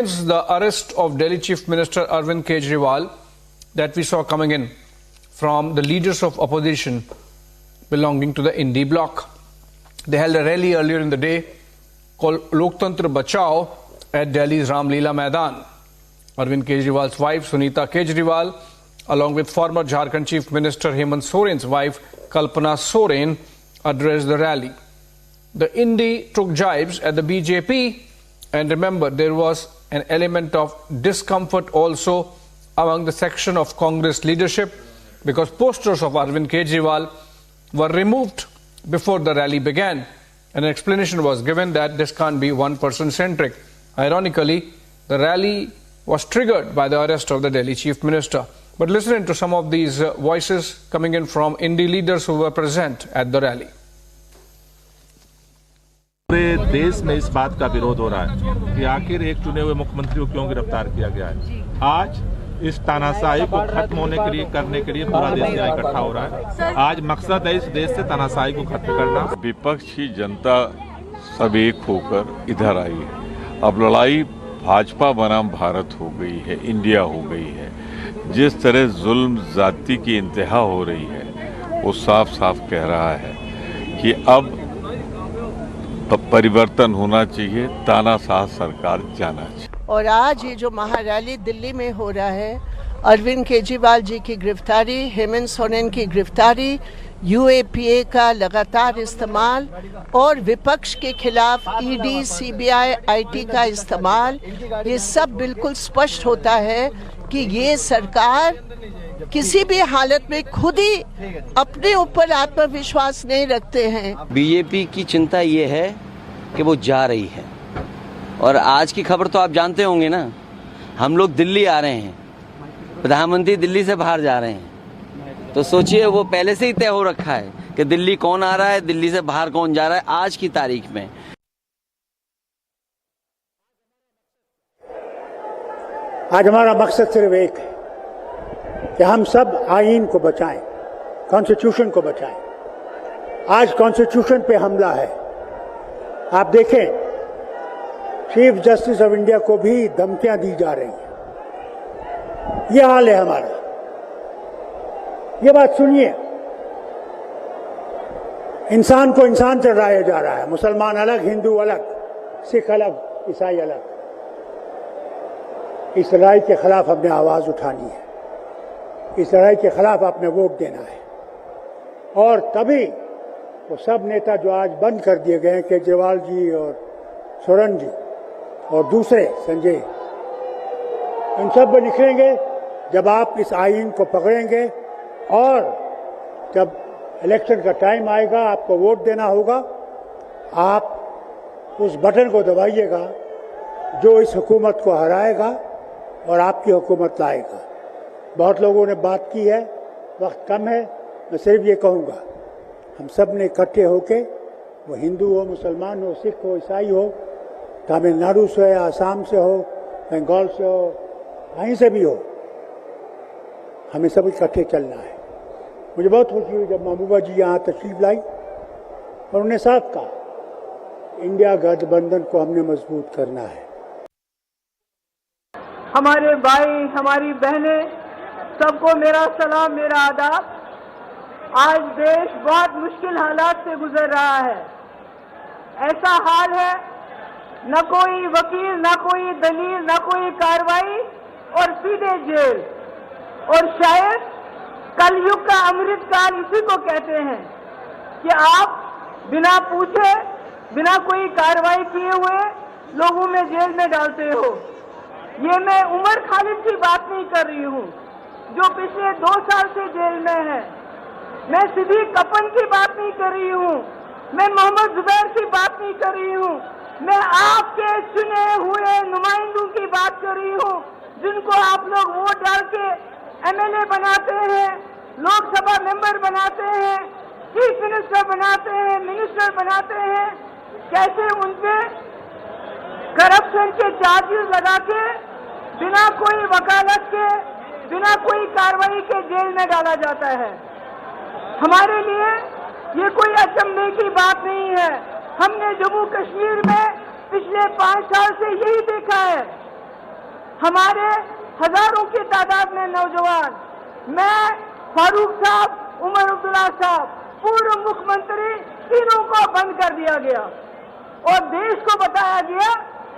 The arrest of Delhi Chief Minister Arvind Kejriwal that we saw coming in from the leaders of opposition belonging to the INDI bloc. They held a rally earlier in the day called Loktantra Bachao at Delhi's Ram Leela Maidan. Arvind Kejriwal's wife Sunita Kejriwal, along with former Jharkhand Chief Minister Hemant Soren's wife Kalpana Soren, addressed the rally. The INDI took jibes at the BJP, and remember, there was an element of discomfort also among the section of Congress leadership because posters of Arvind Kejriwal were removed before the rally began. An explanation was given that this can't be one-person centric. Ironically, the rally was triggered by the arrest of the Delhi Chief Minister. But listen to some of these voices coming in from INDI leaders who were present at the rally. पूरे देश में इस बात का विरोध हो रहा है कि आखिर एक चुने हुए मुख्यमंत्री को क्यों गिरफ्तार किया गया है। आज इस तानाशाही को खत्म होने के लिए करने के लिए पूरा देश यहाँ इकट्ठा हो रहा है। आज मकसद है इस देश से तानाशाही को खत्म करना। विपक्षी जनता सब एक होकर इधर आई है। अब लड़ाई भाजपा बनाम भारत हो गई है, इंडिया हो गई है। जिस तरह जुल्म जाति की इंतहा हो रही है वो साफ साफ कह रहा है कि अब परिवर्तन होना चाहिए, तानाशाह सरकार जाना चाहिए। और आज ये जो महारैली दिल्ली में हो रहा है, अरविंद केजरीवाल जी की गिरफ्तारी, हेमंत सोरेन की गिरफ्तारी, यूएपीए का लगातार इस्तेमाल और विपक्ष के खिलाफ ईडी, सीबीआई, आईटी का इस्तेमाल, ये सब बिल्कुल स्पष्ट होता है कि ये सरकार किसी भी हालत में खुद ही अपने ऊपर आत्मविश्वास नहीं रखते हैं। बीजेपी की चिंता ये है कि वो जा रही है और आज की खबर तो आप जानते होंगे ना, हम लोग दिल्ली आ रहे हैं, प्रधानमंत्री दिल्ली से बाहर जा रहे हैं, तो सोचिए वो पहले से ही तय हो रखा है कि दिल्ली कौन आ रहा है, दिल्ली से बाहर कौन जा रहा है। आज की तारीख में आज हमारा मकसद सिर्फ एक है कि हम सब आईन को बचाएं, कॉन्स्टिट्यूशन को बचाएं। आज कॉन्स्टिट्यूशन पे हमला है। आप देखें, चीफ जस्टिस ऑफ इंडिया को भी धमकियां दी जा रही हैं। ये हाल है हमारा। ये बात सुनिए, इंसान को इंसान से लड़ाया जा रहा है। मुसलमान अलग, हिंदू अलग, सिख अलग, ईसाई अलग। इस लड़ाई के खिलाफ हमने आवाज उठानी है। इस लड़ाई के खिलाफ आपने वोट देना है। और तभी वो सब नेता जो आज बंद कर दिए गए हैं, केजरीवाल जी और सोरेन जी और दूसरे संजय, इन सब में निकलेंगे जब आप इस आईन को पकड़ेंगे और जब इलेक्शन का टाइम आएगा, आपको वोट देना होगा। आप उस बटन को दबाइएगा जो इस हुकूमत को हराएगा और आपकी हुकूमत लाएगा। बहुत लोगों ने बात की है, वक्त कम है, मैं सिर्फ ये कहूँगा, हम सब ने इकट्ठे होके, वो हिंदू हो, मुसलमान हो, सिख हो, ईसाई हो, तमिलनाडु से हो, आसाम से हो, बंगाल से हो, कहीं से भी हो, हमें सब इकट्ठे चलना है। मुझे बहुत खुशी हुई जब महबूबा जी यहाँ तशरीफ लाई और उन्होंने साफ कहा, इंडिया गठबंधन को हमने मजबूत करना है। हमारे भाई, हमारी बहनें, सबको मेरा सलाम, मेरा आदाब। आज देश बहुत मुश्किल हालात से गुजर रहा है। ऐसा हाल है, न कोई वकील, न कोई दलील, न कोई कार्रवाई और सीधे जेल। और शायद कलयुग का अमृत काल इसी को कहते हैं कि आप बिना पूछे, बिना कोई कार्रवाई किए हुए लोगों में जेल में डालते हो। ये मैं उमर खालिद की बात नहीं कर रही हूँ जो पिछले 2 साल से जेल में है। मैं सिद्दीक कपन की बात नहीं कर रही हूँ, मैं मोहम्मद जुबैर की बात नहीं कर रही हूँ, मैं आपके चुने हुए नुमाइंदों की बात कर रही हूँ जिनको आप लोग वोट डाल के एमएलए बनाते हैं, लोकसभा मेंबर बनाते हैं, चीफ मिनिस्टर बनाते हैं, मिनिस्टर बनाते हैं। कैसे उनपे करप्शन के चार्जेस लगा के बिना कोई वकालत के, बिना कोई कार्रवाई के जेल में डाला जाता है। हमारे लिए ये कोई अचंभे की बात नहीं है। हमने जम्मू कश्मीर में पिछले 5 साल से यही देखा है हमारे हजारों की तादाद में नौजवान, मैं, फारूक साहब, उमर अब्दुल्ला साहब, पूर्व मुख्यमंत्री, तीनों को बंद कर दिया गया और देश को बताया गया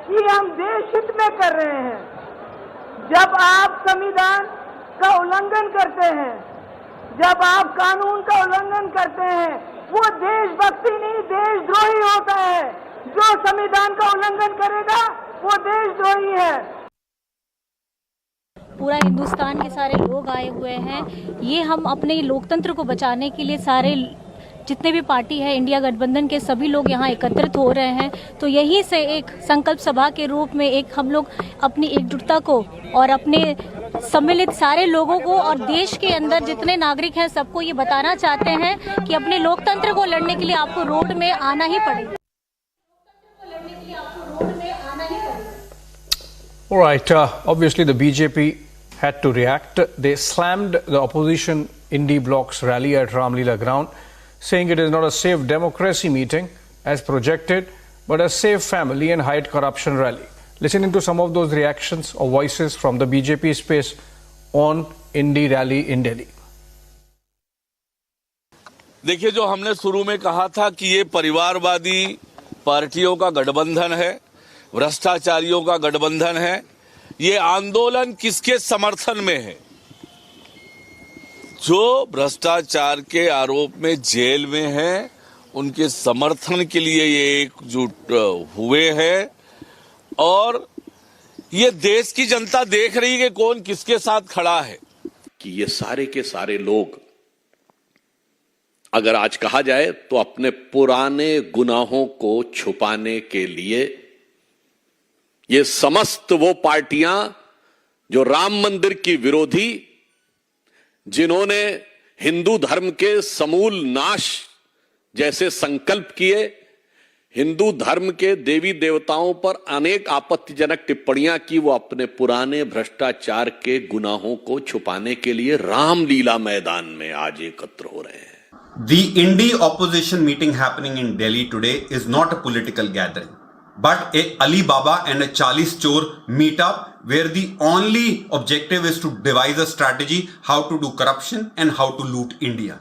कि हम देश हित में कर रहे हैं। जब आप संविधान का उल्लंघन करते हैं, जब आप कानून का उल्लंघन करते हैं, वो देशभक्ति नहीं देशद्रोही होता है। जो संविधान का उल्लंघन करेगा वो देशद्रोही है। पूरा हिंदुस्तान के सारे लोग आए हुए हैं। ये हम अपने लोकतंत्र को बचाने के लिए सारे जितने भी पार्टी है इंडिया गठबंधन के सभी लोग यहाँ एकत्रित हो रहे हैं। तो यही से एक संकल्प सभा के रूप में एक हम लोग अपनी एकजुटता को और अपने सम्मिलित सारे लोगों को और देश के अंदर जितने नागरिक हैं सबको ये बताना चाहते हैं कि अपने लोकतंत्र को लड़ने के लिए आपको रोड में आना ही पड़ेगा। All right, obviously the BJP had to react. They slammed the opposition INDI bloc's rally at Ramlila ground, saying it is not a safe democracy meeting as projected, but a safe family and hide corruption rally. Listening to some of those reactions or voices from the BJP space on INDI rally in Delhi. देखिए, जो हमने शुरू में कहा था कि ये परिवारवादी पार्टियों का गठबंधन है, भ्रष्टाचारियों का गठबंधन है, ये आंदोलन किसके समर्थन में है? जो भ्रष्टाचार के आरोप में जेल में हैं, उनके समर्थन के लिए ये एकजुट हुए हैं और ये देश की जनता देख रही है कि कौन किसके साथ खड़ा है। कि ये सारे के सारे लोग, अगर आज कहा जाए तो अपने पुराने गुनाहों को छुपाने के लिए ये समस्त वो पार्टियां जो राम मंदिर की विरोधी, जिन्होंने हिंदू धर्म के समूल नाश जैसे संकल्प किए, हिंदू धर्म के देवी देवताओं पर अनेक आपत्तिजनक टिप्पणियां की, वो अपने पुराने भ्रष्टाचार के गुनाहों को छुपाने के लिए रामलीला मैदान में आज एकत्र हो रहे हैं। The INDI opposition meeting happening in Delhi today is not a political gathering, but a Alibaba and a Chalis Chor meetup where the only objective is to devise a strategy how to do corruption and how to loot India.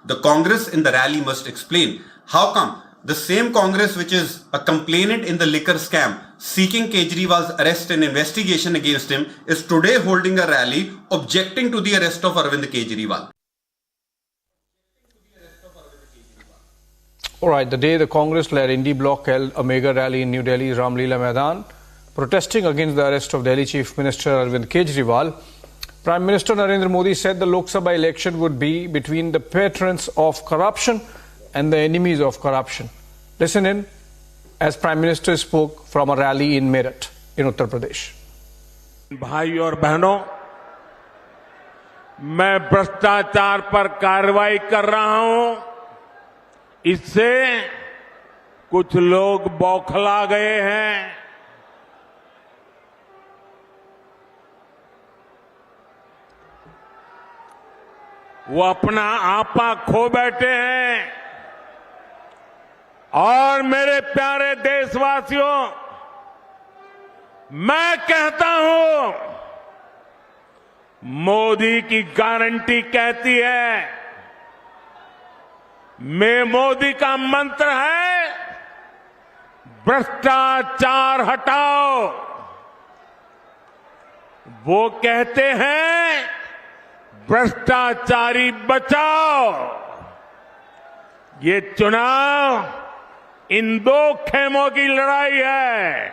The Congress in the rally must explain how come the same Congress which is a complainant in the liquor scam seeking Kejriwal's arrest and investigation against him is today holding a rally objecting to the arrest of Arvind Kejriwal. All right, the day the Congress-led INDI bloc held a mega rally in New Delhi's Ramlila Maidan, protesting against the arrest of Delhi Chief Minister Arvind Kejriwal, Prime Minister Narendra Modi said the Lok Sabha election would be between the patrons of corruption and the enemies of corruption. Listen in as Prime Minister spoke from a rally in Meerut in Uttar Pradesh. भाई और बहनों, मैं भ्रष्टाचार पर कार्रवाई कर रहा हूं, इससे कुछ लोग बौखला गए हैं। वो अपना आपा खो बैठे हैं और मेरे प्यारे देशवासियों, मैं कहता हूं, मोदी की गारंटी कहती है, मैं मोदी का मंत्र है भ्रष्टाचार हटाओ। वो कहते हैं भ्रष्टाचारी बचाओ। ये चुनाव इन दो खेमों की लड़ाई है।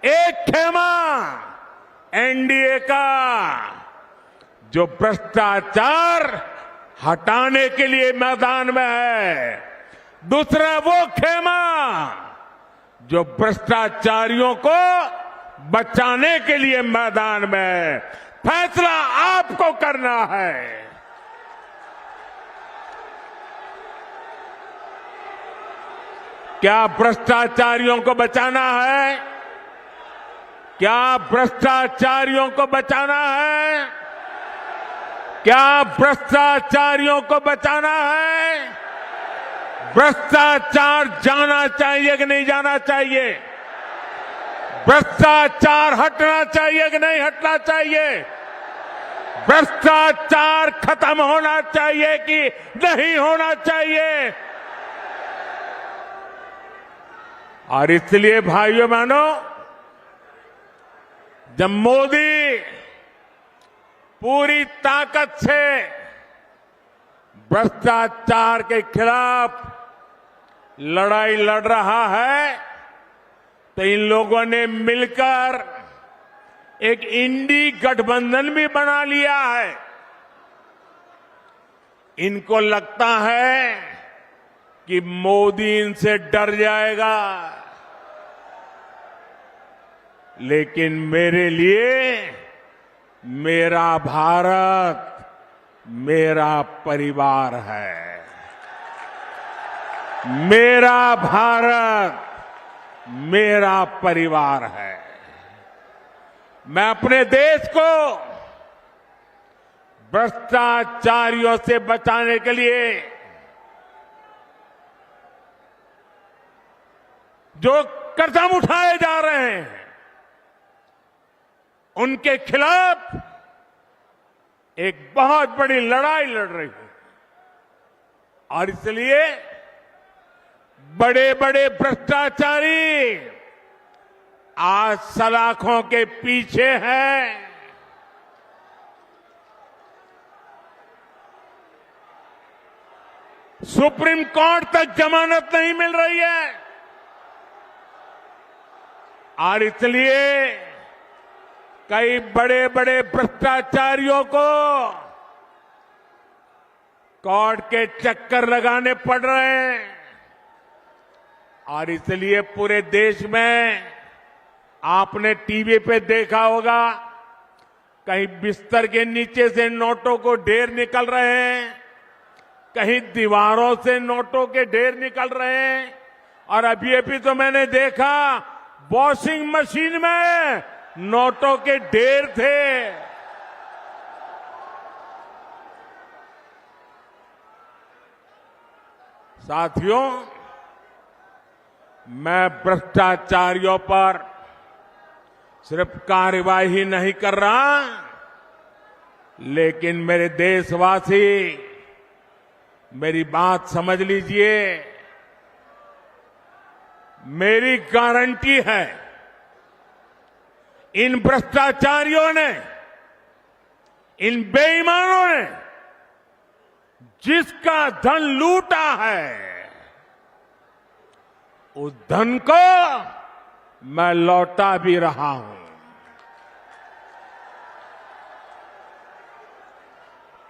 एक खेमा एनडीए का, जो भ्रष्टाचार हटाने के लिए मैदान में है, दूसरा वो खेमा जो भ्रष्टाचारियों को बचाने के लिए मैदान में है। फैसला आपको करना है। क्या भ्रष्टाचारियों को बचाना है? क्या भ्रष्टाचारियों को बचाना है? क्या भ्रष्टाचारियों को बचाना है? भ्रष्टाचार जाना चाहिए कि नहीं जाना चाहिए? भ्रष्टाचार हटना चाहिए कि नहीं हटना चाहिए? भ्रष्टाचार खत्म होना चाहिए कि नहीं होना चाहिए? और इसलिए भाइयों बहनों, जब मोदी पूरी ताकत से भ्रष्टाचार के खिलाफ लड़ाई लड़ रहा है, तो इन लोगों ने मिलकर एक इंडी गठबंधन भी बना लिया है। इनको लगता है कि मोदी इनसे डर जाएगा, लेकिन मेरे लिए मेरा भारत मेरा परिवार है। मेरा भारत मेरा परिवार है। मैं अपने देश को भ्रष्टाचारियों से बचाने के लिए जो कदम उठाए जा रहे हैं, उनके खिलाफ एक बहुत बड़ी लड़ाई लड़ रही हूं। और इसलिए बड़े बड़े भ्रष्टाचारी आज सलाखों के पीछे हैं। सुप्रीम कोर्ट तक जमानत नहीं मिल रही है, और इसलिए कई बड़े बड़े भ्रष्टाचारियों को कोर्ट के चक्कर लगाने पड़ रहे हैं। और इसलिए पूरे देश में आपने टीवी पे देखा होगा, कहीं बिस्तर के नीचे से नोटों को ढेर निकल रहे हैं, कहीं दीवारों से नोटों के ढेर निकल रहे हैं, और अभी तो मैंने देखा वॉशिंग मशीन में नोटों के ढेर थे। साथियों, मैं भ्रष्टाचारियों पर सिर्फ कार्रवाई नहीं कर रहा, लेकिन मेरे देशवासी मेरी बात समझ लीजिए। मेरी गारंटी है, इन भ्रष्टाचारियों ने, इन बेईमानों ने जिसका धन लूटा है, उस धन को मैं लौटा भी रहा हूं।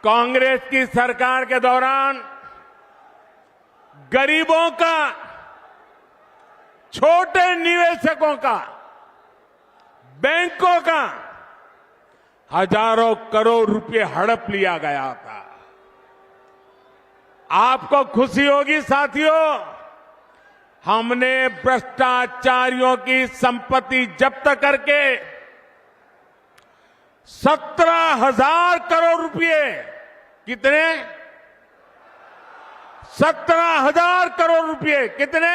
कांग्रेस की सरकार के दौरान गरीबों का, छोटे निवेशकों का, बैंकों का हजारों करोड़ रुपए हड़प लिया गया था। आपको खुशी होगी साथियों, हमने भ्रष्टाचारियों की संपत्ति जब्त करके 17,000 करोड़ रुपए, कितने? 17,000 करोड़ रुपए। कितने?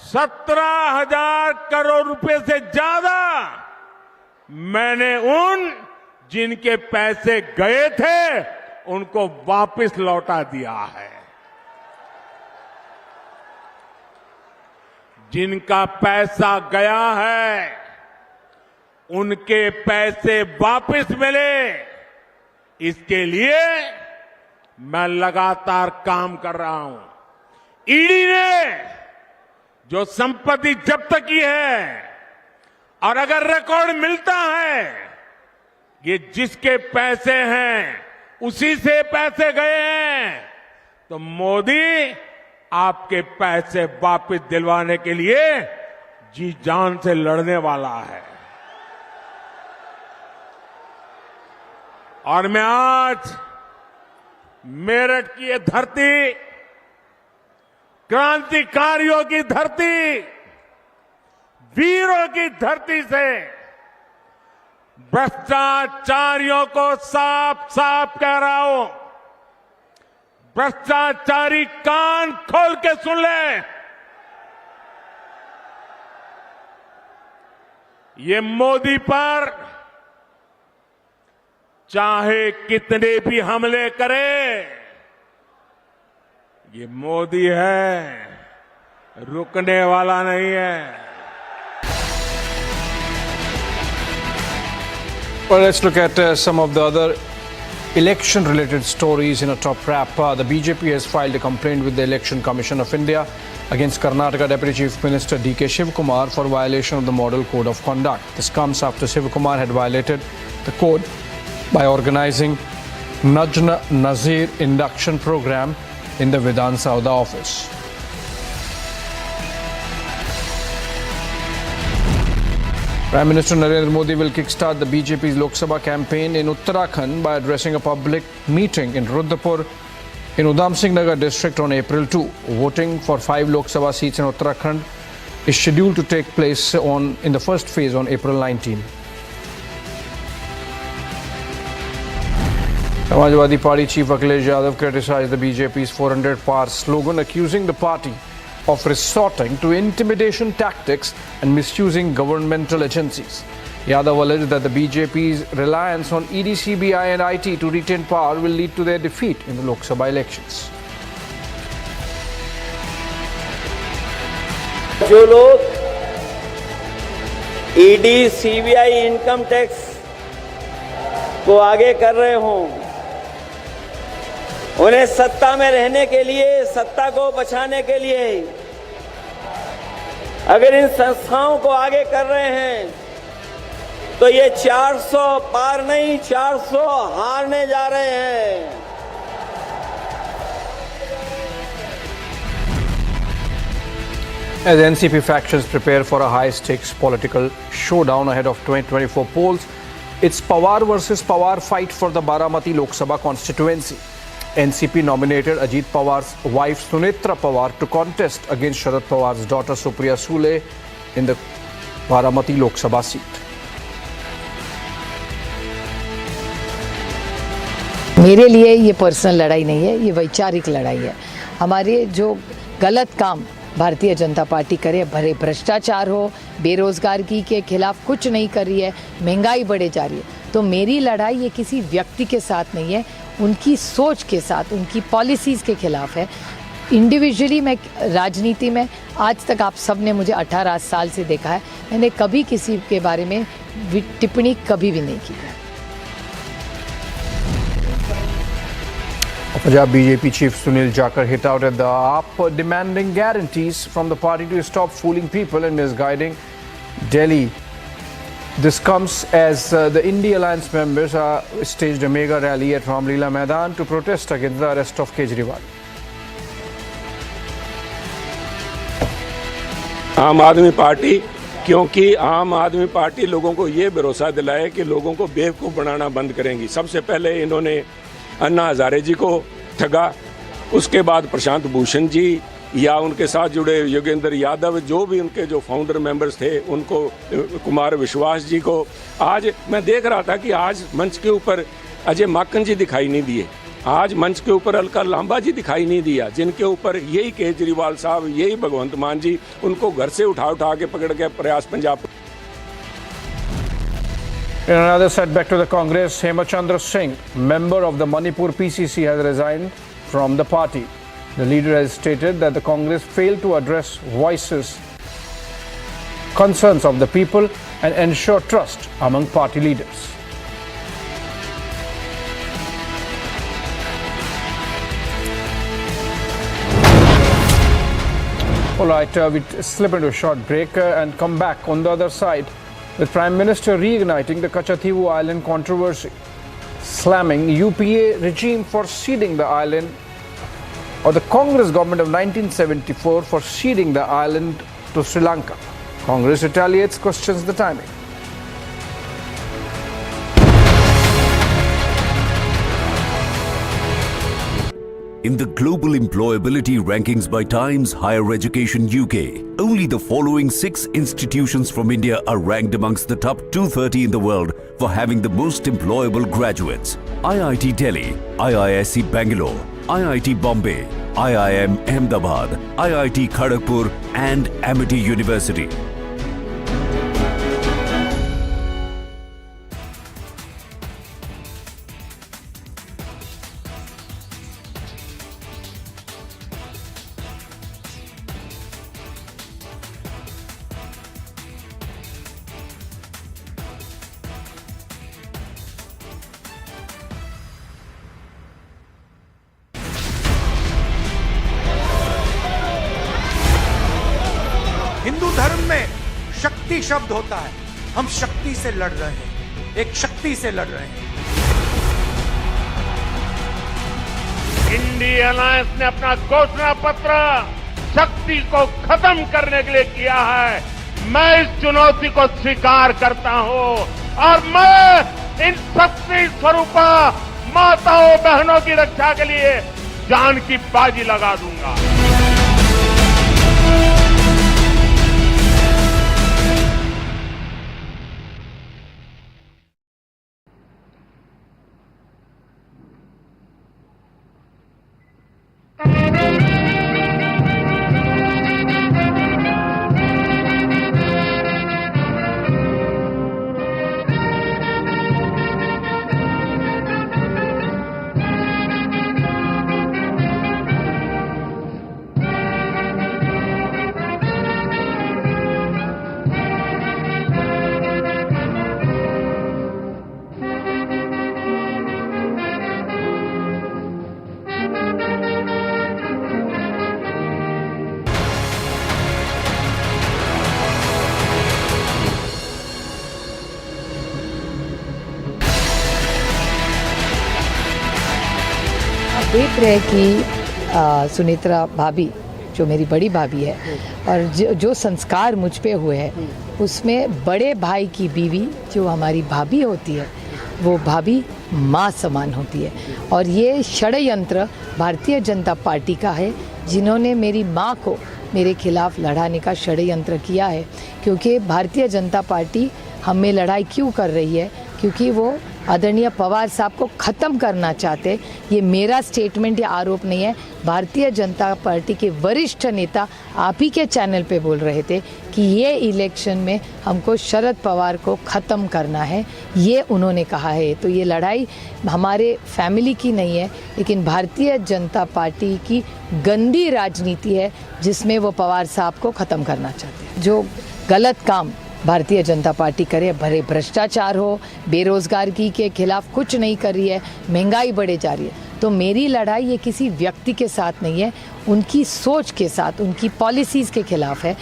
17,000 करोड़ रुपए से ज्यादा मैंने उन जिनके पैसे गए थे उनको वापस लौटा दिया है। जिनका पैसा गया है उनके पैसे वापस मिले, इसके लिए मैं लगातार काम कर रहा हूं। ईडी ने जो संपत्ति जब्त की है, और अगर रिकॉर्ड मिलता है ये जिसके पैसे हैं उसी से पैसे गए हैं, तो मोदी आपके पैसे वापस दिलवाने के लिए जी जान से लड़ने वाला है। और मैं आज मेरठ की ये धरती, क्रांतिकारियों की धरती, वीरों की धरती से भ्रष्टाचारियों को साफ साफ कह रहा हूं, भ्रष्टाचारी कान खोल के सुन ले। ये मोदी पर चाहे कितने भी हमले करे, ये मोदी है, रुकने वाला नहीं है। Well, let's look at some of the other election-related stories in a top wrap. The BJP has filed a complaint with the Election Commission of India against Karnataka Deputy Chief Minister D.K. Shivakumar for violation of the Model Code of Conduct. This comes after Shivakumar had violated the code by organizing Najna Nazir induction program in the Vidhan Sauda office. Prime Minister Narendra Modi will kickstart the BJP's Lok Sabha campaign in Uttarakhand by addressing a public meeting in Rudrapur in Udham Singh Nagar district on April 2. Voting for 5 Lok Sabha seats in Uttarakhand is scheduled to take place in the first phase on April 19. Samajwadi Party Chief Akhilesh Yadav criticized the BJP's 400 Par slogan, accusing the party of resorting to intimidation tactics and misusing governmental agencies. Yadav alleged that the BJP's reliance on ED, CBI and IT to retain power will lead to their defeat in the Lok Sabha elections. जो लोग ED, CBI, income tax को आगे कर रहे हों, उन्हें सत्ता में रहने के लिए, सत्ता को बचाने के लिए अगर इन संस्थाओं को आगे कर रहे हैं तो ये 400 पार नहीं 400 हारने जा रहे हैं। As NCP factions prepare for a high-stakes political showdown ahead of 2024 polls, it's Pawar versus Pawar fight for the Baramati Lok Sabha constituency. NCP nominated Ajit Pawar's wife Sunetra Pawar to contest against Sharad Pawar's daughter Supriya Sule in the Baramati Lok Sabha seat. मेरे लिए ये personal लड़ाई नहीं है, ये वैचारिक लड़ाई है। हमारे जो गलत काम भारतीय जनता पार्टी करे, भरे भ्रष्टाचार हो, बेरोजगारी के खिलाफ कुछ नहीं कर रही है, महंगाई बढ़े जा रही है, तो मेरी लड़ाई ये किसी व्यक्ति के साथ नहीं है, उनकी सोच के साथ, उनकी पॉलिसीज़ के खिलाफ है। इंडिविजुअली मैं राजनीति में आज तक आप सब ने मुझे 18 साल से देखा है, मैंने कभी किसी के बारे में टिप्पणी कभी भी नहीं की है। Punjab BJP Chief Sunil Jakar hit out at the AAP, demanding guarantees from the party to stop fooling people and misguiding Delhi. This comes as the INDI alliance members staged a mega rally at Ramlila Maidan to protest against the arrest of Kejriwal. आम आदमी party, क्योंकि आम आदमी party लोगों को ये भरोसा दिलाए कि लोगों को बेवकूफ़ बनाना बंद करेंगी। सबसे पहले इन्होंने अन्ना हजारे जी को ठगा, उसके बाद प्रशांत भूषण जी या उनके साथ जुड़े योगेंद्र यादव, जो भी उनके जो फाउंडर मेंबर्स थे, उनको, कुमार विश्वास जी को। आज मैं देख रहा था कि आज मंच के ऊपर अजय माकन जी दिखाई नहीं दिए, आज मंच के ऊपर अलका लांबा जी दिखाई नहीं दिया, जिनके ऊपर यही केजरीवाल साहब, यही भगवंत मान जी उनको घर से उठा के पकड़ के प्रयास Punjab. In another setback to the Congress, Hemachandra Singh, member of the Manipur PCC, has resigned from the party. The leader has stated that the Congress failed to address concerns of the people and ensure trust among party leaders. All right, we slip into a short break and come back on the other side with Prime Minister reigniting the Kachativu Island controversy, slamming UPA regime for ceding the island, or the Congress government of 1974 for ceding the island to Sri Lanka. Congress retaliates, questions the timing. In the global employability rankings by Times Higher Education UK, only the following 6 institutions from India are ranked amongst the top 230 in the world for having the most employable graduates. IIT Delhi, IISc Bangalore, IIT Bombay, IIM Ahmedabad, IIT Kharagpur and Amity University. में शक्ति शब्द होता है। हम शक्ति से लड़ रहे हैं, एक शक्ति से लड़ रहे हैं। इंडी अलायंस ने अपना घोषणा पत्र शक्ति को खत्म करने के लिए किया है। मैं इस चुनौती को स्वीकार करता हूं और मैं इन शक्ति स्वरूपा माताओं बहनों की रक्षा के लिए जान की बाजी लगा दूंगा। देख रहे कि सुनेत्रा भाभी जो मेरी बड़ी भाभी है और जो संस्कार मुझ पे हुए हैं उसमें बड़े भाई की बीवी जो हमारी भाभी होती है वो भाभी माँ समान होती है। और ये षड्यंत्र भारतीय जनता पार्टी का है जिन्होंने मेरी माँ को मेरे खिलाफ लड़ाने का षड्यंत्र किया है। क्योंकि भारतीय जनता पार्टी हम में लड़ाई क्यों कर रही है? क्योंकि वो आदरणीय पवार साहब को ख़त्म करना चाहते। ये मेरा स्टेटमेंट या आरोप नहीं है। भारतीय जनता पार्टी के वरिष्ठ नेता आप ही के चैनल पे बोल रहे थे कि ये इलेक्शन में हमको शरद पवार को ख़त्म करना है, ये उन्होंने कहा है। तो ये लड़ाई हमारे फैमिली की नहीं है, लेकिन भारतीय जनता पार्टी की गंदी राजनीति है जिसमें वो पवार साहब को ख़त्म करना चाहते हैं। जो गलत काम भारतीय जनता पार्टी करे, भरे भ्रष्टाचार हो, बेरोजगारी के खिलाफ कुछ नहीं कर रही है, महंगाई बढ़े जा रही है। तो मेरी लड़ाई ये किसी व्यक्ति के साथ नहीं है, उनकी सोच के साथ, उनकी पॉलिसीज के खिलाफ है।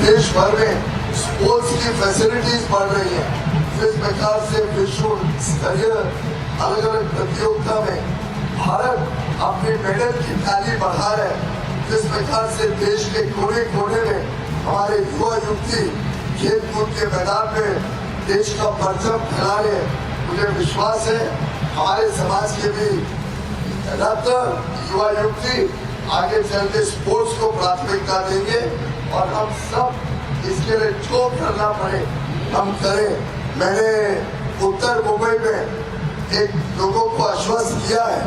देश भर में स्पोर्ट्स की फैसिलिटीज बढ़ रही है। जिस प्रकार से विश्व स्तरीय अलग अलग प्रतियोगिता में भारत अपनी मेडल की ताली बढ़ा रहा है, जिस प्रकार से देश के कोने कोने में हमारे युवा युवती खेल कूद के मैदान में देश का परचम फैला रहे, मुझे विश्वास है हमारे समाज के भी रत्न युवा युवती आगे चलते स्पोर्ट्स को प्राथमिकता देंगे और हम सब इसके लिए जो करना पड़े हम करें। मैंने उत्तर मुंबई में एक लोगों को आश्वस्त किया है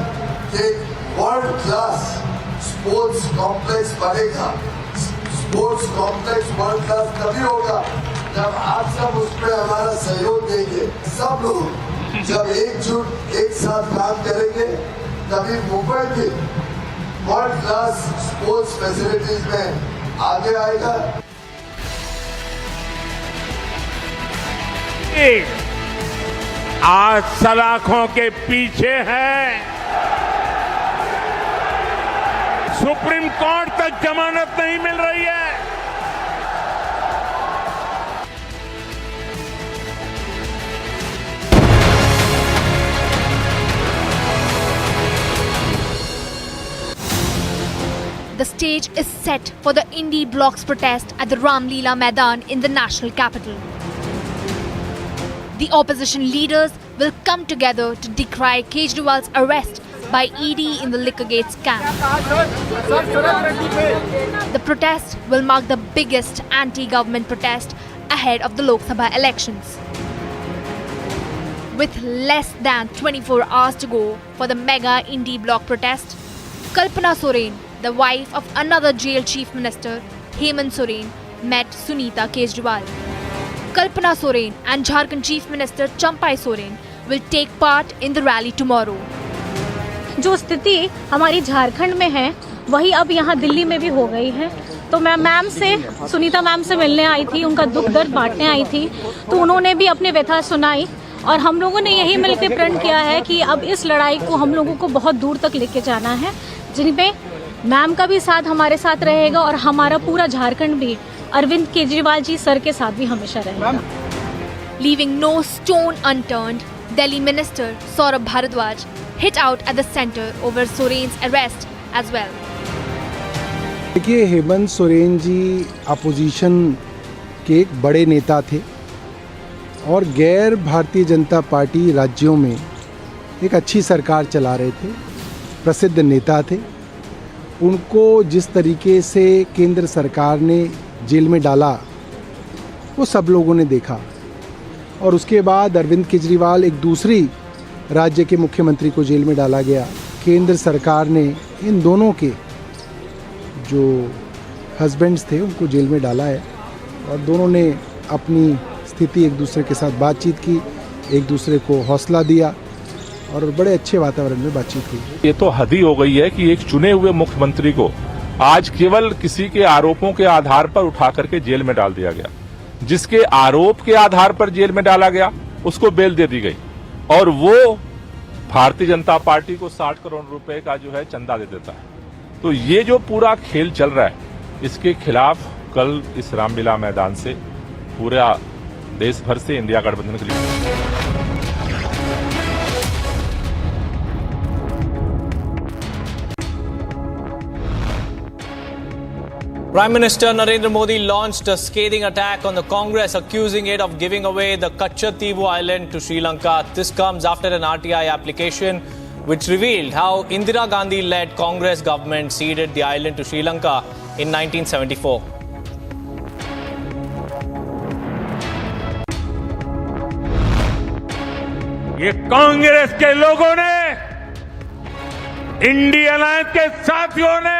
कि वर्ल्ड क्लास स्पोर्ट्स कॉम्प्लेक्स बनेगा। स्पोर्ट्स कॉम्प्लेक्स वर्ल्ड क्लास तभी होगा जब आप सब उसमें हमारा सहयोग देंगे। सब लोग जब एकजुट एक साथ काम करेंगे तभी मुंबई भी वर्ल्ड क्लास स्पोर्ट्स फैसिलिटीज में आगे आएगा। आज सलाखों के पीछे है, सुप्रीम कोर्ट तक जमानत नहीं मिल रही है। The stage is set for the INDI bloc's protest at the Ram Leela Maidan in the national capital. The opposition leaders will come together to decry Kejriwal's arrest by ED in the Liquorgate scam. The protest will mark the biggest anti-government protest ahead of the Lok Sabha elections. With less than 24 hours to go for the mega INDI block protest, Kalpana Soren, the wife of another jail chief minister, Hemant Soren, met Sunita Kejriwal. Kalpana Soren and Jharkhand Chief Minister Champai Soren will take part in the rally tomorrow. जो स्थिति हमारी झारखंड में है वही अब यहाँ दिल्ली में भी हो गई है। तो मैं मैम से, सुनीता मैम से मिलने आई थी, उनका दुख दर्द बांटने आई थी, तो उन्होंने भी अपनी व्यथा सुनाई और हम लोगों ने यही मिलकर प्रण किया है कि अब इस लड़ाई को हम लोगों को बहुत दूर तक लेके जाना है, जिनमें मैम का भी साथ हमारे साथ रहेगा और हमारा पूरा झारखंड भी अरविंद केजरीवाल जी सर के साथ भी हमेशा रहेगा। Leaving no stone unturned, Delhi Minister Saurabh Bharadwaj hit out at the center over Soren's arrest as well. देखिए, हेमंत सोरेन जी अपोजिशन के एक बड़े नेता थे और गैर भारतीय जनता पार्टी राज्यों में एक अच्छी सरकार चला रहे थे, प्रसिद्ध नेता थे। उनको जिस तरीके से केंद्र सरकार ने जेल में डाला वो सब लोगों ने देखा और उसके बाद अरविंद केजरीवाल एक दूसरी राज्य के मुख्यमंत्री को जेल में डाला गया। केंद्र सरकार ने इन दोनों के जो हस्बैंड्स थे उनको जेल में डाला है और दोनों ने अपनी स्थिति एक दूसरे के साथ बातचीत की, एक दूसरे को हौसला दिया और बड़े अच्छे वातावरण में बातचीत हुई। ये तो हद ही हो गई है कि एक चुने हुए मुख्यमंत्री को आज केवल किसी के आरोपों के आधार पर उठा करके जेल में डाल दिया गया। जिसके आरोप के आधार पर जेल में डाला गया उसको बेल दे दी गई और वो भारतीय जनता पार्टी को 60 करोड़ रुपए का जो है चंदा दे देता है। तो ये जो पूरा खेल चल रहा है इसके खिलाफ कल इस रामलीला मैदान से पूरा देश भर से इंडिया गठबंधन के लिए Prime Minister Narendra Modi launched a scathing attack on the Congress, accusing it of giving away the Kachativu Island to Sri Lanka. This comes after an RTI application which revealed how Indira Gandhi-led Congress government ceded the island to Sri Lanka in 1974. ये कांग्रेस के लोगों ने, India alliance के साथियों ने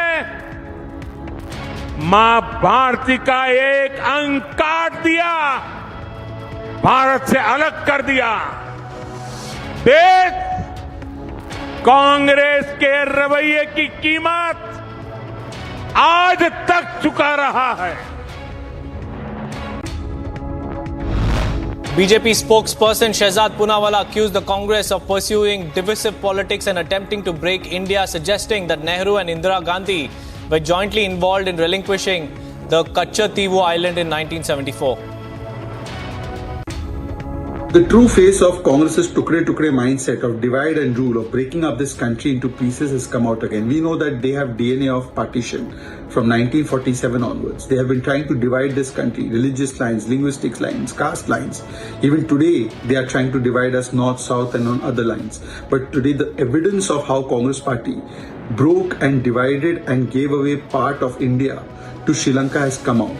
मां भारती का एक अंग काट दिया, भारत से अलग कर दिया। देश कांग्रेस के रवैये की कीमत आज तक चुका रहा है। BJP spokesperson Shehzad Poonawalla accused the Congress of pursuing divisive politics and attempting to break India, suggesting that Nehru and Indira Gandhi were jointly involved in relinquishing the Kachativu Island in 1974. The true face of Congress's tukre mindset of divide and rule, of breaking up this country into pieces has come out again. We know that they have DNA of partition from 1947 onwards. They have been trying to divide this country, religious lines, linguistic lines, caste lines. Even today, they are trying to divide us north, south and on other lines. But today, the evidence of how Congress party broke and divided and gave away part of India to Sri Lanka has come out.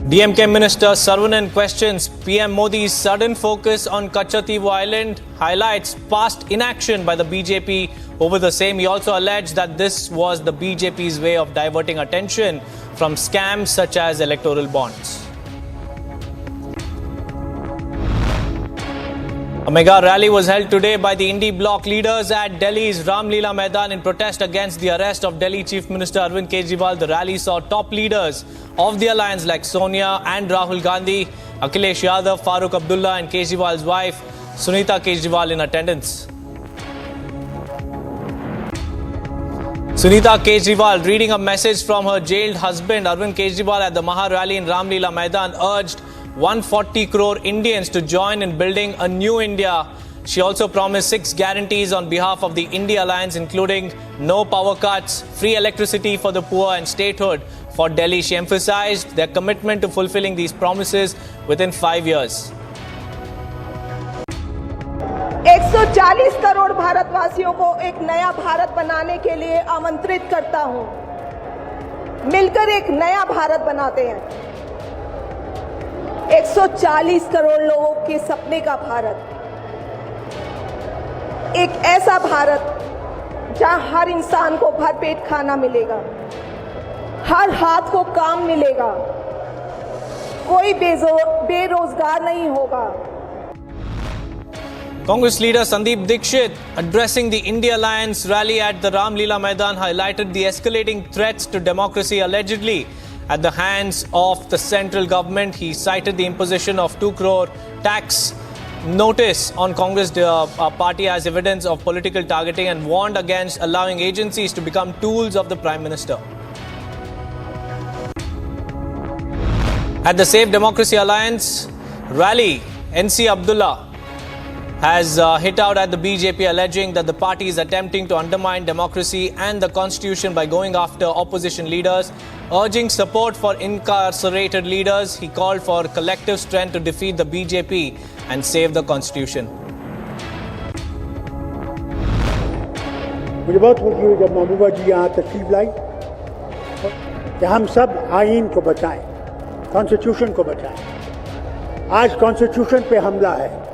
DMK Minister Saravanan questions PM Modi's sudden focus on Kachativu Island, highlights past inaction by the BJP over the same. He also alleged that this was the BJP's way of diverting attention from scams such as electoral bonds. A mega rally was held today by the INDI bloc leaders at Delhi's Ramleela Maidan in protest against the arrest of Delhi Chief Minister Arvind Kejriwal. The rally saw top leaders of the alliance like Sonia and Rahul Gandhi, Akhilesh Yadav, Farooq Abdullah and Kejriwal's wife Sunita Kejriwal in attendance. Sunita Kejriwal, reading a message from her jailed husband Arvind Kejriwal at the Maha rally in Ramleela Maidan, urged 140 crore Indians to join in building a new India. She also promised 6 guarantees on behalf of the INDI alliance, including no power cuts, free electricity for the poor and statehood for Delhi. She emphasized their commitment to fulfilling these promises within 5 years. 140 crore भारतवासियों को एक नया भारत बनाने के लिए आमंत्रित करता हूं। मिलकर एक नया भारत बनाते हैं। 140 करोड़ लोगों के सपने का भारत, एक ऐसा भारत जहां हर इंसान को भरपेट खाना मिलेगा, हर हाथ को काम मिलेगा, कोई बेरोजगार नहीं होगा। Congress leader Sandeep Dixit, addressing the India Alliance rally at the Ramleela Maidan, highlighted the escalating threats to democracy allegedly at the hands of the central government. He cited the imposition of 2 crore tax notice on Congress party as evidence of political targeting and warned against allowing agencies to become tools of the Prime Minister. At the Save Democracy Alliance rally, NC Abdullah has hit out at the BJP, alleging that the party is attempting to undermine democracy and the constitution by going after opposition leaders, urging support for incarcerated leaders. He called for collective strength to defeat the BJP and save the constitution. मुझे बहुत खुशी हुई जब महबूबा जी यहाँ तशरीफ लाई कि हम सब आईन को बचाएं, कॉन्स्टिट्यूशन को बचाएं। आज कॉन्स्टिट्यूशन पे हमला है।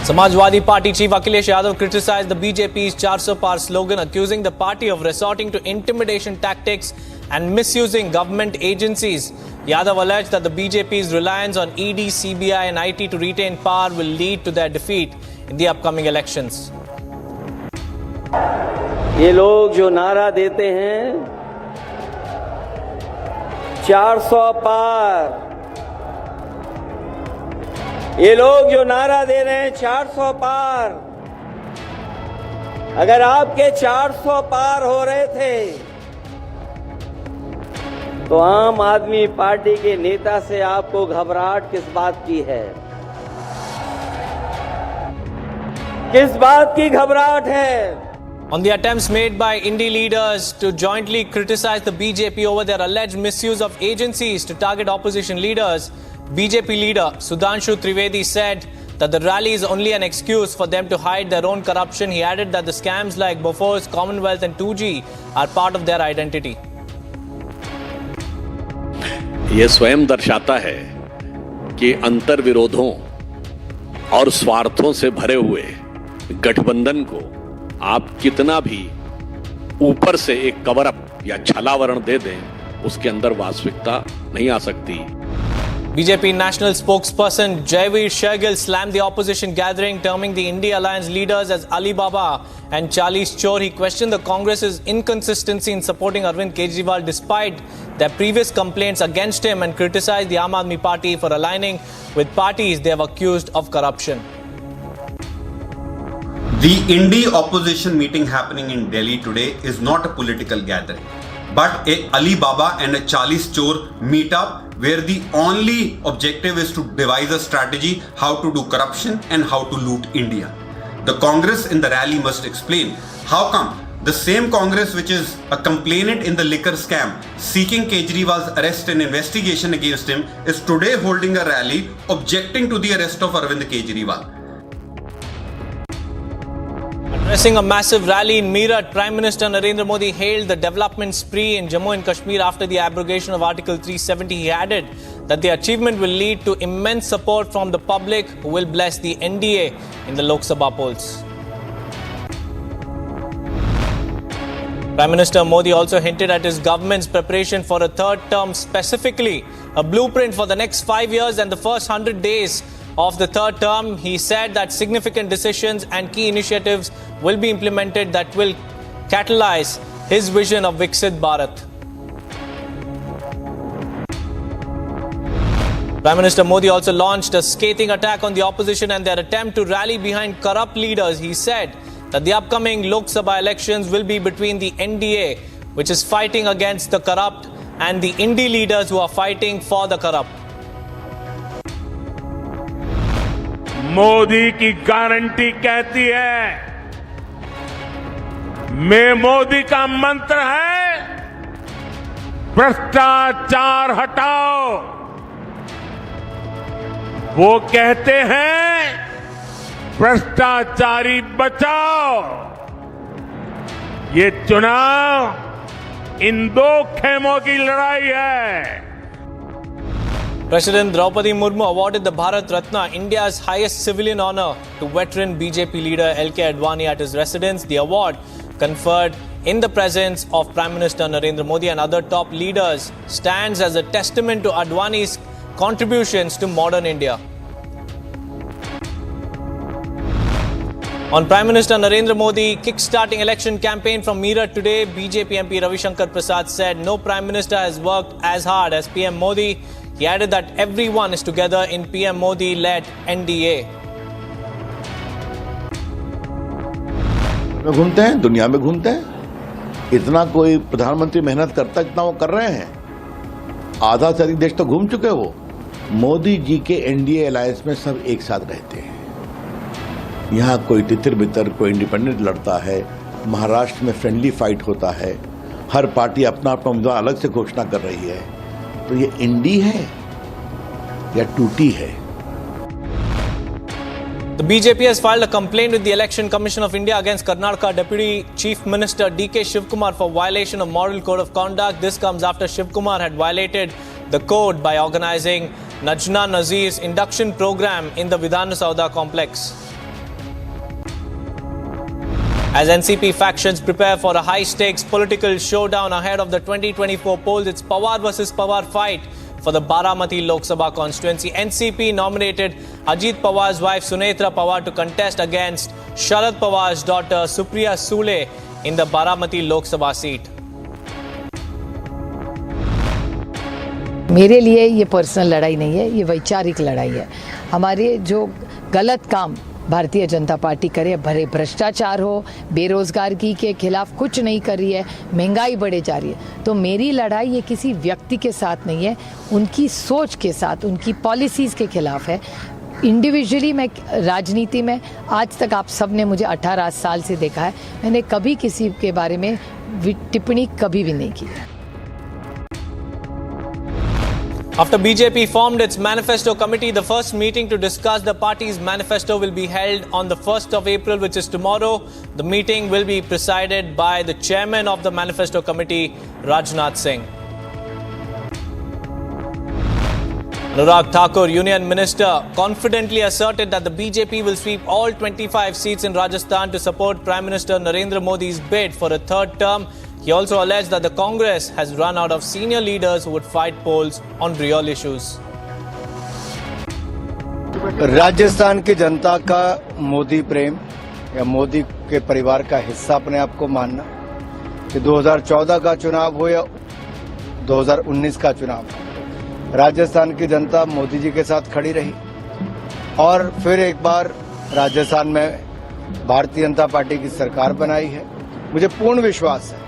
Samajwadi Party Chief Akhilesh Yadav criticized the BJP's 400 Par slogan, accusing the party of resorting to intimidation tactics and misusing government agencies. Yadav alleged that the BJP's reliance on ED, CBI and IT to retain power will lead to their defeat in the upcoming elections. ये लोग जो नारा देते हैं 400 पार, ये लोग जो नारा दे रहे हैं 400 पार, अगर आपके 400 पार हो रहे थे तो आम आदमी पार्टी के नेता से आपको घबराहट किस बात की है? किस बात की घबराहट है? On the attempts made by INDI leaders to jointly criticize the BJP over their alleged misuse of agencies to target opposition leaders, BJP leader Sudhanshu Trivedi said that the rally is only an excuse for them to hide their own corruption. He added that the scams like Bofors, Commonwealth and 2G are part of their identity. ये स्वयं दर्शाता है कि अंतर विरोधों और स्वार्थों से भरे हुए गठबंधन को आप कितना भी ऊपर से एक कवर अप या छलावरण दे दें, उसके अंदर वास्तविकता नहीं आ सकती। BJP national spokesperson Jaiveer Shergill slammed the opposition gathering, terming the INDI alliance leaders as Alibaba and Charlie's Chor. He questioned the Congress's inconsistency in supporting Arvind Kejriwal despite their previous complaints against him and criticized the Aam Aadmi Party for aligning with parties they have accused of corruption. The INDI opposition meeting happening in Delhi today is not a political gathering, but a Alibaba and a Charlie's Chor meetup where the only objective is to devise a strategy how to do corruption and how to loot India. The Congress in the rally must explain how come the same Congress which is a complainant in the liquor scam seeking Kejriwal's arrest and investigation against him is today holding a rally objecting to the arrest of Arvind Kejriwal. Addressing a massive rally in Meerut, Prime Minister Narendra Modi hailed the development spree in Jammu and Kashmir after the abrogation of Article 370. He added that the achievement will lead to immense support from the public who will bless the NDA in the Lok Sabha polls. Prime Minister Modi also hinted at his government's preparation for a third term, specifically a blueprint for the next 5 years and the first 100 days of the third term. He said that significant decisions and key initiatives will be implemented that will catalyze his vision of Viksit Bharat. Prime Minister Modi also launched a scathing attack on the opposition and their attempt to rally behind corrupt leaders. He said that the upcoming Lok Sabha elections will be between the NDA, which is fighting against the corrupt, and the INDI leaders who are fighting for the corrupt. Modi की guarantee कहती है, मैं मोदी का मंत्र है भ्रष्टाचार हटाओ। वो कहते हैं भ्रष्टाचारी बचाओ। ये चुनाव इन दो खेमों की लड़ाई है। President Draupadi Murmu awarded the Bharat Ratna, India's highest civilian honor, to veteran BJP leader L.K. Advani at his residence. The award, conferred in the presence of Prime Minister Narendra Modi and other top leaders, stands as a testament to Advani's contributions to modern India. On Prime Minister Narendra Modi kick-starting election campaign from Meerut today, BJP MP Ravi Shankar Prasad said no Prime Minister has worked as hard as PM Modi. He added that everyone is together in PM Modi-led NDA. घूमते हैं, दुनिया में घूमते हैं, इतना कोई प्रधानमंत्री मेहनत करता है जितना वो कर रहे हैं। आधा से अधिक देश तो घूम चुके वो। मोदी जी के एनडीए अलायंस में सब एक साथ रहते हैं। यहाँ कोई तितर बितर, कोई इंडिपेंडेंट लड़ता है, महाराष्ट्र में फ्रेंडली फाइट होता है, हर पार्टी अपना अपना उम्मीदवार अलग से घोषणा कर रही है। तो ये इंडी है या टूटी है? The BJP has filed a complaint with the Election Commission of India against Karnataka Deputy Chief Minister D.K. Shivkumar for violation of Model Code of Conduct. This comes after Shivkumar had violated the code by organizing Najna Nazir's induction program in the Vidhana Saudha complex. As NCP factions prepare for a high-stakes political showdown ahead of the 2024 polls, it's Pawar versus Pawar fight for the Baramati Lok Sabha constituency. NCP nominated Ajit Pawar's wife Sunetra Pawar to contest against Sharad Pawar's daughter Supriya Sule in the Baramati Lok Sabha seat. मेरे लिए ये personal लड़ाई नहीं है, ये वैचारिक लड़ाई है। हमारे जो गलत काम भारतीय जनता पार्टी करे, भरे भ्रष्टाचार हो, बेरोजगारी के खिलाफ कुछ नहीं कर रही है, महंगाई बढ़े जा रही है, तो मेरी लड़ाई ये किसी व्यक्ति के साथ नहीं है, उनकी सोच के साथ, उनकी पॉलिसीज़ के खिलाफ है। इंडिविजुअली मैं राजनीति में आज तक आप सब ने मुझे 18 साल से देखा है, मैंने कभी किसी के बारे में टिप्पणी कभी भी नहीं की है। After BJP formed its manifesto committee, the first meeting to discuss the party's manifesto will be held on the 1st of April, which is tomorrow. The meeting will be presided by the chairman of the manifesto committee, Rajnath Singh. Anurag Thakur, Union Minister, confidently asserted that the BJP will sweep all 25 seats in Rajasthan to support Prime Minister Narendra Modi's bid for a third term. He also alleged that the Congress has run out of senior leaders who would fight polls on real issues. Rajasthan की जनता का मोदी प्रेम या मोदी के परिवार का हिस्सा अपने आप को मानना कि 2014 का चुनाव हो या 2019 का चुनाव, राजस्थान की जनता मोदी जी के साथ खड़ी रही और फिर एक बार राजस्थान में भारतीय जनता पार्टी की सरकार बनाई है। मुझे पूर्ण विश्वास है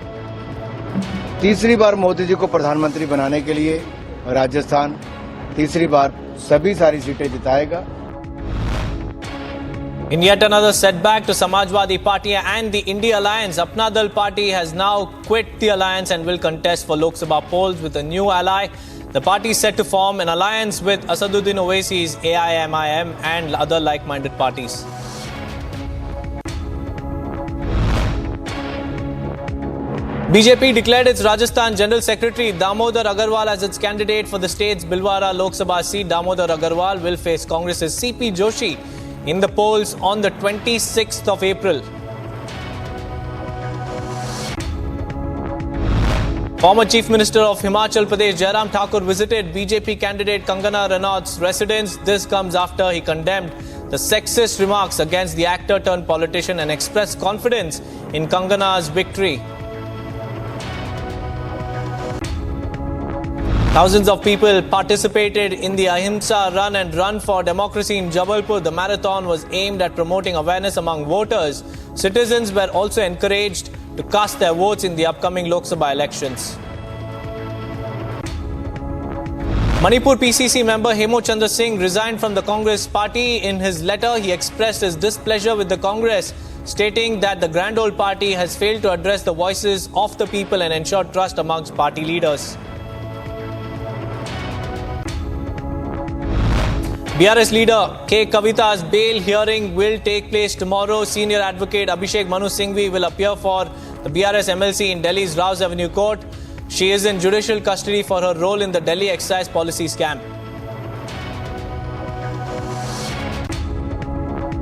तीसरी बार मोदी जी को प्रधानमंत्री बनाने के लिए राजस्थान तीसरी बार सभी सारी सीटें जिताएगा। In yet another setback to Samajwadi Party and the INDI alliance, Apna Dal Party has now quit the alliance and will contest for Lok Sabha polls with a new ally. The party is set to form an alliance with Asaduddin Owaisi's AIMIM and other like-minded parties. BJP declared its Rajasthan General Secretary Damodar Agarwal as its candidate for the state's Bhilwara Lok Sabha seat. Damodar Agarwal will face Congress's CP Joshi in the polls on the 26th of April. Former Chief Minister of Himachal Pradesh Jairam Thakur visited BJP candidate Kangana Ranaut's residence. This comes after he condemned the sexist remarks against the actor-turned-politician and expressed confidence in Kangana's victory. Thousands of people participated in the Ahimsa Run and Run for Democracy in Jabalpur. The marathon was aimed at promoting awareness among voters. Citizens were also encouraged to cast their votes in the upcoming Lok Sabha elections. Manipur PCC member Hemo Chandra Singh resigned from the Congress party. In his letter, he expressed his displeasure with the Congress, stating that the Grand Old Party has failed to address the voices of the people and ensure trust amongst party leaders. BRS leader K. Kavita's bail hearing will take place tomorrow. Senior advocate Abhishek Manu Singhvi will appear for the BRS MLC in Delhi's Rouse Avenue Court. She is in judicial custody for her role in the Delhi excise policy scam.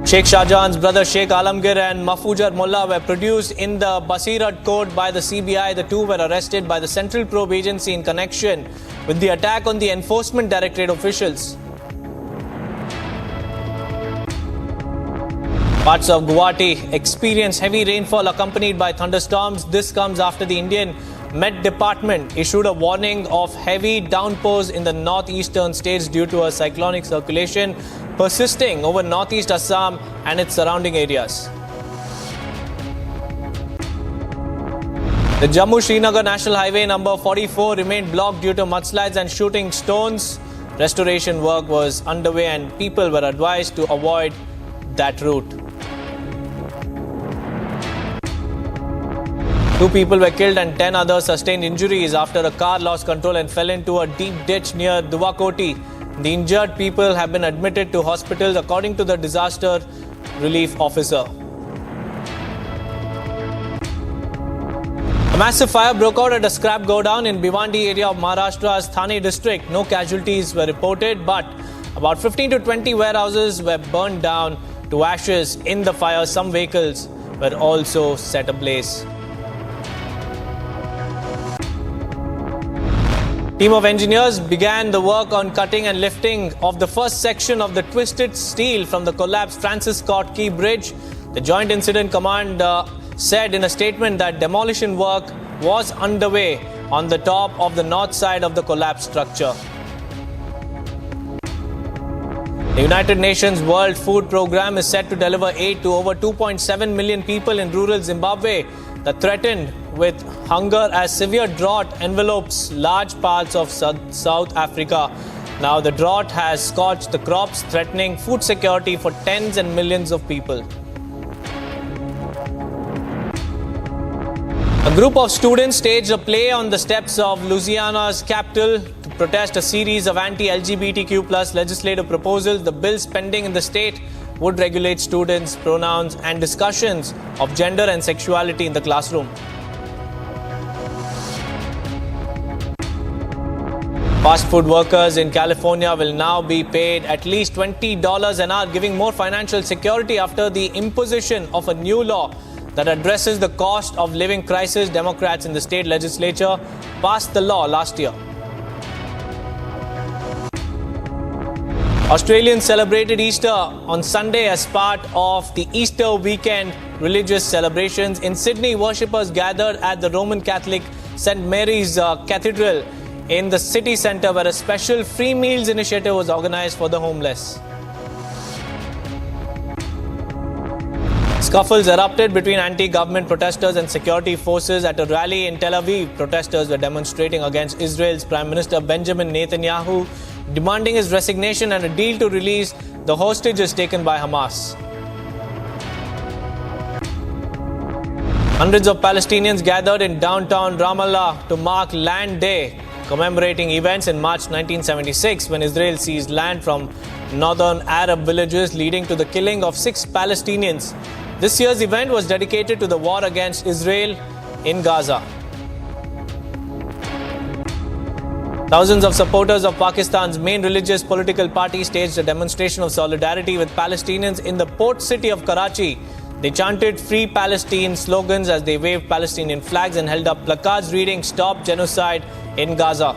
Sheikh Shahjahan's brother Sheikh Alamgir and Mahfoojar Mullah were produced in the Basirat court by the CBI. The two were arrested by the Central Probe Agency in connection with the attack on the Enforcement Directorate officials. Parts of Guwahati experienced heavy rainfall accompanied by thunderstorms. This comes after the Indian Met Department issued a warning of heavy downpours in the northeastern states due to a cyclonic circulation persisting over northeast Assam and its surrounding areas. The Jammu-Srinagar National Highway number 44 remained blocked due to mudslides and shooting stones. Restoration work was underway and people were advised to avoid that route. 2 people were killed and 10 others sustained injuries after a car lost control and fell into a deep ditch near Duvakoti. The injured people have been admitted to hospitals according to the disaster relief officer. A massive fire broke out at a scrap godown in Bhiwandi area of Maharashtra's Thane district. No casualties were reported, but about 15 to 20 warehouses were burned down to ashes in the fire. Some vehicles were also set ablaze. Team of engineers began the work on cutting and lifting of the first section of the twisted steel from the collapsed Francis Scott Key Bridge. The Joint Incident Command said in a statement that demolition work was underway on the top of the north side of the collapsed structure. The United Nations World Food Programme is set to deliver aid to over 2.7 million people in rural Zimbabwe that threatened with hunger as severe drought envelopes large parts of South Africa. Now the drought has scorched the crops, threatening food security for tens and millions of people. A group of students staged a play on the steps of Louisiana's capital to protest a series of anti-LGBTQ+ legislative proposals. The bills pending in the state would regulate students' pronouns and discussions of gender and sexuality in the classroom. Fast food workers in California will now be paid at least $20 an hour, giving more financial security after the imposition of a new law that addresses the cost of living crisis. Democrats in the state legislature passed the law last year. Australians celebrated Easter on Sunday as part of the Easter weekend religious celebrations. In Sydney, worshippers gathered at the Roman Catholic St. Mary's Cathedral in the city centre, where a special free meals initiative was organised for the homeless. Scuffles erupted between anti-government protesters and security forces at a rally in Tel Aviv. Protesters were demonstrating against Israel's Prime Minister Benjamin Netanyahu, demanding his resignation and a deal to release the hostages taken by Hamas. Hundreds of Palestinians gathered in downtown Ramallah to mark Land Day, commemorating events in March 1976 when Israel seized land from northern Arab villages, leading to the killing of 6 Palestinians. This year's event was dedicated to the war against Israel in Gaza. Thousands of supporters of Pakistan's main religious political party staged a demonstration of solidarity with Palestinians in the port city of Karachi. They chanted "Free Palestine" slogans as they waved Palestinian flags and held up placards reading "Stop Genocide in Gaza."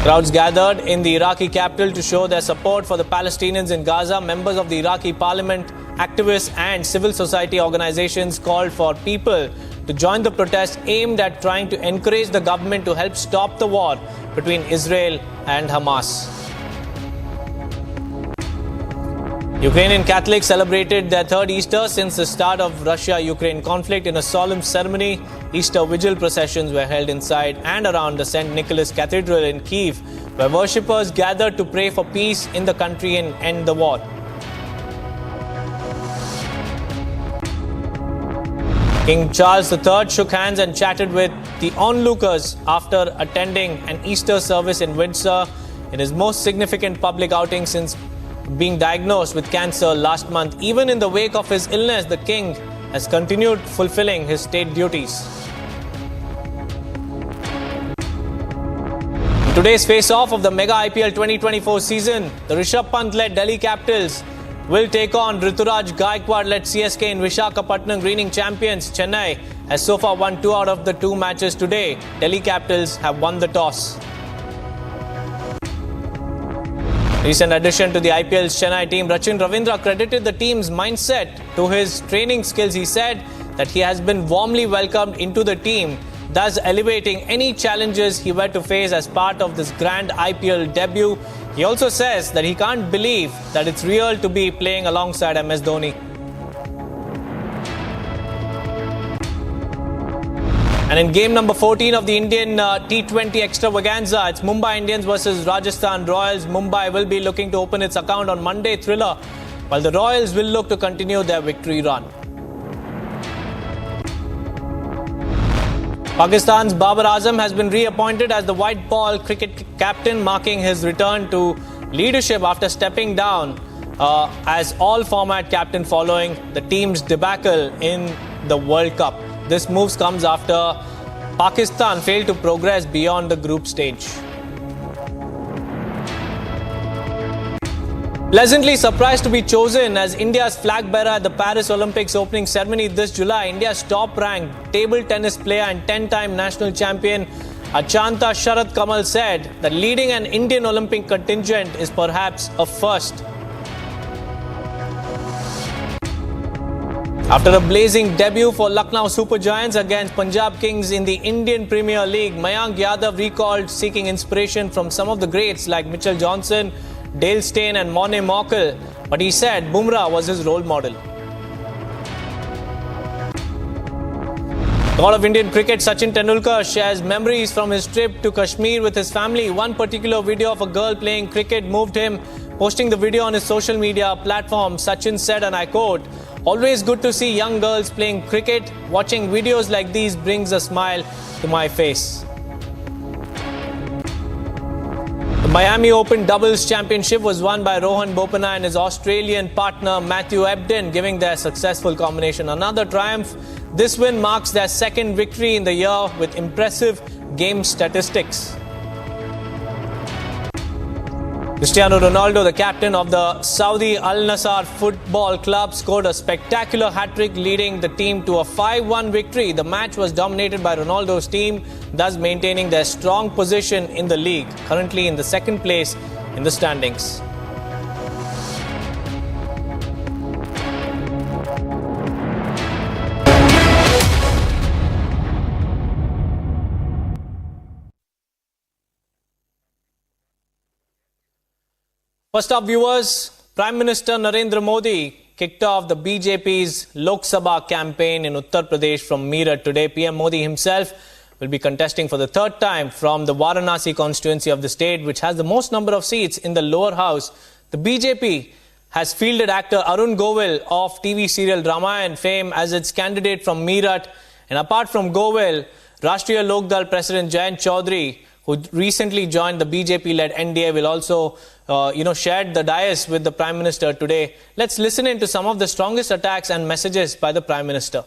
Crowds gathered in the Iraqi capital to show their support for the Palestinians in Gaza. Members of the Iraqi parliament, activists and civil society organizations called for people to join the protest aimed at trying to encourage the government to help stop the war between Israel and Hamas. Ukrainian Catholics celebrated their third Easter since the start of Russia-Ukraine conflict. In a solemn ceremony, Easter vigil processions were held inside and around the St. Nicholas Cathedral in Kyiv, where worshippers gathered to pray for peace in the country and end the war. King Charles III shook hands and chatted with the onlookers after attending an Easter service in Windsor in his most significant public outing since being diagnosed with cancer last month. Even in the wake of his illness, the king has continued fulfilling his state duties. In today's face-off of the Mega IPL 2024 season, the Rishabh Pant-led Delhi Capitals will take on Rituraj Gaikwad-led CSK in Visakhapatnam, reigning champions. Chennai has so far won 2 out of the 2 matches today. Delhi Capitals have won the toss. Recent addition to the IPL's Chennai team, Rachin Ravindra credited the team's mindset to his training skills. He said that he has been warmly welcomed into the team, thus elevating any challenges he were to face as part of this grand IPL debut. He also says that he can't believe that it's real to be playing alongside MS Dhoni. And in game number 14 of the Indian T20 extravaganza, it's Mumbai Indians versus Rajasthan Royals. Mumbai will be looking to open its account on Monday Thriller, while the Royals will look to continue their victory run. Pakistan's Babar Azam has been reappointed as the white ball cricket captain, marking his return to leadership after stepping down as all-format captain following the team's debacle in the World Cup. This move comes after Pakistan failed to progress beyond the group stage. Pleasantly surprised to be chosen as India's flag bearer at the Paris Olympics opening ceremony this July, India's top-ranked table tennis player and 10-time national champion Achanta Sharat Kamal said that leading an Indian Olympic contingent is perhaps a first. After a blazing debut for Lucknow Super Giants against Punjab Kings in the Indian Premier League, Mayank Yadav recalled seeking inspiration from some of the greats like Mitchell Johnson, Dale Steyn and Morne Morkel, but he said Bumrah was his role model. God of Indian cricket Sachin Tendulkar shares memories from his trip to Kashmir with his family. One particular video of a girl playing cricket moved him. Posting the video on his social media platform, Sachin said, and I quote, "Always good to see young girls playing cricket. Watching videos like these brings a smile to my face." The Miami Open Doubles Championship was won by Rohan Bopanna and his Australian partner Matthew Ebden, giving their successful combination another triumph. This win marks their second victory in the year with impressive game statistics. Cristiano Ronaldo, the captain of the Saudi Al Nassr Football Club, scored a spectacular hat-trick, leading the team to a 5-1 victory. The match was dominated by Ronaldo's team, thus maintaining their strong position in the league, currently in the second place in the standings. First up, viewers, Prime Minister Narendra Modi kicked off the BJP's Lok Sabha campaign in Uttar Pradesh from Meerut today. PM Modi himself will be contesting for the third time from the Varanasi constituency of the state, which has the most number of seats in the lower house. The BJP has fielded actor Arun Govil of TV serial Ramayan fame as its candidate from Meerut. And apart from Govil, Rashtriya Lok Dal President Jayant Chaudhary, who recently joined the BJP-led NDA, will also shared the dais with the Prime Minister today. Let's listen in to some of the strongest attacks and messages by the Prime Minister.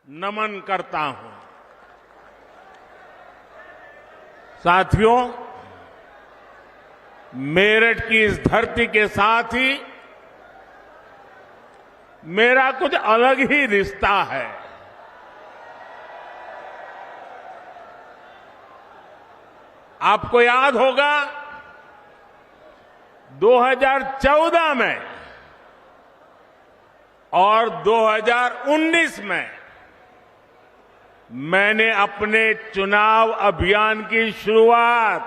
नमन करता हूं। साथियों, मेरठ की इस धरती के साथ ही मेरा कुछ अलग ही रिश्ता है। आपको याद होगा 2014 में और 2019 में मैंने अपने चुनाव अभियान की शुरुआत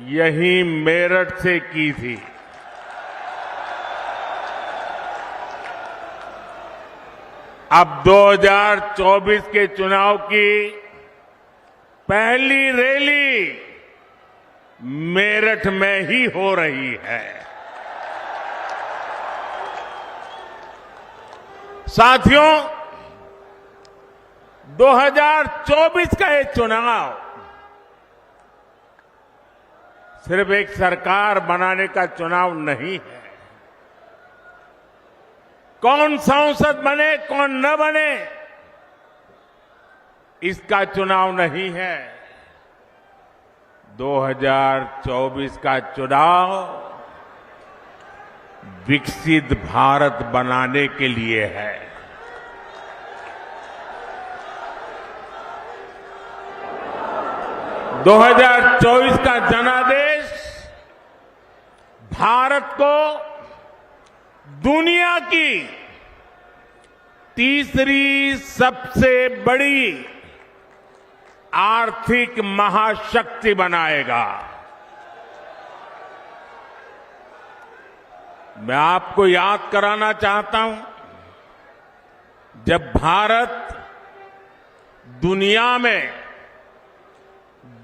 यहीं मेरठ से की थी। अब 2024 के चुनाव की पहली रैली मेरठ में ही हो रही है। साथियों, 2024 का ये चुनाव सिर्फ एक सरकार बनाने का चुनाव नहीं है। कौन सांसद बने, कौन न बने, इसका चुनाव नहीं है। 2024 का चुनाव विकसित भारत बनाने के लिए है। 2024 का जनादेश भारत को दुनिया की तीसरी सबसे बड़ी आर्थिक महाशक्ति बनाएगा। मैं आपको याद कराना चाहता हूं, जब भारत दुनिया में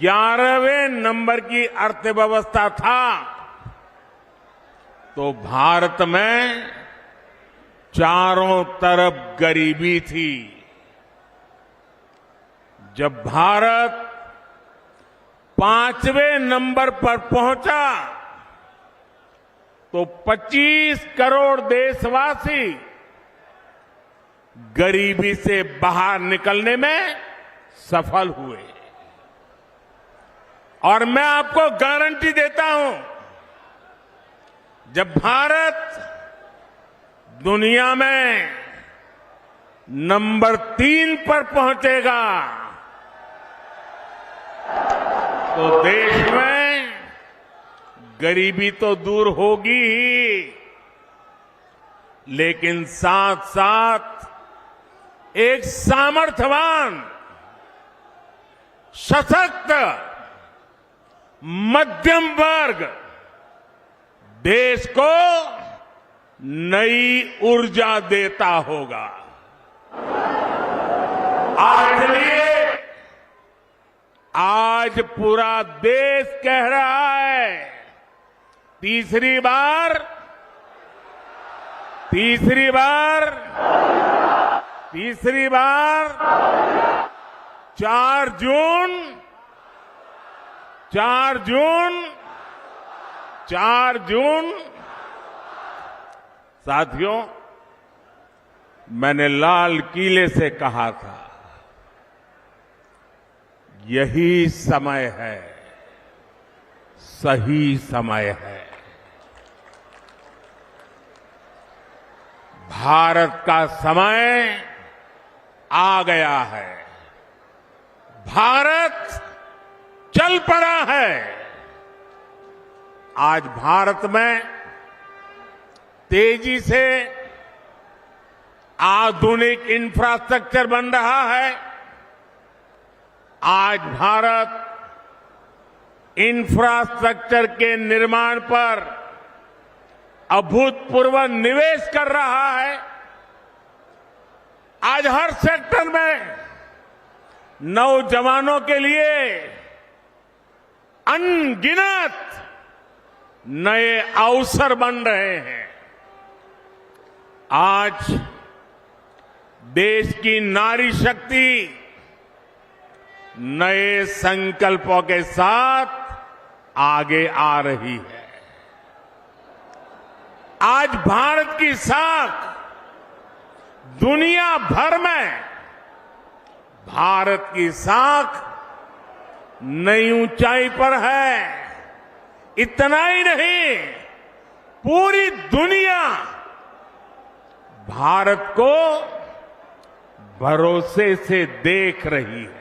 11वें नंबर की अर्थव्यवस्था था, तो भारत में चारों तरफ गरीबी थी। जब भारत 5वें नंबर पर पहुंचा, तो 25 करोड़ देशवासी गरीबी से बाहर निकलने में सफल हुए। और मैं आपको गारंटी देता हूं, जब भारत दुनिया में नंबर 3 पर पहुंचेगा, तो देश में गरीबी तो दूर होगी ही, लेकिन साथ साथ एक सामर्थ्यवान, सशक्त मध्यम वर्ग देश को नई ऊर्जा देता होगा। और इसलिए आज पूरा देश कह रहा है, तीसरी बार 4 जून साथियों, मैंने लाल किले से कहा था, यही समय है, सही समय है। भारत का समय आ गया है। भारत चल पड़ा है। आज भारत में तेजी से आधुनिक इंफ्रास्ट्रक्चर बन रहा है। आज भारत इंफ्रास्ट्रक्चर के निर्माण पर अभूतपूर्व निवेश कर रहा है। आज हर सेक्टर में नौजवानों के लिए अनगिनत नए अवसर बन रहे हैं। आज देश की नारी शक्ति नए संकल्पों के साथ आगे आ रही है। आज भारत की साख दुनिया भर में, भारत की साख नई ऊंचाई पर है। इतना ही नहीं, पूरी दुनिया भारत को भरोसे से देख रही है।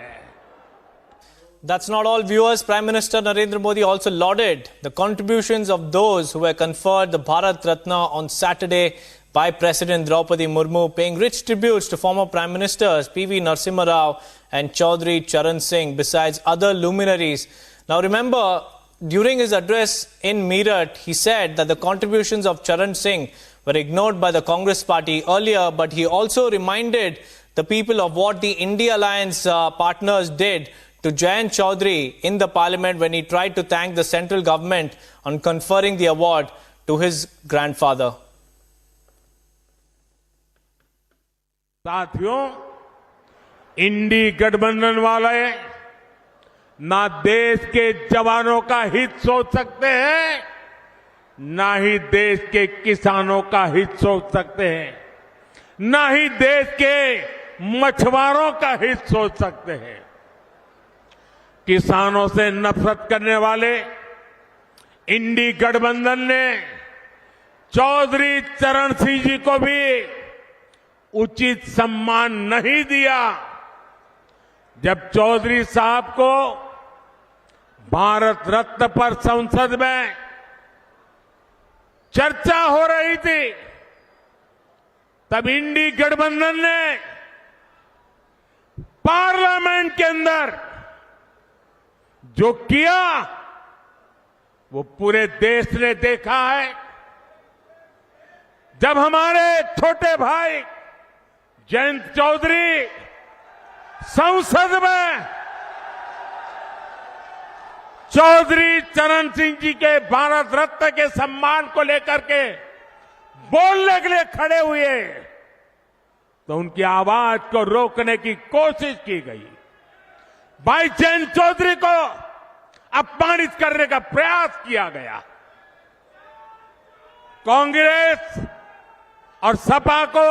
That's not all, viewers. Prime Minister Narendra Modi also lauded the contributions of those who were conferred the Bharat Ratna on Saturday by President Draupadi Murmu, paying rich tributes to former Prime Ministers P.V. Narasimha Rao and Chaudhry Charan Singh, besides other luminaries. Now remember, during his address in Meerut, he said that the contributions of Charan Singh were ignored by the Congress party earlier, but he also reminded the people of what the India Alliance partners did to Jayant Chaudhary in the parliament when he tried to thank the central government on conferring the award to his grandfather. साथियों, इंडी गठबंधन वाले ना देश के जवानों का हित सोच सकते हैं, ना ही देश के किसानों का हित सोच सकते हैं, ना ही देश के मछुआरों का हित सोच सकते हैं। किसानों से नफरत करने वाले इंडी गठबंधन ने चौधरी चरण सिंह जी को भी उचित सम्मान नहीं दिया। जब चौधरी साहब को भारत रत्न पर संसद में चर्चा हो रही थी, तब इंडी गठबंधन ने पार्लियामेंट के अंदर जो किया वो पूरे देश ने देखा है। जब हमारे छोटे भाई जयंत चौधरी संसद में चौधरी चरण सिंह जी के भारत रत्न के सम्मान को लेकर के बोलने के लिए खड़े हुए, तो उनकी आवाज को रोकने की कोशिश की गई। भाई जयंत चौधरी को अपमानित करने का प्रयास किया गया। कांग्रेस और सपा को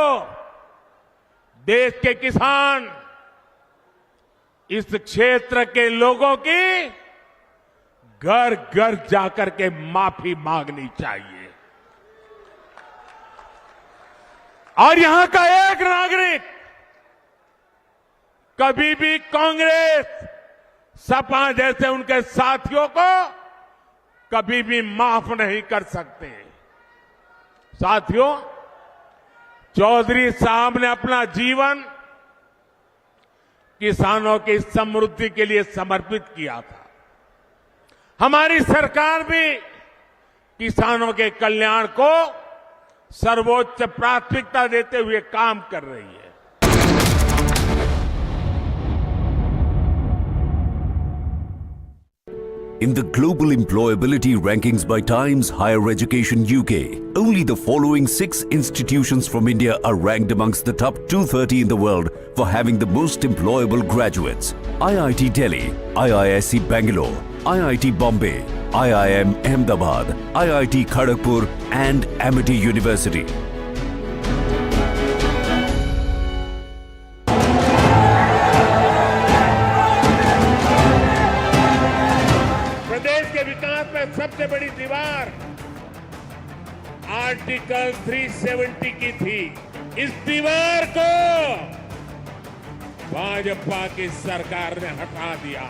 देश के किसान, इस क्षेत्र के लोगों की घर घर जाकर के माफी मांगनी चाहिए। और यहां का एक नागरिक कभी भी कांग्रेस, सपा जैसे उनके साथियों को कभी भी माफ नहीं कर सकते। साथियों, चौधरी साहब ने अपना जीवन किसानों की समृद्धि के लिए समर्पित किया था। हमारी सरकार भी किसानों के कल्याण को सर्वोच्च प्राथमिकता देते हुए काम कर रही है। In the global employability rankings by Times Higher Education UK, only the following 6 institutions from India are ranked amongst the top 230 in the world for having the most employable graduates. IIT Delhi, IISc Bangalore, IIT Bombay, IIM Ahmedabad, IIT Kharagpur and Amity University. प्रदेश के विकास में सबसे बड़ी दीवार article 370 की थी। इस दीवार को भाजपा की सरकार ने हटा दिया।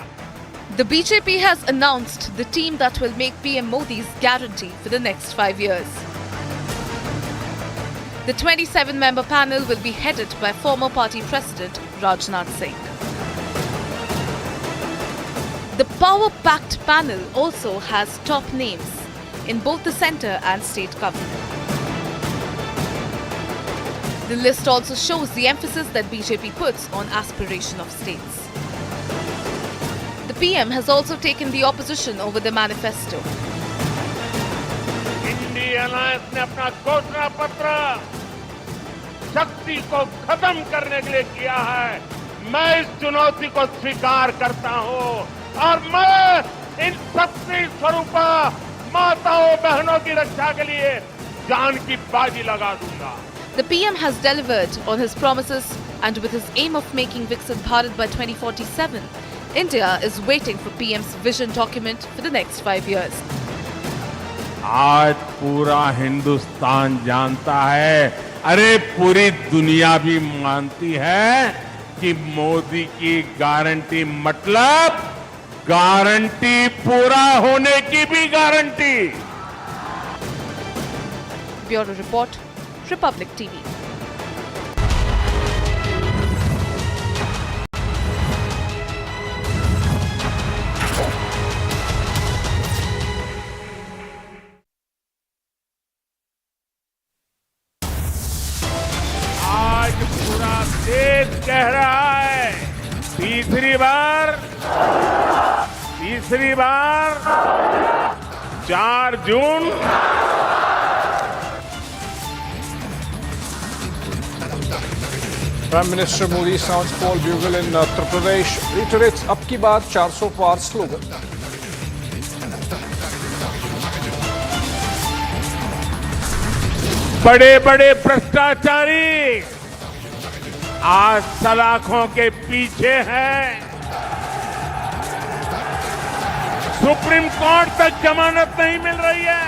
The BJP has announced the team that will make PM Modi's guarantee for the next 5 years. The 27-member panel will be headed by former party president Rajnath Singh. The power-packed panel also has top names in both the centre and state government. The list also shows the emphasis that BJP puts on aspiration of states. The PM has also taken the opposition over the manifesto. INDI alliance ने अपना घोषणा पत्र शक्ति को खत्म करने के लिए किया है। मैं इस चुनौती को स्वीकार करता हूं और मैं इन शक्ति स्वरूपा माताओं बहनों की रक्षा के लिए जान की बाजी लगा दूंगा। The PM has delivered on his promises, and with his aim of making Viksit Bharat by 2047, India is waiting for PM's vision document for the next 5 years. आज पूरा हिंदुस्तान जानता है, अरे पूरी दुनिया भी मानती है कि मोदी की गारंटी मतलब गारंटी पूरा होने की भी guarantee. Bureau Report, Republic TV. आज पूरा देश कह रहा है, तीसरी बार 4 जून Prime Minister Modi sounds poll bugle in Uttar Pradesh, reiterates "Ab ki baar 400 par" slogan. बड़े बड़े भ्रष्टाचारी आज सलाखों के पीछे हैं। सुप्रीम कोर्ट तक जमानत नहीं मिल रही है।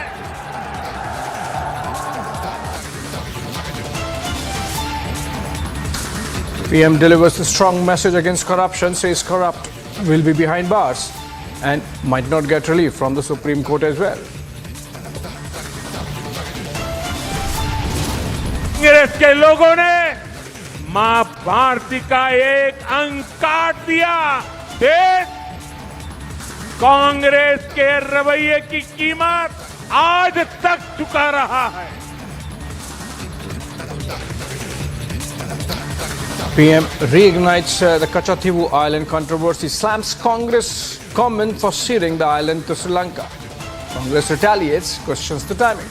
PM delivers a strong message against corruption, says corrupt will be behind bars. and might not get relief from the Supreme Court as well. Congress के लोगों ने मां भारती का एक अंक काट दिया। देश कांग्रेस के रवैये की कीमत आज तक चुका रहा है। PM reignites the Kachativu Island controversy, slams Congress comment for ceding the island to Sri Lanka. Congress retaliates, questions the timing.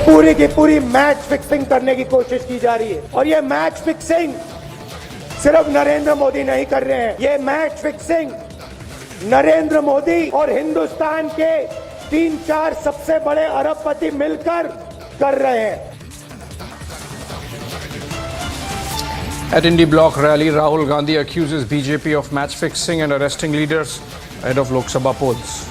पूरी की पूरी मैच फिक्सिंग करने की कोशिश की जा रही है और ये मैच फिक्सिंग सिर्फ नरेंद्र मोदी नहीं कर रहे हैं। ये मैच फिक्सिंग नरेंद्र मोदी और हिंदुस्तान के 3-4 सबसे बड़े अरबपति मिलकर कर रहे हैं। At INDI block rally, Rahul Gandhi accuses BJP of match fixing and arresting leaders ahead of Lok Sabha polls.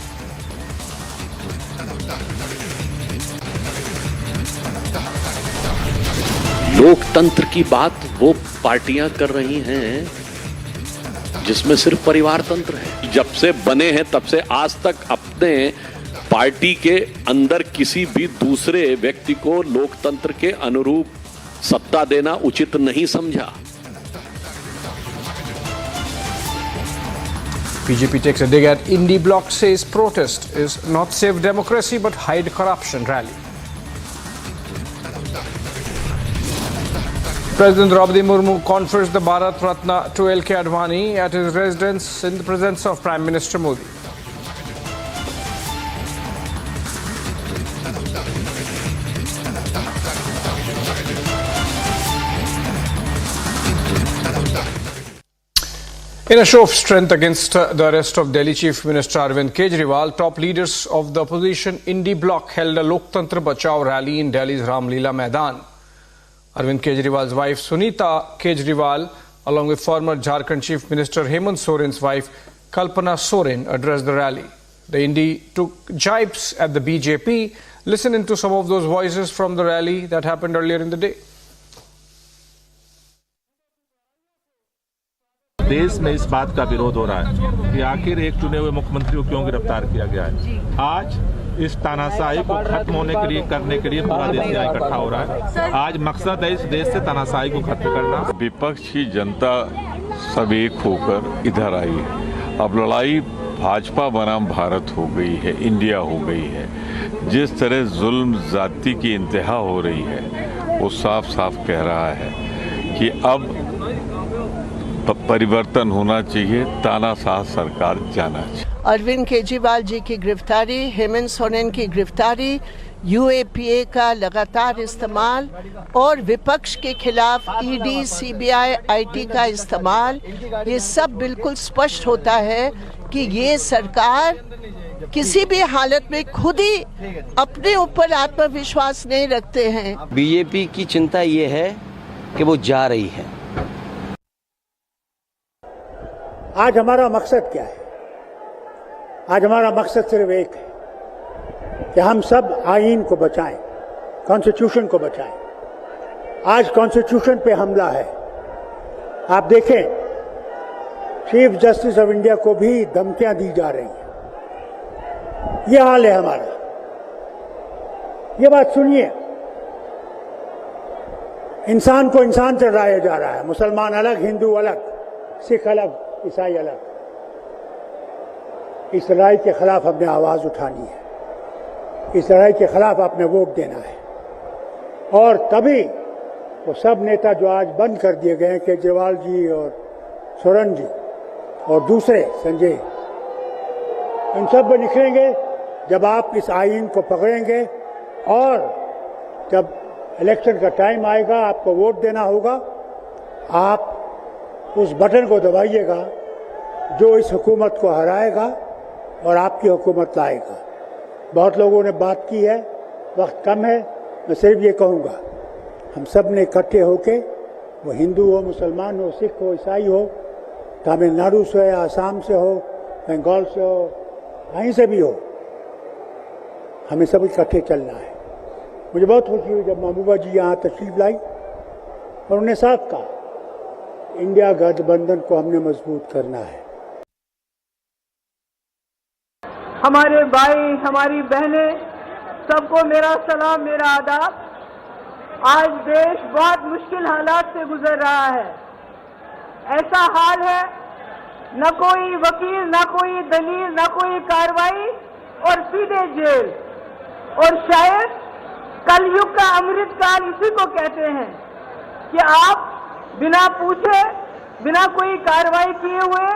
लोकतंत्र की बात वो पार्टियां कर रही हैं जिसमें सिर्फ परिवार तंत्र है। जब से बने हैं तब से आज तक अपने पार्टी के अंदर किसी भी दूसरे व्यक्ति को लोकतंत्र के अनुरूप सत्ता देना उचित नहीं समझा। BJP takes a dig at INDI bloc, says protest is not save democracy but hide corruption rally. President Draupadi Murmu confers the Bharat Ratna to L.K. Advani at his residence in the presence of Prime Minister Modi. In a show of strength against the arrest of Delhi Chief Minister Arvind Kejriwal, top leaders of the opposition INDI bloc held a Loktantra Bachao rally in Delhi's Ramlila Maidan. Arvind Kejriwal's wife Sunita Kejriwal, along with former Jharkhand Chief Minister Hemant Soren's wife Kalpana Soren, addressed the rally. The INDI took jibes at the BJP. Listen into some of those voices from the rally that happened earlier in the day. देश में इस बात का विरोध हो रहा है कि आखिर एक चुने हुए मुख्यमंत्री को क्यों गिरफ्तार किया गया है। आज इस तानाशाही को खत्म होने के लिए करने के लिए पूरा देश यहाँ इकट्ठा हो रहा है। आज मकसद है इस देश से तानाशाही को खत्म करना। विपक्ष की जनता सब एक होकर इधर आई है। अब लड़ाई भाजपा बनाम भारत हो गई है, इंडिया हो गई है। जिस तरह जुल्म जाति की इंतहा हो रही है वो साफ साफ कह रहा है कि अब परिवर्तन होना चाहिए, तानाशाह सरकार जाना चाहिए। अरविंद केजरीवाल जी की गिरफ्तारी, हेमंत सोरेन की गिरफ्तारी, यूएपीए का लगातार इस्तेमाल और विपक्ष के खिलाफ ईडी, सीबीआई, आईटी का इस्तेमाल, ये सब बिल्कुल स्पष्ट होता है कि ये सरकार किसी भी हालत में खुद ही अपने ऊपर आत्मविश्वास नहीं रखते हैं। बीजेपी की चिंता ये है कि वो जा रही है। आज हमारा मकसद क्या है? आज हमारा मकसद सिर्फ एक है कि हम सब आईन को बचाएं, कॉन्स्टिट्यूशन को बचाएं। आज कॉन्स्टिट्यूशन पे हमला है। आप देखें, चीफ जस्टिस ऑफ इंडिया को भी धमकियां दी जा रही हैं। ये हाल है हमारा। ये बात सुनिए, इंसान को इंसान चढ़ाया जा रहा है। मुसलमान अलग, हिंदू अलग, सिख अलग, ईसाई अलग। इस लड़ाई के खिलाफ हमने आवाज उठानी है। इस लड़ाई के खिलाफ आपने वोट देना है। और तभी वो सब नेता जो आज बंद कर दिए गए हैं, केजरीवाल जी और सोरेन जी और दूसरे संजय, इन सब में निकलेंगे जब आप इस आईन को पकड़ेंगे और जब इलेक्शन का टाइम आएगा, आपको वोट देना होगा। आप उस बटन को दबाइएगा जो इस हुकूमत को हराएगा और आपकी हुकूमत लाएगा। बहुत लोगों ने बात की है, वक्त कम है। मैं सिर्फ ये कहूँगा, हम सब ने इकट्ठे होके, वो हिंदू हो, मुसलमान हो, सिख हो, ईसाई हो, तमिलनाडु से हो, आसाम से हो, बंगाल से हो, कहीं से भी हो, हमें सब इकट्ठे चलना है। मुझे बहुत खुशी हुई जब महबूबा जी यहाँ तशरीफ लाई और उन्हें साफ कहा, इंडिया गठबंधन को हमने मजबूत करना है। हमारे भाई, हमारी बहनें, सबको मेरा सलाम, मेरा आदाब। आज देश बहुत मुश्किल हालात से गुजर रहा है। ऐसा हाल है, न कोई वकील, न कोई दलील, न कोई कार्रवाई और सीधे जेल। और शायद कलयुग का अमृत काल इसी को कहते हैं कि आप बिना पूछे, बिना कोई कार्रवाई किए हुए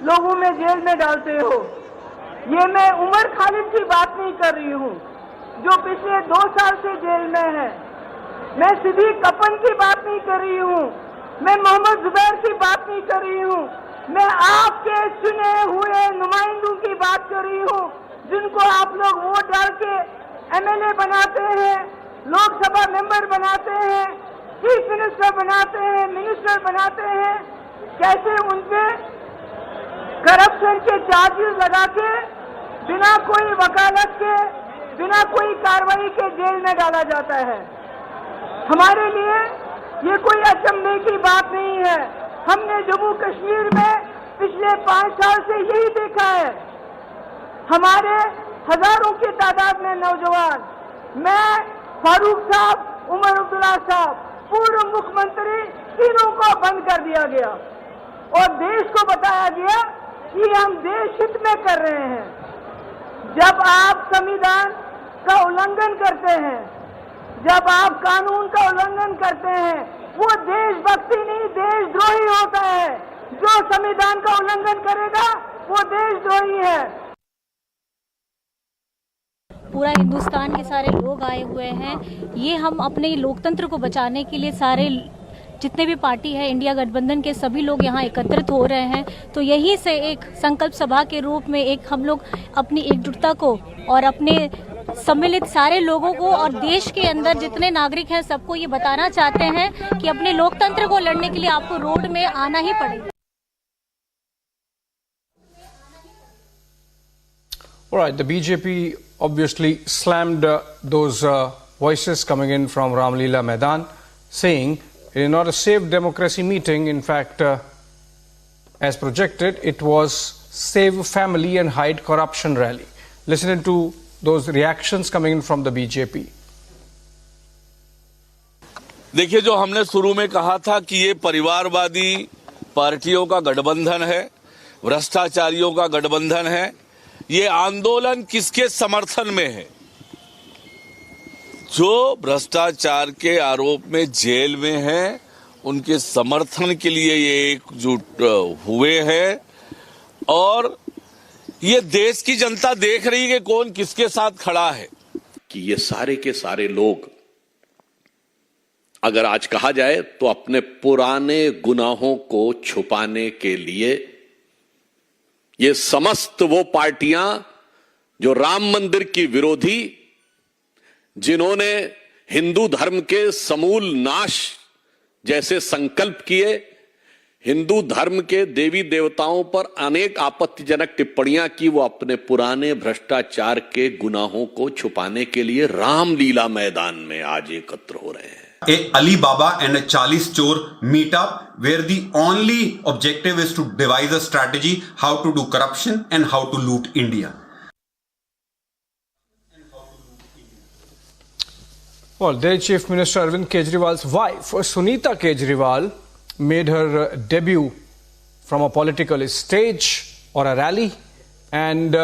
लोगों में जेल में डालते हो। ये मैं उमर खालिद की बात नहीं कर रही हूँ जो पिछले 2 साल से जेल में है। मैं सिद्दीक कपन की बात नहीं कर रही हूँ। मैं मोहम्मद जुबैर की बात नहीं कर रही हूँ। मैं आपके चुने हुए नुमाइंदों की बात कर रही हूँ जिनको आप लोग वोट डाल के एमएलए बनाते हैं, लोकसभा मेंबर बनाते हैं, चीफ मिनिस्टर बनाते हैं, मिनिस्टर बनाते हैं। कैसे उनपे करप्शन के चार्जेस लगा के बिना कोई वकालत के, बिना कोई कार्रवाई के जेल में डाला जाता है। हमारे लिए ये कोई अचंभे की बात नहीं है। हमने जम्मू कश्मीर में पिछले 5 साल से यही देखा है। हमारे हजारों की तादाद में नौजवान, मैं, फारूक साहब, उमर अब्दुल्ला साहब, पूर्व मुख्यमंत्री, तीनों को बंद कर दिया गया और देश को बताया गया कि हम देश हित में कर रहे हैं। जब आप संविधान का उल्लंघन करते हैं, जब आप कानून का उल्लंघन करते हैं, वो देशभक्ति नहीं, देशद्रोही होता है। जो संविधान का उल्लंघन करेगा वो देशद्रोही है। पूरा हिंदुस्तान के सारे लोग आए हुए हैं। ये हम अपने लोकतंत्र को बचाने के लिए सारे जितने भी पार्टी है, इंडिया गठबंधन के सभी लोग यहाँ एकत्रित हो रहे हैं। तो यही से एक संकल्प सभा के रूप में एक हम लोग अपनी एकजुटता को और अपने सम्मिलित सारे लोगों को और देश के अंदर जितने नागरिक हैं सबको ये बताना चाहते हैं कि अपने लोकतंत्र को लड़ने के लिए आपको रोड में आना ही पड़ेगा। All right, the BJP obviously slammed those voices coming in from Ramlila Maidan, saying it is not a safe democracy meeting. In fact, as projected, it was Save Family and Hide Corruption rally. Listen to those reactions coming in from the BJP. देखिए, जो हमने शुरू में कहा था कि ये परिवारवादी पार्टियों का गठबंधन है, भ्रष्टाचारियों का गठबंधन है, ये आंदोलन किसके समर्थन में है? जो भ्रष्टाचार के आरोप में जेल में हैं, उनके समर्थन के लिए ये एकजुट हुए हैं और ये देश की जनता देख रही है कि कौन किसके साथ खड़ा है। कि ये सारे के सारे लोग, अगर आज कहा जाए तो अपने पुराने गुनाहों को छुपाने के लिए ये समस्त वो पार्टियां जो राम मंदिर की विरोधी, जिन्होंने हिंदू धर्म के समूल नाश जैसे संकल्प किए, हिंदू धर्म के देवी देवताओं पर अनेक आपत्तिजनक टिप्पणियां की, वो अपने पुराने भ्रष्टाचार के गुनाहों को छुपाने के लिए रामलीला मैदान में आज एकत्र हो रहे हैं। A Alibaba and a 40 chor meet up where the only objective is to devise a strategy how to do corruption and how to loot India. Well, Delhi Chief Minister Arvind Kejriwal's wife, Sunita Kejriwal, made her debut from a political stage or a rally, and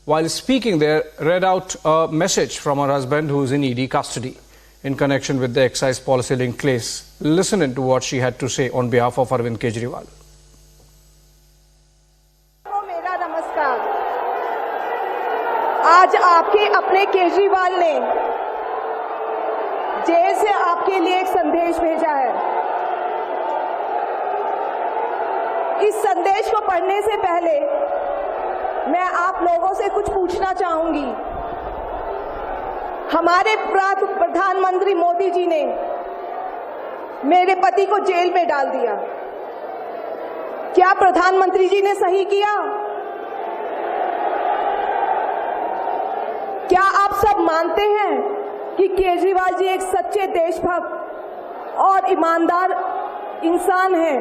while speaking there, read out a message from her husband who is in ED custody in connection with the excise policy link case. Listen to what she had to say on behalf of Arvind Kejriwal. मेरा नमस्कार। आज आपके अपने केजरीवाल ने jail से आपके लिए एक संदेश भेजा है। इस संदेश को पढ़ने से पहले मैं आप लोगों से कुछ पूछना चाहूंगी। हमारे प्रधानमंत्री मोदी जी ने मेरे पति को जेल में डाल दिया। क्या प्रधानमंत्री जी ने सही किया? क्या आप सब मानते हैं कि केजरीवाल जी एक सच्चे देशभक्त और ईमानदार इंसान हैं?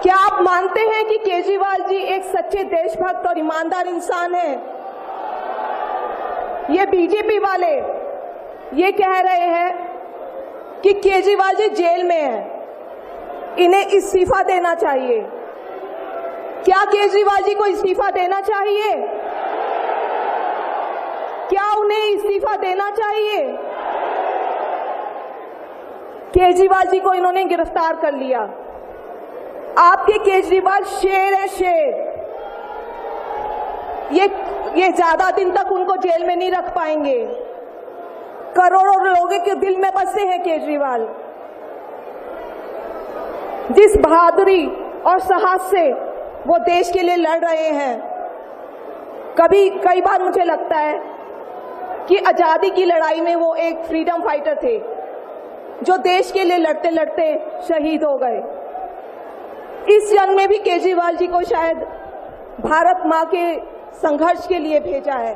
क्या आप मानते हैं कि केजरीवाल जी एक सच्चे देशभक्त और ईमानदार इंसान हैं? ये बीजेपी वाले ये कह रहे हैं कि केजरीवाल जी जेल में हैं, इन्हें इस्तीफा देना चाहिए। क्या केजरीवाल जी को इस्तीफा देना चाहिए? क्या उन्हें इस्तीफा देना चाहिए? केजरीवाल जी को इन्होंने गिरफ्तार कर लिया। आपके केजरीवाल शेर है, शेर। ये ज्यादा दिन तक उनको जेल में नहीं रख पाएंगे। करोड़ों लोगों के दिल में बसे हैं केजरीवाल। जिस बहादुरी और साहस से वो देश के लिए लड़ रहे हैं, कई बार मुझे लगता है कि आजादी की लड़ाई में वो एक फ्रीडम फाइटर थे जो देश के लिए लड़ते लड़ते शहीद हो गए। इस जंग में भी केजरीवाल जी को शायद भारत मां के संघर्ष के लिए भेजा है।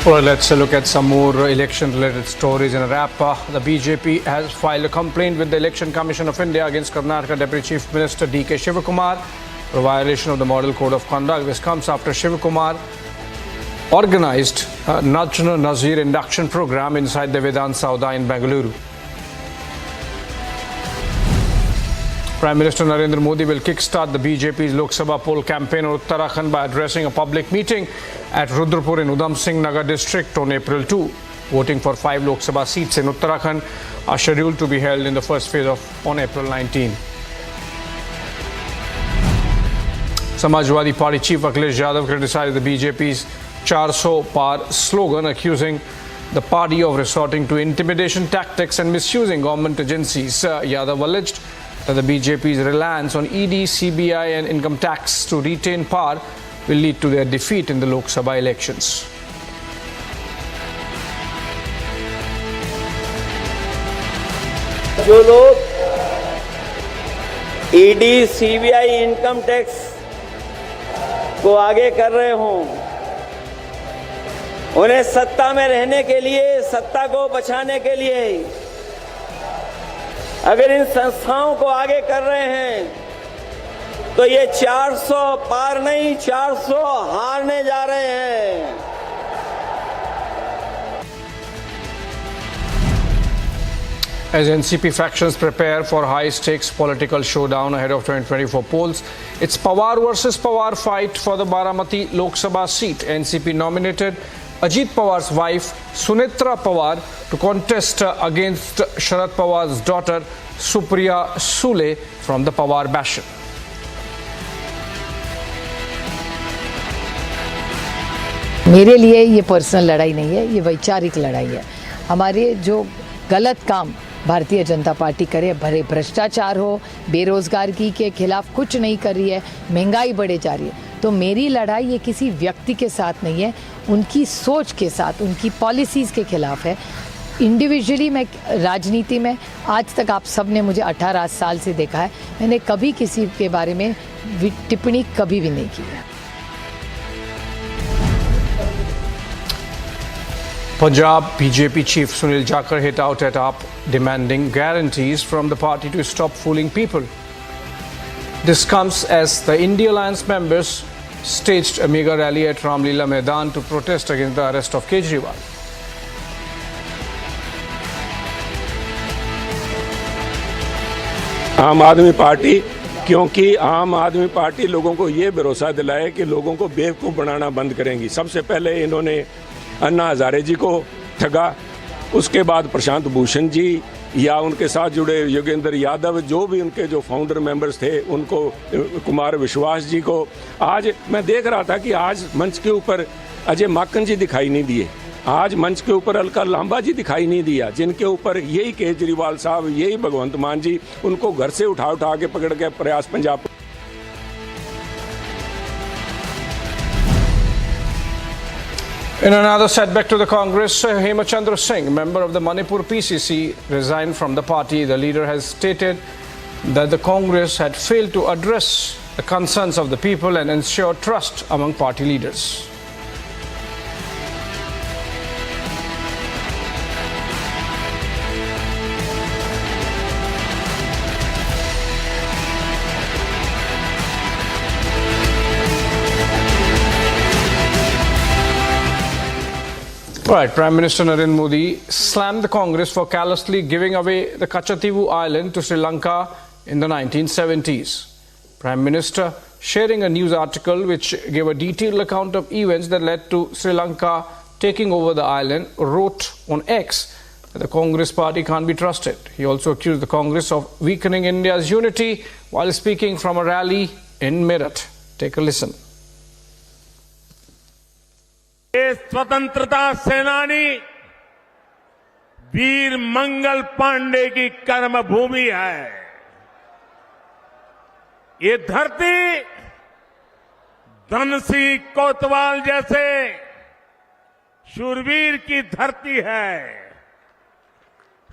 Well, let's look at some more election-related stories in a wrap. The BJP has filed a complaint with the Election Commission of India against Karnataka Deputy Chief Minister D.K. Shivakumar for violation of the Model Code of Conduct. This comes after Shivakumar organized a Najna Nazir induction program inside the Vedant Sauda in Bengaluru. Prime Minister Narendra Modi will kickstart the BJP's Lok Sabha poll campaign in Uttarakhand by addressing a public meeting at Rudrapur in Udham Singh Nagar district on April 2. Voting for 5 Lok Sabha seats in Uttarakhand are scheduled to be held in the first phase on April 19. Samajwadi Party Chief Akhilesh Yadav criticized the BJP's 400 Par slogan, accusing the party of resorting to intimidation tactics and misusing government agencies. Yadav alleged that the BJP's reliance on ED, CBI and income tax to retain power will lead to their defeat in the Lok Sabha elections. जो लोग ED, CBI, income tax को आगे कर रहे हों, उन्हें सत्ता में रहने के लिए, सत्ता को बचाने के लिए अगर इन संस्थाओं को आगे कर रहे हैं तो ये 400 पार नहीं 400 हारने जा रहे हैं। As NCP factions prepare for high-stakes political showdown ahead of 2024 polls, it's Pawar versus Pawar fight for the Baramati Lok Sabha seat. NCP nominated Ajit Pawar's wife Sunitra Pawar to contest against Sharad Pawar's daughter Supriya Sule from the Pawar bastion. मेरे लिए ये personal लड़ाई नहीं है, ये वैचारिक लड़ाई है। हमारे जो गलत काम भारतीय जनता पार्टी करे, भरे भ्रष्टाचार हो, बेरोजगारी के खिलाफ कुछ नहीं कर रही है, महंगाई बढ़े जा रही है, तो मेरी लड़ाई ये किसी व्यक्ति के साथ नहीं है, उनकी सोच के साथ, उनकी पॉलिसीज़ के खिलाफ है। इंडिविजुअली मैं राजनीति में आज तक आप सब ने मुझे 18 साल से देखा है, मैंने कभी किसी के बारे में टिप्पणी कभी भी नहीं की है। Punjab BJP chief Sunil Jakhar hit out at AAP demanding guarantees from the party to stop fooling people. This comes as the INDI Alliance members staged a mega rally at Ramlila Maidan to protest against the arrest of Kejriwal. आम आदमी party, क्योंकि आम आदमी party लोगों को ये भरोसा दिलाए कि लोगों को बेवकूफ़ बनाना बंद करेंगी। सबसे पहले इन्होंने अन्ना हजारे जी को ठगा, उसके बाद प्रशांत भूषण जी या उनके साथ जुड़े योगेंद्र यादव, जो भी उनके जो फाउंडर मेंबर्स थे, उनको, कुमार विश्वास जी को। आज मैं देख रहा था कि आज मंच के ऊपर अजय माकन जी दिखाई नहीं दिए, आज मंच के ऊपर अलका लांबा जी दिखाई नहीं दिया, जिनके ऊपर यही केजरीवाल साहब, यही भगवंत मान जी उनको घर से उठा के पकड़ के प्रयास Punjab. In another setback to the Congress, Hemachandra Singh, member of the Manipur PCC, resigned from the party. The leader has stated that the Congress had failed to address the concerns of the people and ensure trust among party leaders. Right, Prime Minister Narendra Modi slammed the Congress for callously giving away the Kachativu Island to Sri Lanka in the 1970s. Prime Minister, sharing a news article which gave a detailed account of events that led to Sri Lanka taking over the island, wrote on X that the Congress party can't be trusted. He also accused the Congress of weakening India's unity while speaking from a rally in Meerut. Take a listen. ये स्वतंत्रता सेनानी वीर मंगल पांडे की कर्मभूमि है। ये धरती धनसिंह कोतवाल जैसे शूरवीर की धरती है।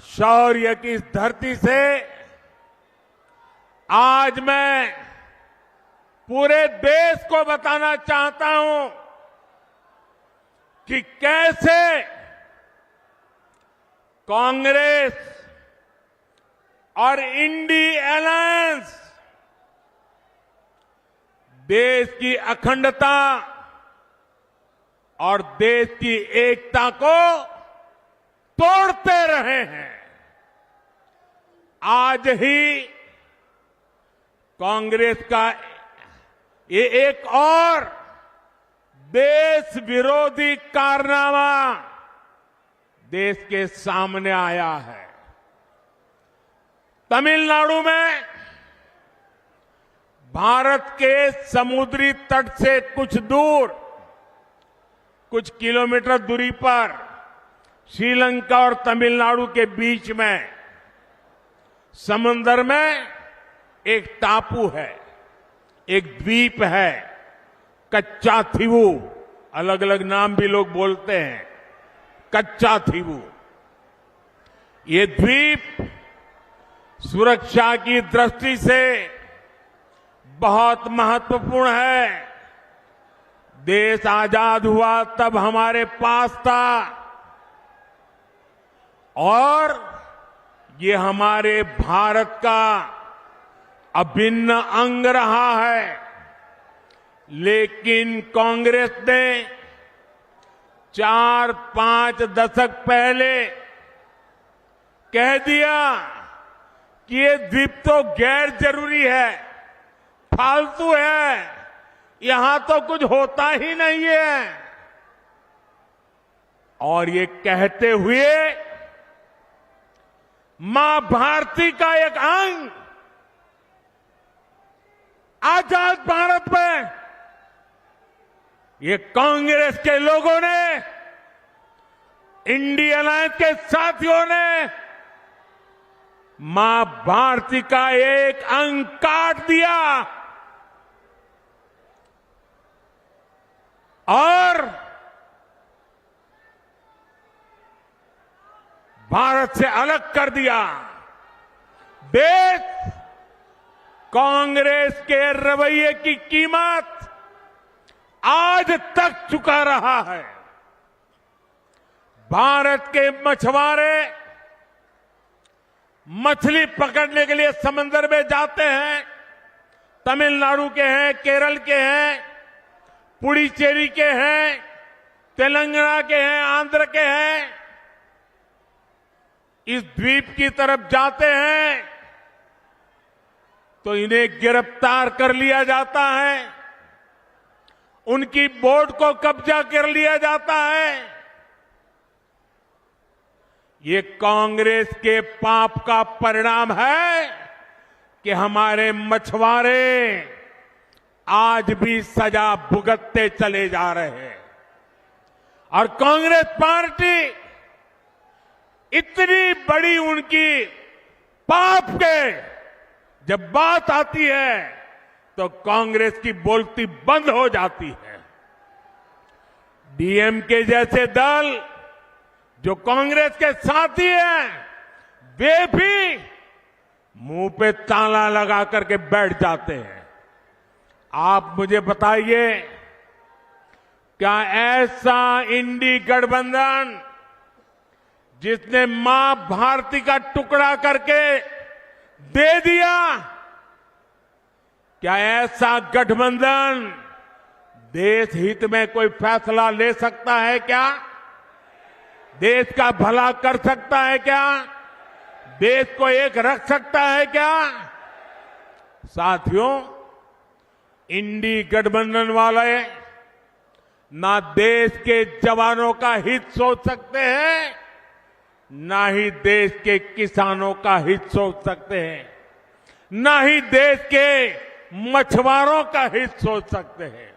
शौर्य की इस धरती से आज मैं पूरे देश को बताना चाहता हूं कि कैसे कांग्रेस और इंडी अलायंस देश की अखंडता और देश की एकता को तोड़ते रहे हैं। आज ही कांग्रेस का ये एक और देश विरोधी कारनामा देश के सामने आया है। तमिलनाडु में भारत के समुद्री तट से कुछ दूर, कुछ किलोमीटर दूरी पर श्रीलंका और तमिलनाडु के बीच में समंदर में एक टापू है, एक द्वीप है, कच्चा थीवू, अलग अलग नाम भी लोग बोलते हैं, कच्चा थीवू। ये द्वीप सुरक्षा की दृष्टि से बहुत महत्वपूर्ण है। देश आजाद हुआ तब हमारे पास था और ये हमारे भारत का अभिन्न अंग रहा है। लेकिन कांग्रेस ने 4-5 दशक पहले कह दिया कि ये द्वीप तो गैर जरूरी है, फालतू है, यहां तो कुछ होता ही नहीं है। और ये कहते हुए मां भारती का एक अंग आजाद भारत में ये कांग्रेस के लोगों ने, इंडिया अलायंस के साथियों ने मां भारती का एक अंग काट दिया और भारत से अलग कर दिया। देश कांग्रेस के रवैये की कीमत आज तक चुका रहा है। भारत के मछुआरे मछली पकड़ने के लिए समंदर में जाते हैं, तमिलनाडु के हैं, केरल के हैं, पुडुचेरी के हैं, तेलंगाना के हैं, आंध्र के हैं, इस द्वीप की तरफ जाते हैं तो इन्हें गिरफ्तार कर लिया जाता है, उनकी बोट को कब्जा कर लिया जाता है। ये कांग्रेस के पाप का परिणाम है कि हमारे मछुआरे आज भी सजा भुगतते चले जा रहे हैं। और कांग्रेस पार्टी इतनी बड़ी उनकी पाप के जब बात आती है तो कांग्रेस की बोलती बंद हो जाती है। डीएमके जैसे दल जो कांग्रेस के साथी हैं, वे भी मुंह पे ताला लगा करके बैठ जाते हैं। आप मुझे बताइए, क्या ऐसा इंडी गठबंधन जिसने मां भारती का टुकड़ा करके दे दिया, क्या ऐसा गठबंधन देश हित में कोई फैसला ले सकता है क्या? देश का भला कर सकता है क्या? देश को एक रख सकता है क्या? साथियों, इंडी गठबंधन वाले ना देश के जवानों का हित सोच सकते हैं, ना ही देश के किसानों का हित सोच सकते हैं, ना ही देश के मछुआरों का हित सोच सकते हैं।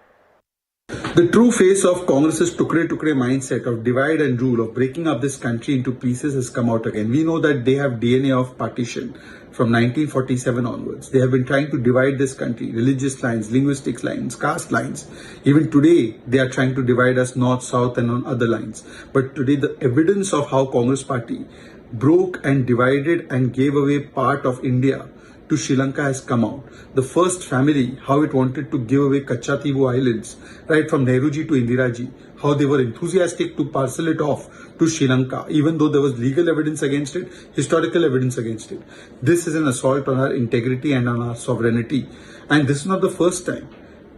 The true face of Congress's tukre mindset of divide and rule, of breaking up this country into pieces has come out again. We know that they have DNA of partition from 1947 onwards. They have been trying to divide this country, religious lines, linguistic lines, caste lines. Even today, they are trying to divide us north, south and on other lines. But today, the evidence of how Congress party broke and divided and gave away part of India to Sri Lanka has come out. The first family, how it wanted to give away Kachativu Islands, right from Nehruji to Indiraji, how they were enthusiastic to parcel it off to Sri Lanka, even though there was legal evidence against it, historical evidence against it. This is an assault on our integrity and on our sovereignty. And this is not the first time.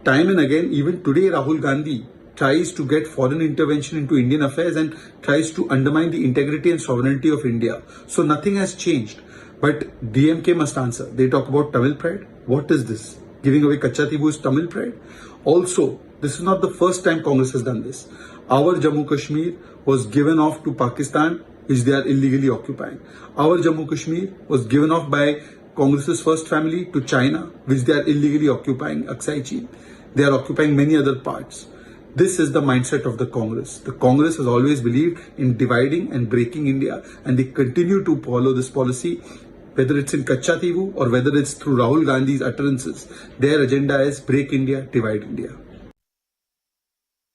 Time and again, even today, Rahul Gandhi tries to get foreign intervention into Indian affairs and tries to undermine the integrity and sovereignty of India. So nothing has changed. But DMK must answer. They talk about Tamil pride. What is this? Giving away Kachativu is Tamil pride? Also, this is not the first time Congress has done this. Our Jammu Kashmir was given off to Pakistan, which they are illegally occupying. Our Jammu Kashmir was given off by Congress's first family to China, which they are illegally occupying Aksai Chin. They are occupying many other parts. This is the mindset of the Congress. The Congress has always believed in dividing and breaking India, and they continue to follow this policy, whether it's in Kachativu or whether it's through Rahul Gandhi's utterances. Their agenda is break India, divide India.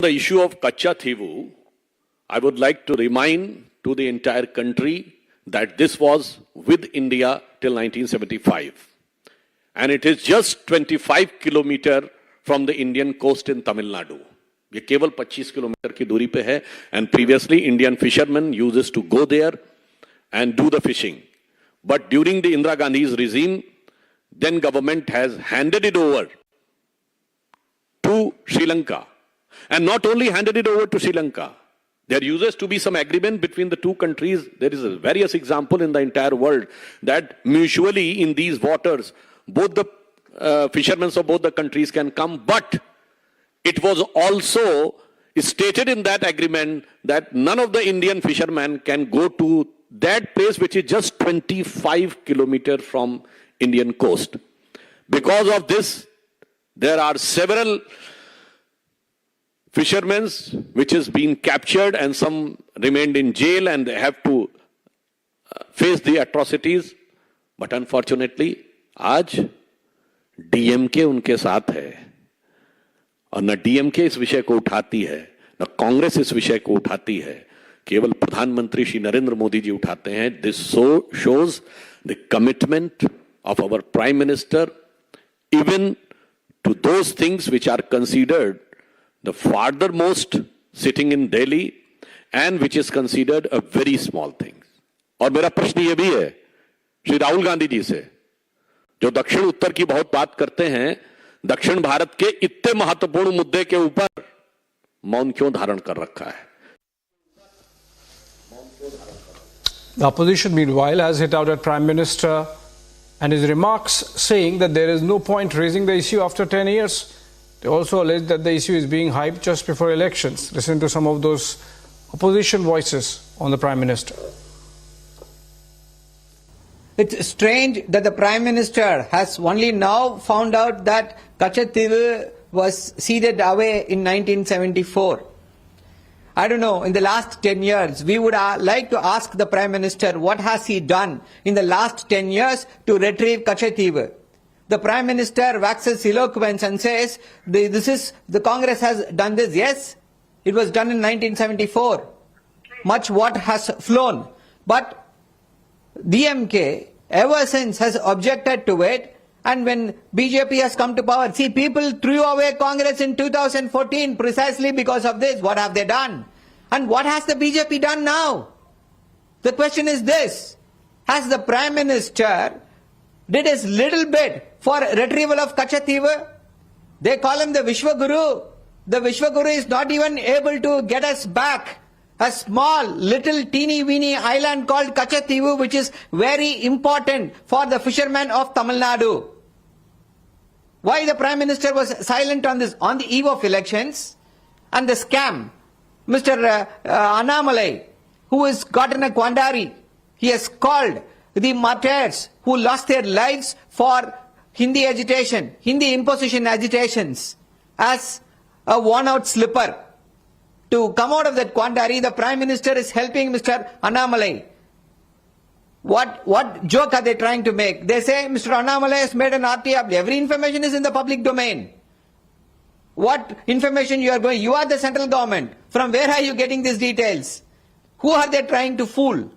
The issue of Kachativu, I would like to remind to the entire country that this was with India till 1975. And it is just 25 kilometers from the Indian coast in Tamil Nadu. ये केवल 25 kilometre की दूरी पे है. And previously Indian fishermen used to go there and do the fishing. But during the Indira Gandhi's regime, then government has handed it over to Sri Lanka. And not only handed it over to Sri Lanka, there used to be some agreement between the two countries. There is a various example in the entire world that mutually in these waters, both the fishermen of both the countries can come. But it was also stated in that agreement that none of the Indian fishermen can go to that place which is just 25 kilometers from Indian coast. Because of this, there are several fishermen which has been captured and some remained in jail and they have to face the atrocities. But unfortunately, आज DMK उनके साथ है और न DMK इस विषय को उठाती है, न कांग्रेस इस विषय को उठाती है, केवल प्रधानमंत्री श्री नरेंद्र मोदी जी उठाते हैं. This shows the commitment of our Prime Minister even to those things which are considered the farthermost sitting in Delhi and which is considered a very small thing. और मेरा प्रश्न ये भी है श्री राहुल गांधी जी से, जो दक्षिण उत्तर की बहुत बात करते हैं, दक्षिण भारत के इतने महत्वपूर्ण मुद्दे के ऊपर मौन क्यों धारण कर रखा है? The opposition, meanwhile, has hit out at Prime Minister and his remarks saying that there is no point raising the issue after 10 years. They also allege that the issue is being hyped just before elections. Listen to some of those opposition voices on the Prime Minister. It's strange that the Prime Minister has only now found out that Kachativu was ceded away in 1974. I don't know, in the last 10 years, we would like to ask the Prime Minister what has he done in the last 10 years to retrieve Kachativu. The Prime Minister waxes eloquence and says, the Congress has done this. Yes, it was done in 1974. Much what has flown. But DMK ever since has objected to it, and when BJP has come to power, see, people threw away Congress in 2014 precisely because of this. What have they done? And what has the BJP done now? The question is this: has the Prime Minister did his little bit for retrieval of Kachativu? They call him the Vishwaguru. The Vishwaguru is not even able to get us back a small, little, teeny-weeny island called Kachativu, which is very important for the fishermen of Tamil Nadu. Why the Prime Minister was silent on this on the eve of elections? And the scam, Mr. Annamalai, who has gotten a quandary, he has called the martyrs who lost their lives for Hindi agitation, Hindi imposition agitations, as a worn-out slipper. To come out of that quandary, the Prime Minister is helping Mr. Annamalai. What joke are they trying to make? They say Mr. Annamalai has made an RTR. Every information is in the public domain. What information you are going? You are the central government. From where are you getting these details? Who are they trying to fool?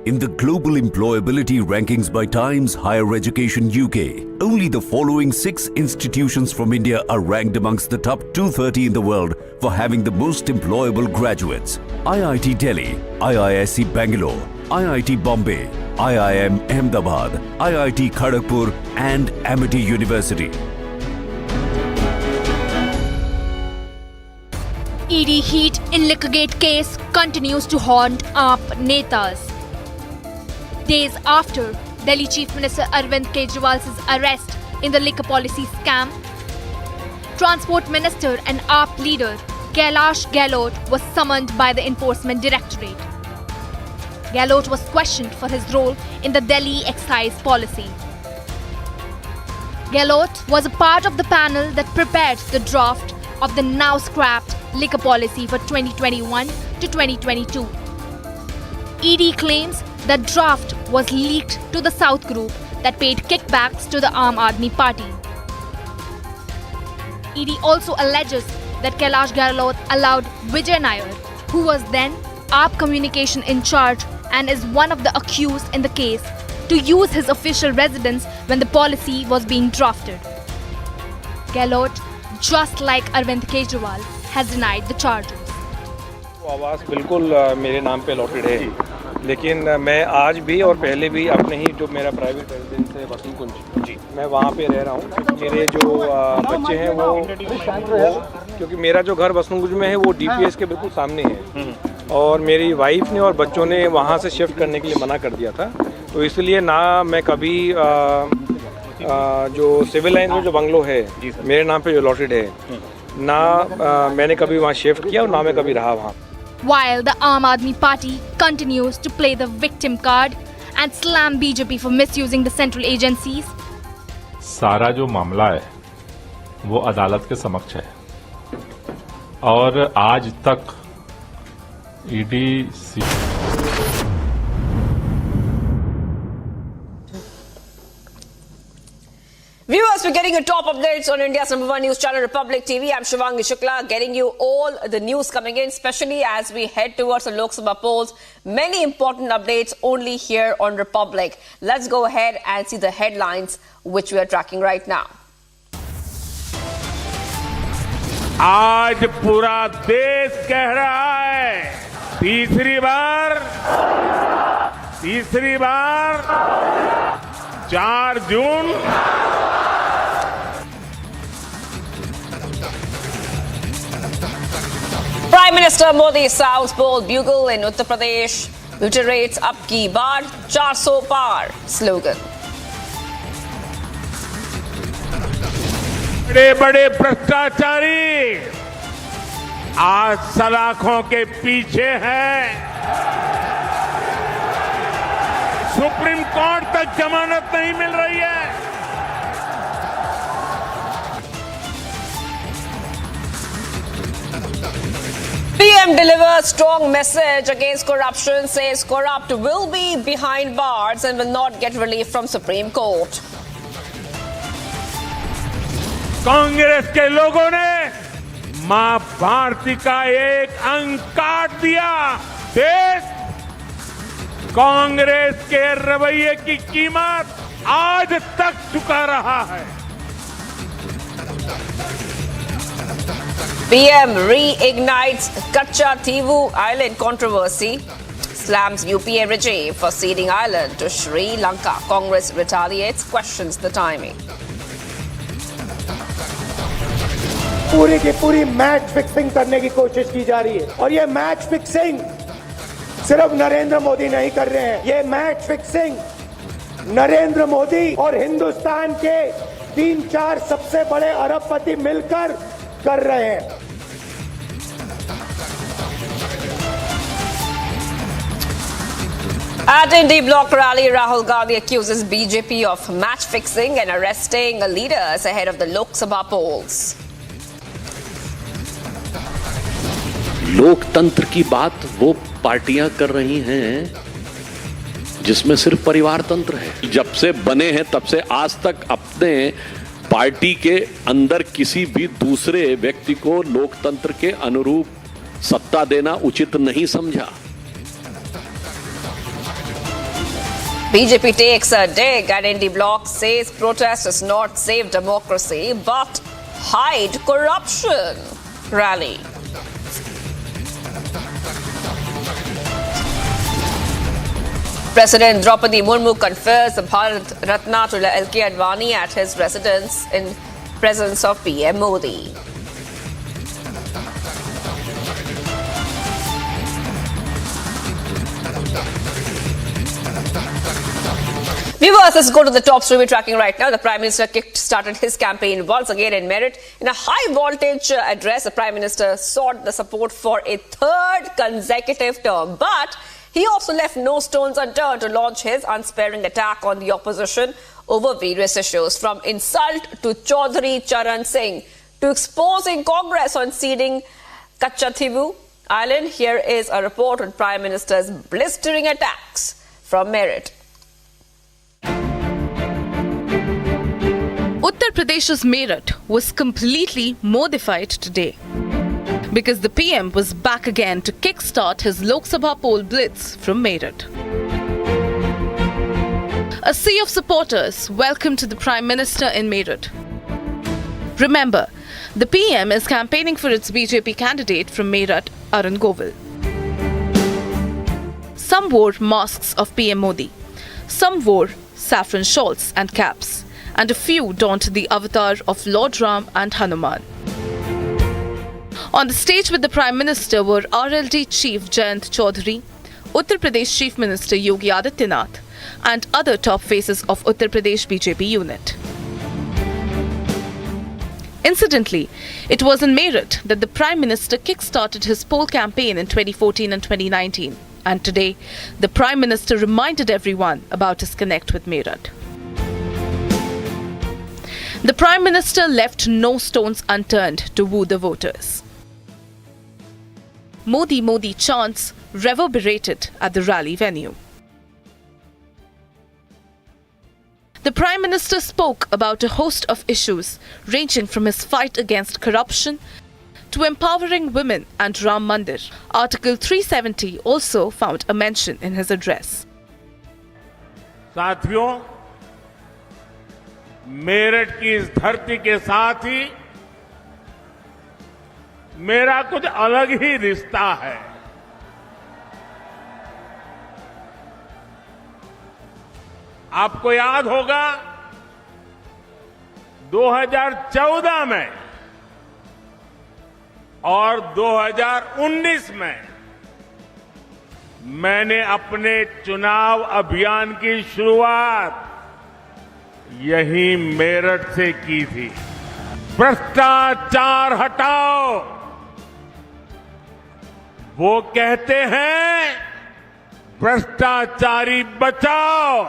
In the global employability rankings by Times Higher Education UK, only the following 6 institutions from India are ranked amongst the top 230 in the world for having the most employable graduates. IIT Delhi, IISc Bangalore, IIT Bombay, IIM Ahmedabad, IIT Kharagpur and Amity University. ED heat in Liquorgate case continues to haunt AAP netas. Days after Delhi Chief Minister Arvind Kejriwal's arrest in the liquor policy scam, Transport Minister and AAP leader Kailash Gehlot was summoned by the Enforcement Directorate. Gehlot was questioned for his role in the Delhi excise policy. Gehlot was a part of the panel that prepared the draft of the now scrapped liquor policy for 2021 to 2022. ED claims that draft was leaked to the South Group that paid kickbacks to the Aam Aadmi Party. ED also alleges that Kailash Gehlot allowed Vijay Nair, who was then AAP communication in charge and is one of the accused in the case, to use his official residence when the policy was being drafted. Gehlot, just like Arvind Kejriwal, has denied the charges. आवास बिल्कुल मेरे नाम पे allotted है, लेकिन मैं आज भी और पहले भी अपने ही जो मेरा प्राइवेट रेजिडेंस है वसंतकुंज जी, मैं वहाँ पे रह रहा हूँ। मेरे जो बच्चे हैं वो क्योंकि मेरा जो घर वसंतकुंज में है वो डीपीएस के बिल्कुल सामने है और मेरी वाइफ ने और बच्चों ने वहाँ से शिफ्ट करने के लिए मना कर दिया था, तो इसलिए ना मैं कभी जो सिविल लाइन में जो बंगलो है मेरे नाम पे जो अलॉटेड है ना मैंने कभी वहाँ शिफ्ट किया और ना मैं कभी रहा वहाँ। While the Aam Aadmi Party continues to play the victim card and slam BJP for misusing the central agencies, सारा जो मामला है वो अदालत के समक्ष है और आज तक ED Viewers, we're getting your top updates on India's #1 news channel, Republic TV. I'm Shivangi Shukla, getting you all the news coming in, especially as we head towards the Lok Sabha polls. Many important updates only here on Republic. Let's go ahead and see the headlines, which we are tracking right now. आज पूरा देश कह रहा है, तीसरी बार 4 जून Prime Minister Modi sounds bold bugle in Uttar Pradesh, reiterates "Ab ki baar 400 par" slogan. बड़े-बड़े भ्रष्टाचारी आज सलाखों के पीछे हैं। सुप्रीम कोर्ट तक जमानत नहीं मिल रही है। PM delivers strong message against corruption, says corrupt will be behind bars and will not get relief from Supreme Court. Congress के लोगों ने मां भारती का एक अंक काट दिया। देश कांग्रेस के रवैये की कीमत आज तक चुका रहा है। PM reignites Kacha Thivu Island controversy, slams UPA regime for ceding island to Sri Lanka. Congress retaliates, questions the timing. पूरी की पूरी मैच फिक्सिंग करने की कोशिश की जा रही है। और ये मैच फिक्सिंग सिर्फ नरेंद्र मोदी नहीं कर रहे हैं, ये मैच फिक्सिंग नरेंद्र मोदी और हिंदुस्तान के 3-4 सबसे बड़े अरबपति मिलकर कर रहे हैं। At INDI block rally, Rahul Gandhi accuses BJP of match fixing and arresting leaders ahead of the Lok Sabha polls. लोकतंत्र की बात वो पार्टियां कर रही हैं जिसमें सिर्फ परिवार तंत्र है। जब से बने हैं तब से आज तक अपने पार्टी के अंदर किसी भी दूसरे व्यक्ति को लोकतंत्र के अनुरूप सत्ता देना उचित नहीं समझा। BJP takes a dig at INDI bloc, says protest does not save democracy but hide corruption. Rally. President Draupadi Murmu confers the Bharat Ratna to L.K. Advani at his residence in presence of PM Modi. Viewers, let's go to the top story we're tracking right now. The Prime Minister kick-started his campaign once again in Merit. In a high-voltage address, the Prime Minister sought the support for a third consecutive term. But he also left no stones unturned to launch his unsparing attack on the opposition over various issues, from insult to Chaudhary Charan Singh to exposing Congress on ceding Kachativu Island. Here is a report on Prime Minister's blistering attacks from Merit. Uttar Pradesh's Meerut was completely modified today because the PM was back again to kickstart his Lok Sabha poll blitz from Meerut. A sea of supporters welcomed the Prime Minister in Meerut. Remember, the PM is campaigning for its BJP candidate from Meerut, Arvind Kejriwal. Some wore masks of PM Modi, some wore saffron shawls and caps, and a few donned the avatar of Lord Ram and Hanuman. On the stage with the Prime Minister were RLD Chief Jayant Chaudhary, Uttar Pradesh Chief Minister Yogi Adityanath, and other top faces of Uttar Pradesh BJP unit. Incidentally, it was in Meerut that the Prime Minister kick-started his poll campaign in 2014 and 2019, and today the Prime Minister reminded everyone about his connect with Meerut. The Prime Minister left no stones unturned to woo the voters. Modi Modi chants reverberated at the rally venue. The Prime Minister spoke about a host of issues ranging from his fight against corruption to empowering women and Ram Mandir. Article 370 also found a mention in his address. साथियों, मेरठ की इस धरती के साथ ही मेरा कुछ अलग ही रिश्ता है। आपको याद होगा 2014 में और 2019 में मैंने अपने चुनाव अभियान की शुरुआत यही मेरठ से की थी। भ्रष्टाचार हटाओ, वो कहते हैं भ्रष्टाचारी बचाओ।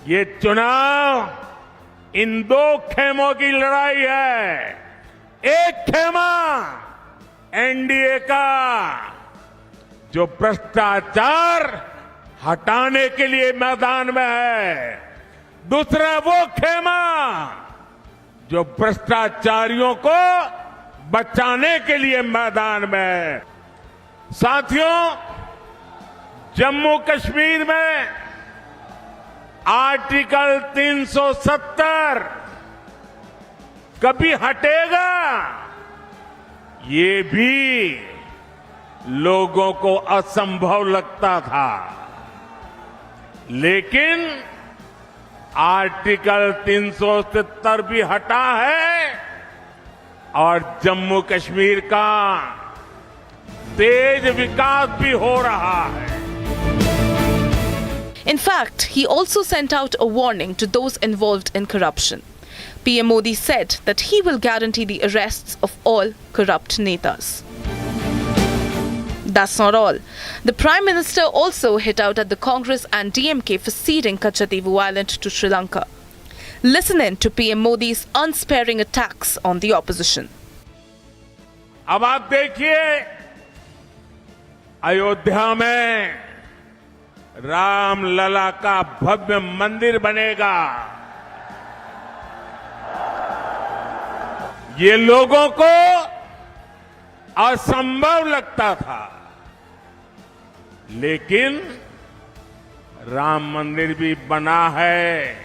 ये चुनाव इन दो खेमों की लड़ाई है। एक खेमा एनडीए का, जो भ्रष्टाचार हटाने के लिए मैदान में है, दूसरा वो खेमा जो भ्रष्टाचारियों को बचाने के लिए मैदान में है। साथियों, जम्मू कश्मीर में आर्टिकल 370 कभी हटेगा, ये भी लोगों को असंभव लगता था, लेकिन आर्टिकल 370 भी हटा है और जम्मू कश्मीर का तेज विकास भी हो रहा है। In fact, he also sent out a warning to those involved in corruption. PM Modi said that he will guarantee the arrests of all corrupt netas. That's not all. The Prime Minister also hit out at the Congress and DMK for ceding Kachativu Island to Sri Lanka. Listen in to PM Modi's unsparing attacks on the opposition. अब आप देखिए, अयोध्या में रामलला का भव्य मंदिर बनेगा। ये लोगों को असंभव लगता था, लेकिन राम मंदिर भी बना है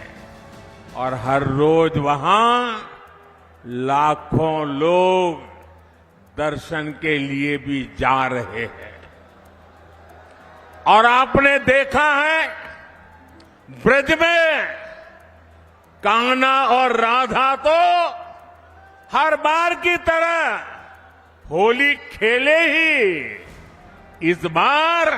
और हर रोज वहां लाखों लोग दर्शन के लिए भी जा रहे हैं। और आपने देखा है, ब्रज में कान्हा और राधा तो हर बार की तरह होली खेले ही। इस बार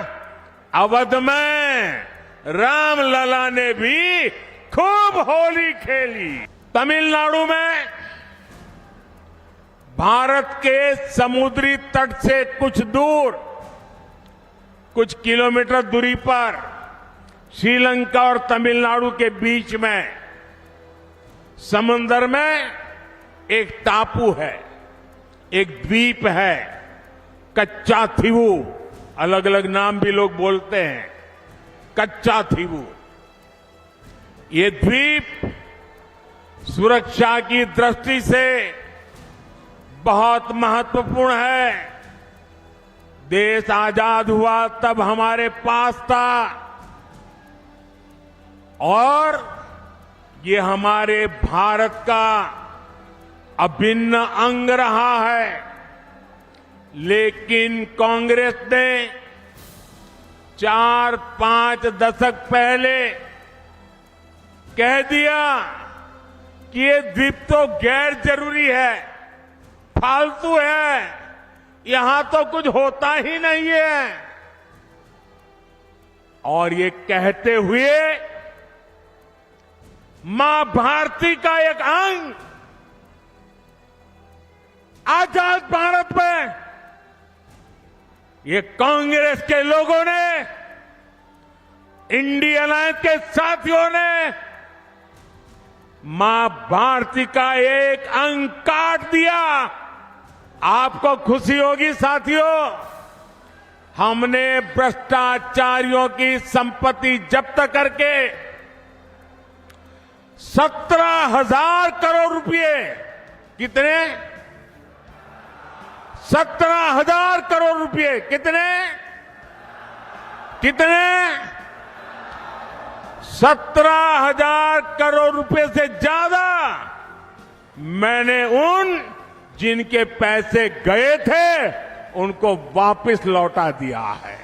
अवध में रामलला ने भी खूब होली खेली। तमिलनाडु में भारत के समुद्री तट से कुछ दूर, कुछ किलोमीटर दूरी पर श्रीलंका और तमिलनाडु के बीच में समुद्र में एक टापू है, एक द्वीप है, कच्चा थीवू, अलग अलग नाम भी लोग बोलते हैं, कच्चा थीवू। ये द्वीप सुरक्षा की दृष्टि से बहुत महत्वपूर्ण है। देश आजाद हुआ तब हमारे पास था और ये हमारे भारत का अभिन्न अंग रहा है। लेकिन कांग्रेस ने 4-5 दशक पहले कह दिया कि ये द्वीप तो गैर जरूरी है, फालतू है, यहां तो कुछ होता ही नहीं है। और ये कहते हुए मां भारती का एक अंग आजाद भारत में ये कांग्रेस के लोगों ने, इंडिया अलायंस के साथियों ने मां भारती का एक अंग काट दिया। आपको खुशी होगी साथियों, हमने भ्रष्टाचारियों की संपत्ति जब्त करके 17,000 करोड़ रुपए, कितने? 17,000 करोड़ रुपए, कितने? 17,000 करोड़ रुपए से ज्यादा मैंने उन जिनके पैसे गए थे उनको वापस लौटा दिया है।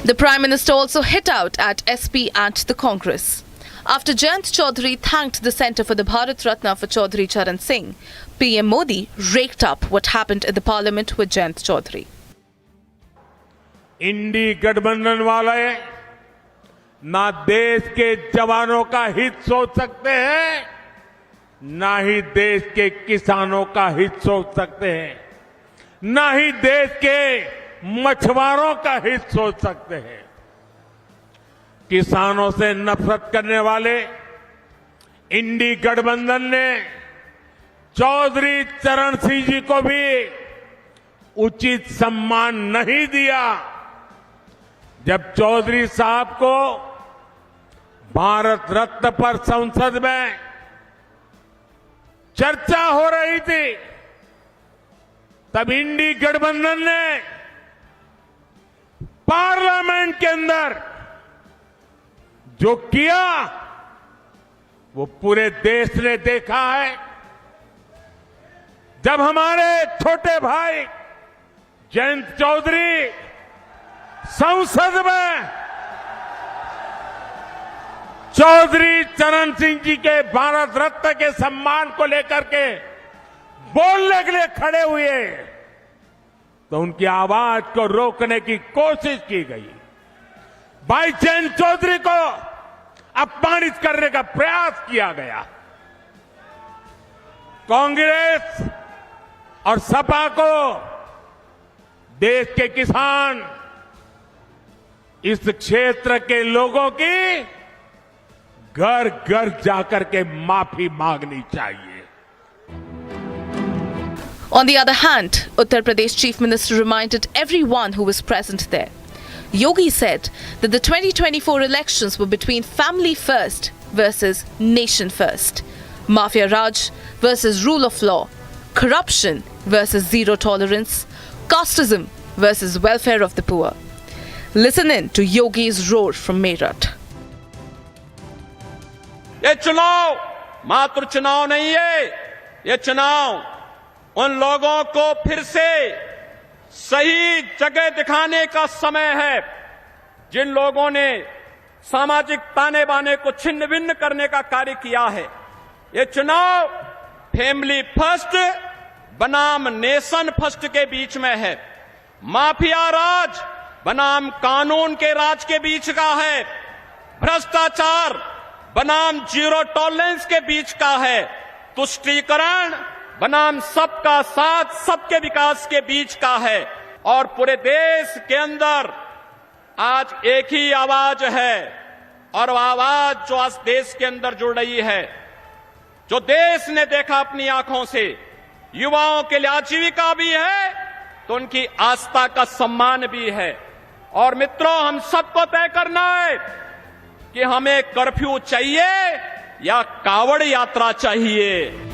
The Prime Minister also hit out at SP and the Congress. After Jayant Chaudhary thanked the Centre for the Bharat Ratna for Chaudhary Charan Singh, PM Modi raked up what happened in the Parliament with Jayant Chaudhary. इंडी गठबंधन वाले ना देश के जवानों का हित सोच सकते हैं, ना ही देश के किसानों का हित सोच सकते हैं, ना ही देश के मछुआरों का हित सोच सकते हैं। किसानों से नफरत करने वाले इंडी गठबंधन ने चौधरी चरण सिंह जी को भी उचित सम्मान नहीं दिया। जब चौधरी साहब को भारत रत्न पर संसद में चर्चा हो रही थी, तब इंडी गठबंधन ने पार्लियामेंट के अंदर जो किया वो पूरे देश ने देखा है। जब हमारे छोटे भाई जयंत चौधरी संसद में चौधरी चरण सिंह जी के भारत रत्न के सम्मान को लेकर के बोलने के लिए खड़े हुए तो उनकी आवाज को रोकने की कोशिश की गई। भाई जैन चौधरी को अपमानित करने का प्रयास किया गया। कांग्रेस और सपा को देश के किसान, इस क्षेत्र के लोगों की घर घर जाकर के माफी मांगनी चाहिए। On the other hand, Uttar Pradesh Chief Minister reminded everyone who was present there. Yogi said that the 2024 elections were between family first versus nation first, mafia raj versus rule of law, corruption versus zero tolerance, casteism versus welfare of the poor. Listen in to Yogi's roar from Meerut. ये चुनाव मात्र चुनाव नहीं है, ये चुनाव उन लोगों को फिर से सही जगह दिखाने का समय है जिन लोगों ने सामाजिक ताने बाने को छिन्न भिन्न करने का कार्य किया है। ये चुनाव फैमिली फर्स्ट बनाम नेशन फर्स्ट के बीच में है, माफिया राज बनाम कानून के राज के बीच का है, भ्रष्टाचार बनाम जीरो टॉलरेंस के बीच का है, तुष्टीकरण बनाम सबका साथ सबके विकास के बीच का है। और पूरे देश के अंदर आज एक ही आवाज है, और वो आवाज जो आज देश के अंदर जुड़ रही है, जो देश ने देखा अपनी आंखों से, युवाओं के लिए आजीविका भी है तो उनकी आस्था का सम्मान भी है। और मित्रों, हम सबको तय करना है कि हमें कर्फ्यू चाहिए या कावड़ यात्रा चाहिए।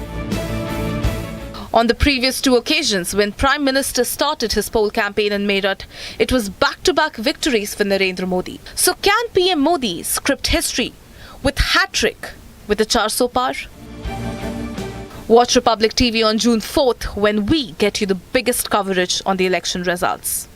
On the previous two occasions when Prime Minister started his poll campaign in Meerut, it was back-to-back victories for Narendra Modi. So can PM Modi script history with hat-trick with the 400 par? Watch Republic TV on June 4th when we get you the biggest coverage on the election results.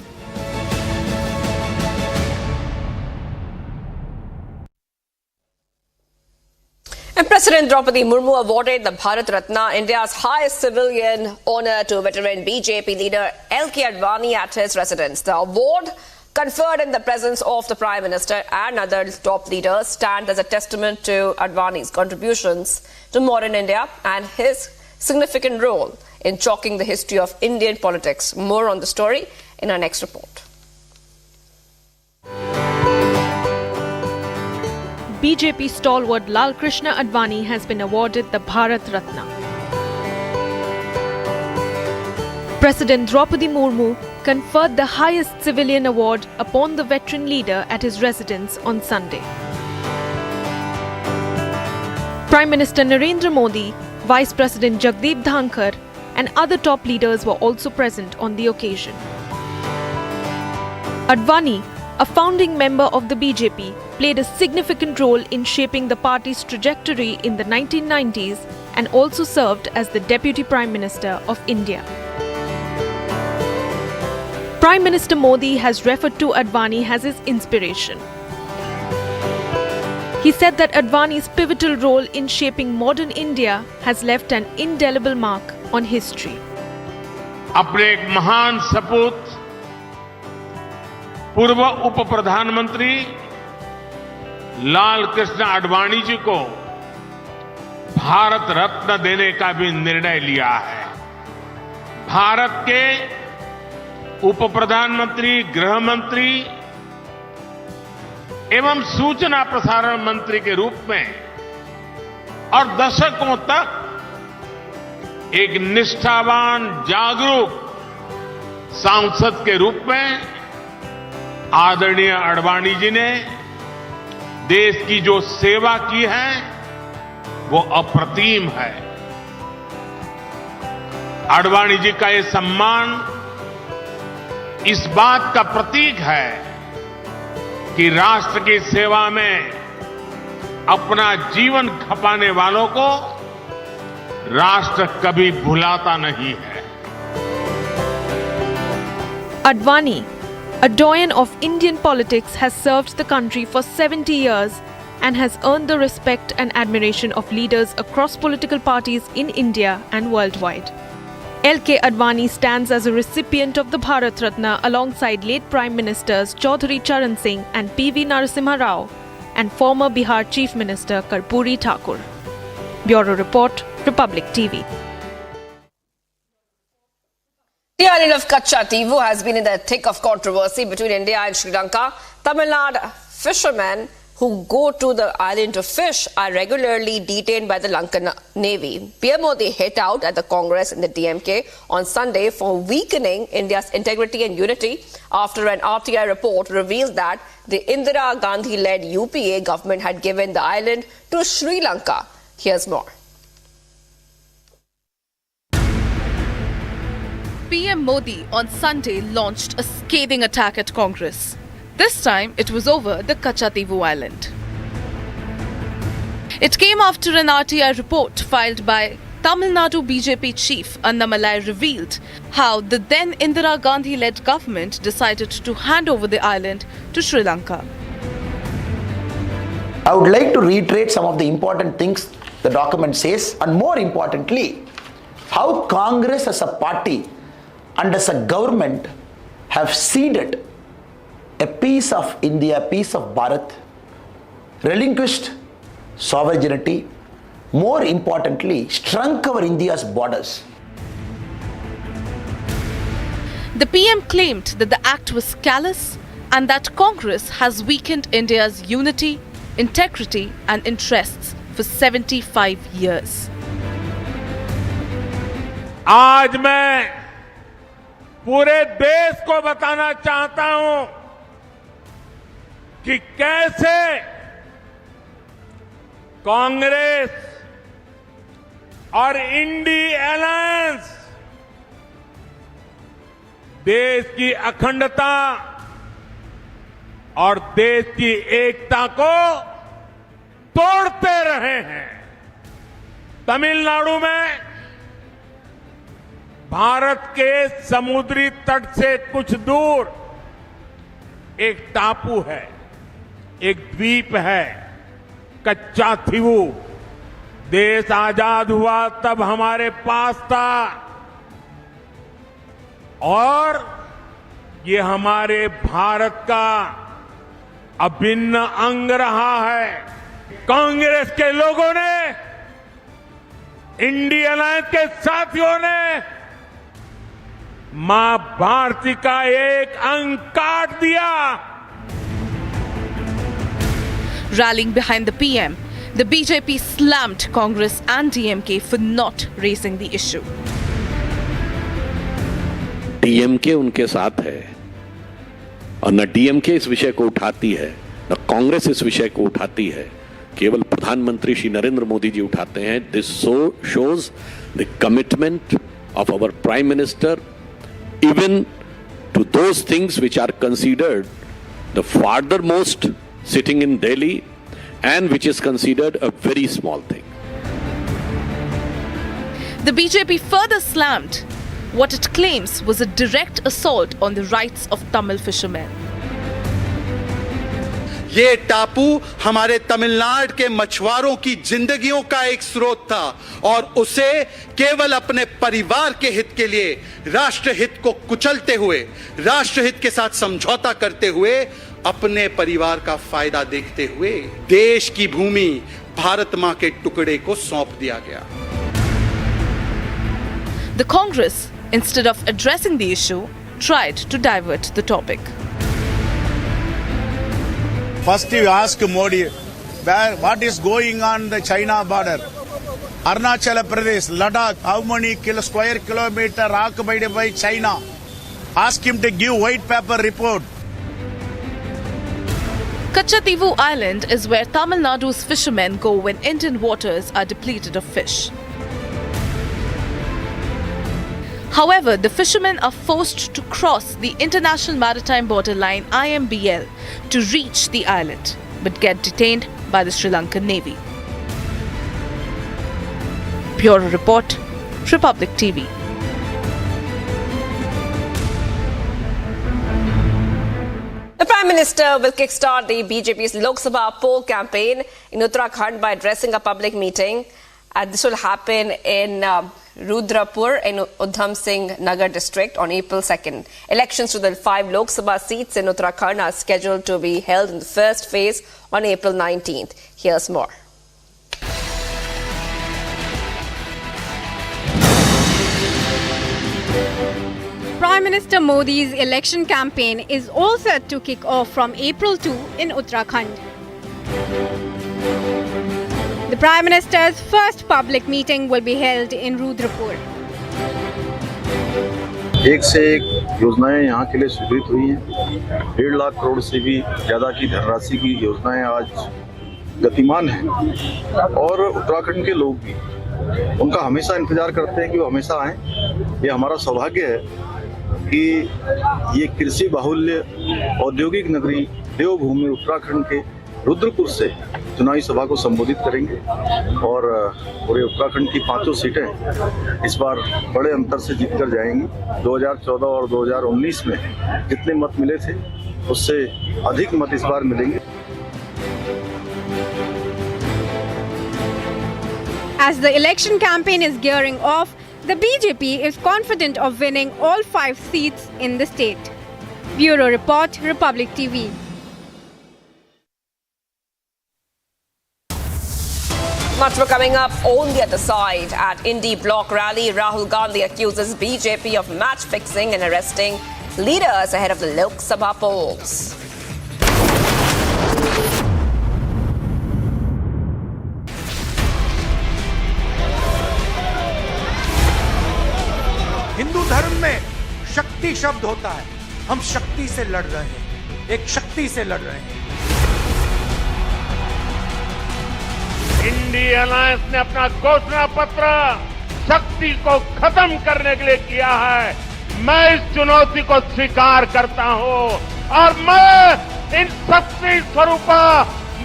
And President Draupadi Murmu awarded the Bharat Ratna, India's highest civilian honour, to veteran BJP leader L.K. Advani at his residence. The award, conferred in the presence of the Prime Minister and other top leaders, stands as a testament to Advani's contributions to modern India and his significant role in chalking the history of Indian politics. More on the story in our next report. BJP stalwart Lal Krishna Advani has been awarded the Bharat Ratna. President Draupadi Murmu conferred the highest civilian award upon the veteran leader at his residence on Sunday. Prime Minister Narendra Modi, Vice President Jagdeep Dhankar and other top leaders were also present on the occasion. Advani, a founding member of the BJP, played a significant role in shaping the party's trajectory in the 1990s and also served as the Deputy Prime Minister of India. Prime Minister Modi has referred to Advani as his inspiration. He said that Advani's pivotal role in shaping modern India has left an indelible mark on history. अपने एक महान सपूत पूर्व उप प्रधानमंत्री लाल कृष्ण आडवाणी जी को भारत रत्न देने का भी निर्णय लिया है। भारत के उप प्रधानमंत्री, गृह मंत्री एवं सूचना प्रसारण मंत्री के रूप में और दशकों तक एक निष्ठावान, जागरूक सांसद के रूप में आदरणीय आडवाणी जी ने देश की जो सेवा की है वो अप्रतिम है। आडवाणी जी का ये सम्मान इस बात का प्रतीक है कि राष्ट्र की सेवा में अपना जीवन खपाने वालों को राष्ट्र कभी भुलाता नहीं है। Advani, a doyen of Indian politics, has served the country for 70 years and has earned the respect and admiration of leaders across political parties in India and worldwide. L.K. Advani stands as a recipient of the Bharat Ratna alongside late Prime Ministers Chaudhary Charan Singh and P.V. Narasimha Rao and former Bihar Chief Minister Karpuri Thakur. Bureau Report, Republic TV. The island of Kachativu has been in the thick of controversy between India and Sri Lanka. Tamil Nadu fishermen who go to the island to fish are regularly detained by the Lankan Navy. PM Modi hit out at the Congress and the DMK on Sunday for weakening India's integrity and unity after an RTI report revealed that the Indira Gandhi-led UPA government had given the island to Sri Lanka. Here's more. PM Modi on Sunday launched a scathing attack at Congress. This time, it was over the Kachativu Island. It came after an RTI report filed by Tamil Nadu BJP chief Annamalai revealed how the then Indira Gandhi-led government decided to hand over the island to Sri Lanka. I would like to reiterate some of the important things the document says, and more importantly, how Congress as a party and as a government have ceded a piece of India, a piece of Bharat, relinquished sovereignty, more importantly, shrunk our India's borders. The PM claimed that the act was callous and that Congress has weakened India's unity, integrity and interests for 75 years. आज मैं पूरे देश को बताना चाहता हूं कि कैसे कांग्रेस और इंडी अलायंस देश की अखंडता और देश की एकता को तोड़ते रहे हैं। तमिलनाडु में भारत के समुद्री तट से कुछ दूर एक टापू है, एक द्वीप है, कच्चाथीवू। देश आजाद हुआ तब हमारे पास था और ये हमारे भारत का अभिन्न अंग रहा है। कांग्रेस के लोगों ने, इंडियन अलायंस के साथियों ने मां भारती का एक अंग काट दिया। Rallying behind the PM, the BJP slammed Congress and DMK for not raising the issue. DMK उनके साथ है और न डीएमके इस विषय को उठाती है, न कांग्रेस इस विषय को उठाती है, केवल प्रधानमंत्री श्री नरेंद्र मोदी जी उठाते हैं। This shows the commitment of our Prime Minister even to those things which are considered the farthermost sitting in Delhi and which is considered a very small thing. The BJP further slammed what it claims was a direct assault on the rights of Tamil fishermen. ये टापू हमारे तमिलनाडु के मछुआरों की जिंदगियों का एक स्रोत था और उसे केवल अपने परिवार के हित के लिए राष्ट्रहित को कुचलते हुए, राष्ट्रहित के साथ समझौता करते हुए, अपने परिवार का फायदा देखते हुए देश की भूमि भारत मां के टुकड़े को सौंप दिया गया। The Congress, instead of addressing the issue, tried to divert the topic. First you ask Modi, what is going on the China border? Arunachal Pradesh, Ladakh, how many square kilometer occupied by China? Ask him to give white paper report. Kachativu Island is where Tamil Nadu's fishermen go when Indian waters are depleted of fish. However, the fishermen are forced to cross the International Maritime Border Line IMBL to reach the island, but get detained by the Sri Lankan Navy. Bureau Report, Republic TV. The Prime Minister will kickstart the BJP's Lok Sabha poll campaign in Uttarakhand by addressing a public meeting. This will happen in Rudrapur in Udham Singh Nagar district on April 2nd. Elections to the 5 Lok Sabha seats in Uttarakhand are scheduled to be held in the first phase on April 19th. Here's more. Prime Minister Modi's election campaign is all set to kick off from April 2 in Uttarakhand. The Prime Minister's first public meeting will be held in Rudrapur. एक से एक योजनाएं यहाँ के लिए स्वीकृत हुई हैं। 1.5 लाख करोड़ से भी ज़्यादा की धनराशि की योजनाएं आज गतिमान हैं और उत्तराखंड के लोग भी उनका हमेशा इंतजार करते हैं कि वो हमेशा आएं। ये हमारा सौभाग्य है कि ये कृषि बाहुल्य औद्योगिक नगरी देवभूमि उत्तराखंड के रुद्रपुर से चुनावी सभा को संबोधित करेंगे और पूरे उत्तराखंड की 5 सीटें इस बार बड़े अंतर से जीतकर जाएंगी। 2014 और 2019 में जितने मत मिले थे उससे अधिक मत इस बार मिलेंगे। As the election campaign is gearing off, the BJP is confident of winning all 5 seats in the state. Bureau Report, Republic TV. Much more coming up on the other side. At INDI block rally, Rahul Gandhi accuses BJP of match fixing and arresting leaders ahead of the Lok Sabha polls. Hindu धर्म में शक्ति शब्द होता है। हम शक्ति से लड़ रहे हैं, एक शक्ति से लड़ रहे हैं। इंडी अलायंस ने अपना घोषणा पत्र शक्ति को खत्म करने के लिए किया है। मैं इस चुनौती को स्वीकार करता हूं और मैं इन शक्ति स्वरूपा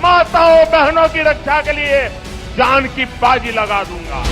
माताओं बहनों की रक्षा के लिए जान की बाजी लगा दूंगा।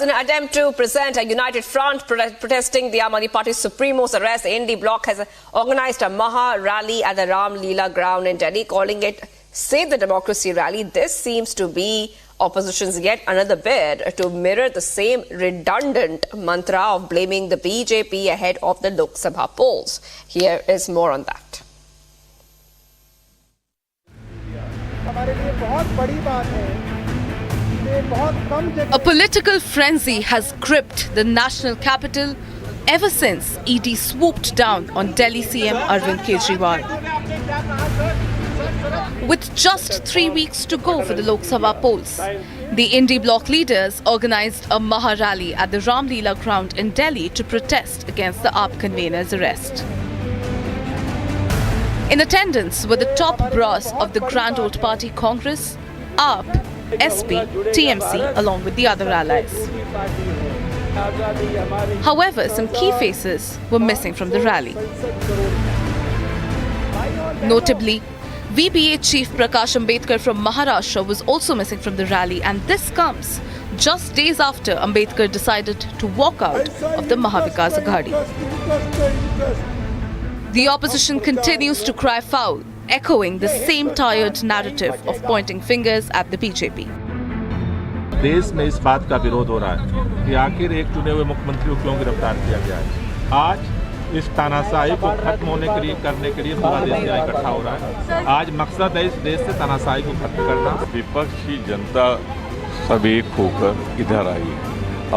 In an attempt to present a united front protesting the Aam Aadmi Party's Supremo's arrest, the INDI bloc has organised a Maha rally at the Ram Leela ground in Delhi, calling it Save the Democracy rally. This seems to be opposition's yet another bid to mirror the same redundant mantra of blaming the BJP ahead of the Lok Sabha polls. Here is more on that. A political frenzy has gripped the national capital ever since ED swooped down on Delhi CM Arvind Kejriwal. With just 3 weeks to go for the Lok Sabha polls, the INDI bloc leaders organised a Maha rally at the Ram Leela ground in Delhi to protest against the AAP convener's arrest. In attendance were the top brass of the Grand Old Party Congress, AAP, SP, TMC along with the other allies. However, some key faces were missing from the rally. Notably, VBA Chief Prakash Ambedkar from Maharashtra was also missing from the rally, and this comes just days after Ambedkar decided to walk out of the Mahavikas Aghadi. The opposition continues to cry foul, echoing the same tired narrative of pointing fingers at the BJP. देश में इस बात का विरोध हो रहा है कि आखिर एक चुने हुए मुख्यमंत्री को क्यों गिरफ्तार किया गया है। आज इस तानाशाही को खत्म होने के लिए करने के लिए पूरा देश यहाँ इकट्ठा हो रहा है। आज मकसद है इस देश से तानाशाही को खत्म करना। विपक्षी जनता सब एक होकर इधर आई है।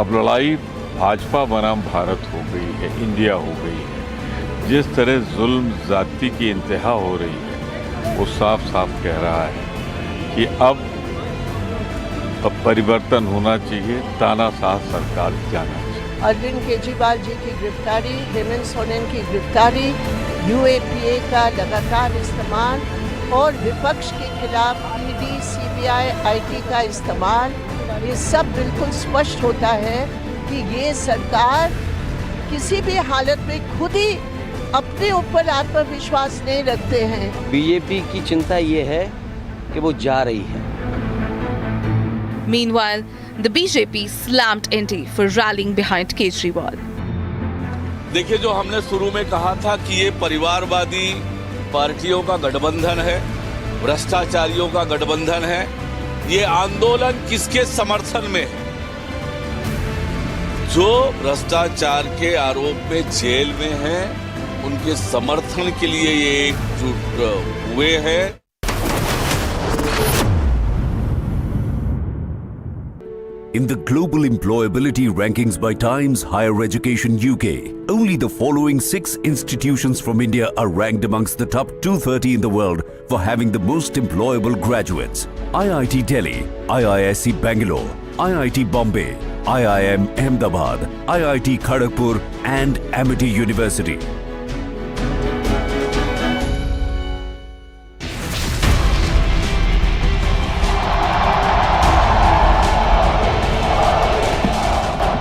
अब लड़ाई भाजपा बनाम भारत हो गई है, इंडिया हो गई है। जिस तरह जुल्म जाति की इंतहा हो रही है वो साफ साफ कह रहा है कि अब परिवर्तन होना चाहिए, तानाशाह सरकार जाना चाहिए। अरविंद केजरीवाल जी की गिरफ्तारी, हेमंत सोरेन की गिरफ्तारी, यूएपीए का लगातार इस्तेमाल और विपक्ष के खिलाफ ईडी, सीबीआई, आईटी का इस्तेमाल, ये सब बिल्कुल स्पष्ट होता है कि ये सरकार किसी भी हालत में खुद ही अपने ऊपर आत्मविश्वास नहीं रखते हैं। बीजेपी की चिंता ये है कि वो जा रही है। Meanwhile, the BJP slammed INDI for rallying behind Kejriwal. देखिए, जो हमने शुरू में कहा था कि ये परिवारवादी पार्टियों का गठबंधन है, भ्रष्टाचारियों का गठबंधन है, ये आंदोलन किसके समर्थन में है? जो भ्रष्टाचार के आरोप में जेल में हैं, उनके समर्थन के लिए ये एकजुट हुए हैं। In the global employability rankings by Times Higher Education UK, only the following 6 institutions from India are ranked amongst the top 230 in the world for having the most employable graduates. IIT Delhi, IISc Bangalore, IIT Bombay, IIM Ahmedabad, IIT Kharagpur and Amity University.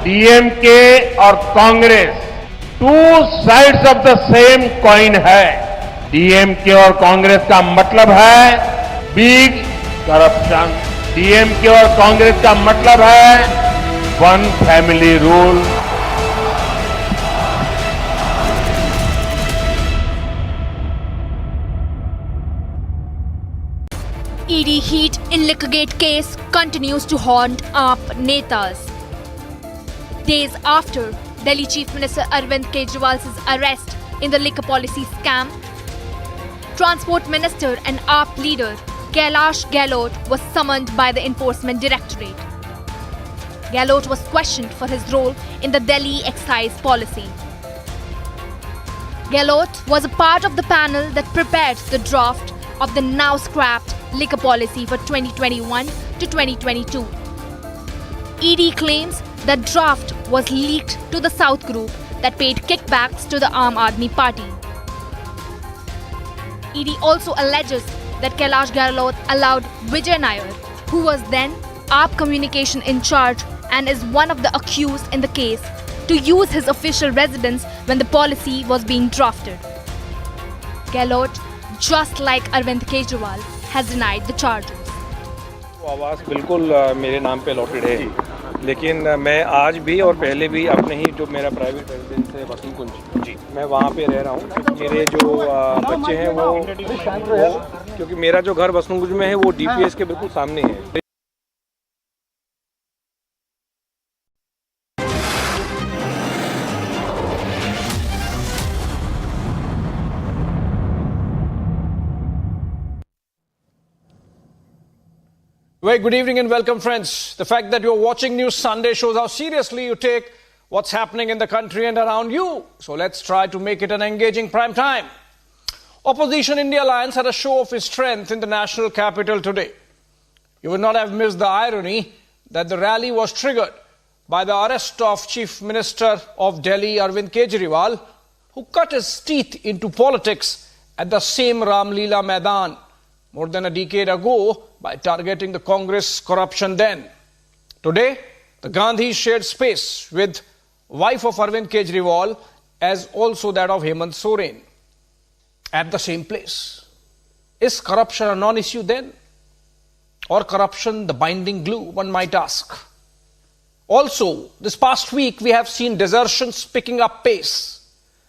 DMK और Congress two sides of the same coin है। डीएमके और कांग्रेस का मतलब है big corruption. DMK और कांग्रेस का मतलब है one family rule. ED heat in Liquorgate case continues to haunt AAP netas. Days after Delhi Chief Minister Arvind Kejriwal's arrest in the liquor policy scam, Transport Minister and AAP leader Kailash Gehlot was summoned by the Enforcement Directorate. Gehlot was questioned for his role in the Delhi excise policy. Gehlot was a part of the panel that prepared the draft of the now scrapped liquor policy for 2021 to 2022. ED claims that draft was leaked to the South Group that paid kickbacks to the Aam Aadmi Party. ED also alleges that Kailash Gehlot allowed Vijay Nair, who was then AAP communication in charge and is one of the accused in the case, to use his official residence when the policy was being drafted. Gehlot, just like Arvind Kejriwal, has denied the charges. आवाज़ बिल्कुल मेरे नाम पे allotted है, लेकिन मैं आज भी और पहले भी अपने ही जो मेरा प्राइवेट रेजिडेंस है वसंतकुंज जी, मैं वहाँ पे रह रहा हूँ। मेरे जो बच्चे हैं वो क्योंकि मेरा जो घर वसंतकुंज में है वो डीपीएस के बिल्कुल सामने है। Very good evening and welcome, friends. The fact that you're watching News Sunday shows how seriously you take what's happening in the country and around you. So let's try to make it an engaging prime time. Opposition India Alliance had a show of its strength in the national capital today. You would not have missed the irony that the rally was triggered by the arrest of Chief Minister of Delhi, Arvind Kejriwal, who cut his teeth into politics at the same Ram Leela Maidan more than a decade ago by targeting the Congress corruption then. Today, the Gandhis shared space with wife of Arvind Kejriwal as also that of Hemant Soren at the same place. Is corruption a non-issue then? Or corruption the binding glue, one might ask? Also, this past week we have seen desertions picking up pace.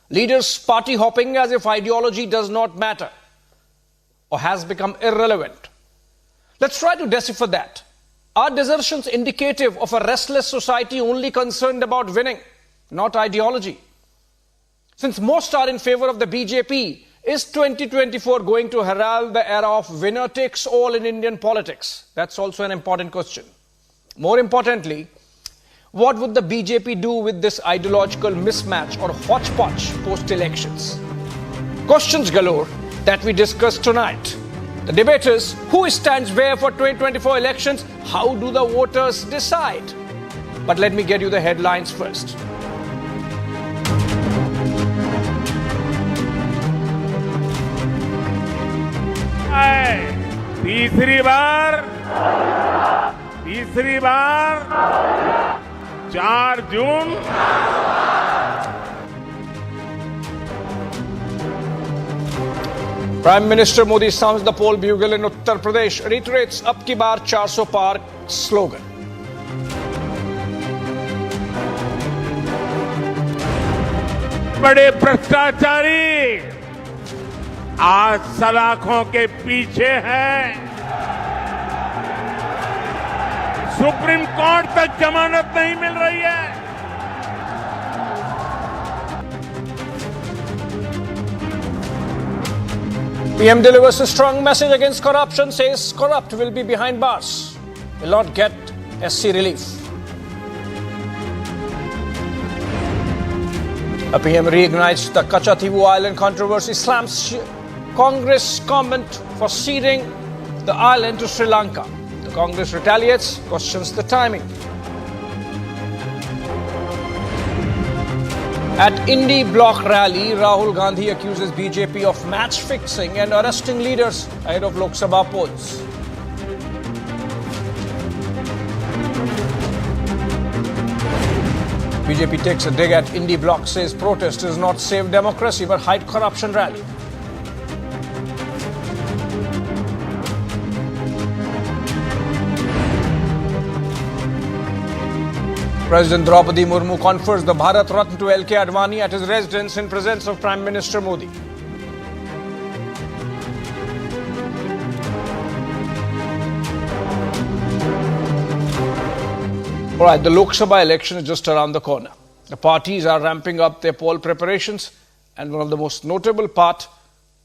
Leaders party hopping as if ideology does not matter or has become irrelevant. Let's try to decipher that. Are desertions indicative of a restless society only concerned about winning, not ideology? Since most are in favor of the BJP, is 2024 going to herald the era of winner takes all in Indian politics? That's also an important question. More importantly, what would the BJP do with this ideological mismatch or hodgepodge post-elections? Questions galore that we discussed tonight. The debate is, who stands where for 2024 elections? How do the voters decide? But let me get you the headlines first. तीसरी बार 4 जून Prime Minister Modi sounds the poll bugle in Uttar Pradesh, reiterates "Ab ki baar 400 par" slogan. बड़े भ्रष्टाचारी आज सलाखों के पीछे हैं। Supreme court तक जमानत नहीं मिल रही है। PM delivers a strong message against corruption, says corrupt will be behind bars, will not get SC relief. A PM reignites the Kachativu Island controversy, slams Congress comment for ceding the island to Sri Lanka. The Congress retaliates, questions the timing. At INDI block rally, Rahul Gandhi accuses BJP of match fixing and arresting leaders ahead of Lok Sabha polls. BJP takes a dig at INDI block, says protest is not save democracy but hide corruption rally. President Draupadi Murmu confers the Bharat Ratna to L.K. Advani at his residence in presence of Prime Minister Modi. Alright, the Lok Sabha election is just around the corner. The parties are ramping up their poll preparations, and one of the most notable part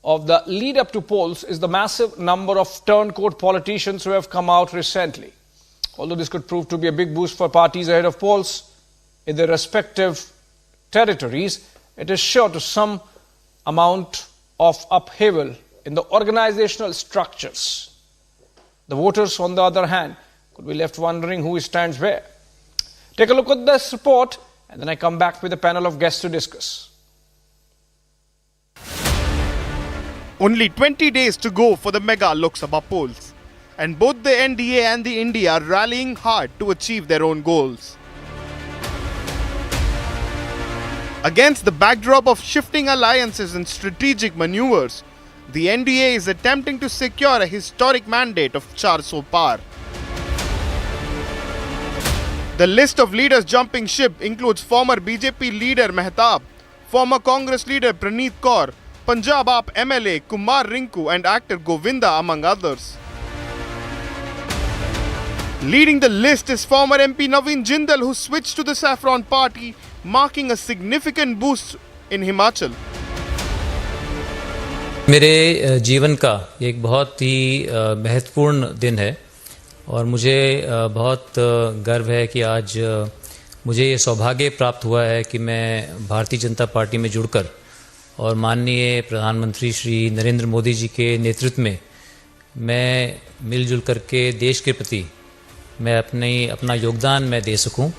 of the lead up to polls is the massive number of turncoat politicians who have come out recently. Although this could prove to be a big boost for parties ahead of polls in their respective territories, it is sure to some amount of upheaval in the organizational structures. The voters, on the other hand, could be left wondering who stands where. Take a look at this report, and then I come back with a panel of guests to discuss. Only 20 days to go for the mega Lok Sabha polls, and both the NDA and the INDI are rallying hard to achieve their own goals. Against the backdrop of shifting alliances and strategic maneuvers, the NDA is attempting to secure a historic mandate of 400 par. The list of leaders jumping ship includes former BJP leader Mehtab, former Congress leader Praneeth Kaur, Punjab AAP MLA Kumar Rinku and actor Govinda among others. Leading the list is former MP Naveen Jindal, who switched to the Saffron Party, marking a significant boost in Himachal. मेरे जीवन का एक बहुत ही महत्वपूर्ण दिन है और मुझे बहुत गर्व है कि आज मुझे ये सौभाग्य प्राप्त हुआ है कि मैं भारतीय जनता पार्टी में जुड़कर और माननीय प्रधानमंत्री श्री नरेंद्र मोदी जी के नेतृत्व में मैं मिलजुल करके देश के प्रति मैं अपना योगदान मैं दे सकूं।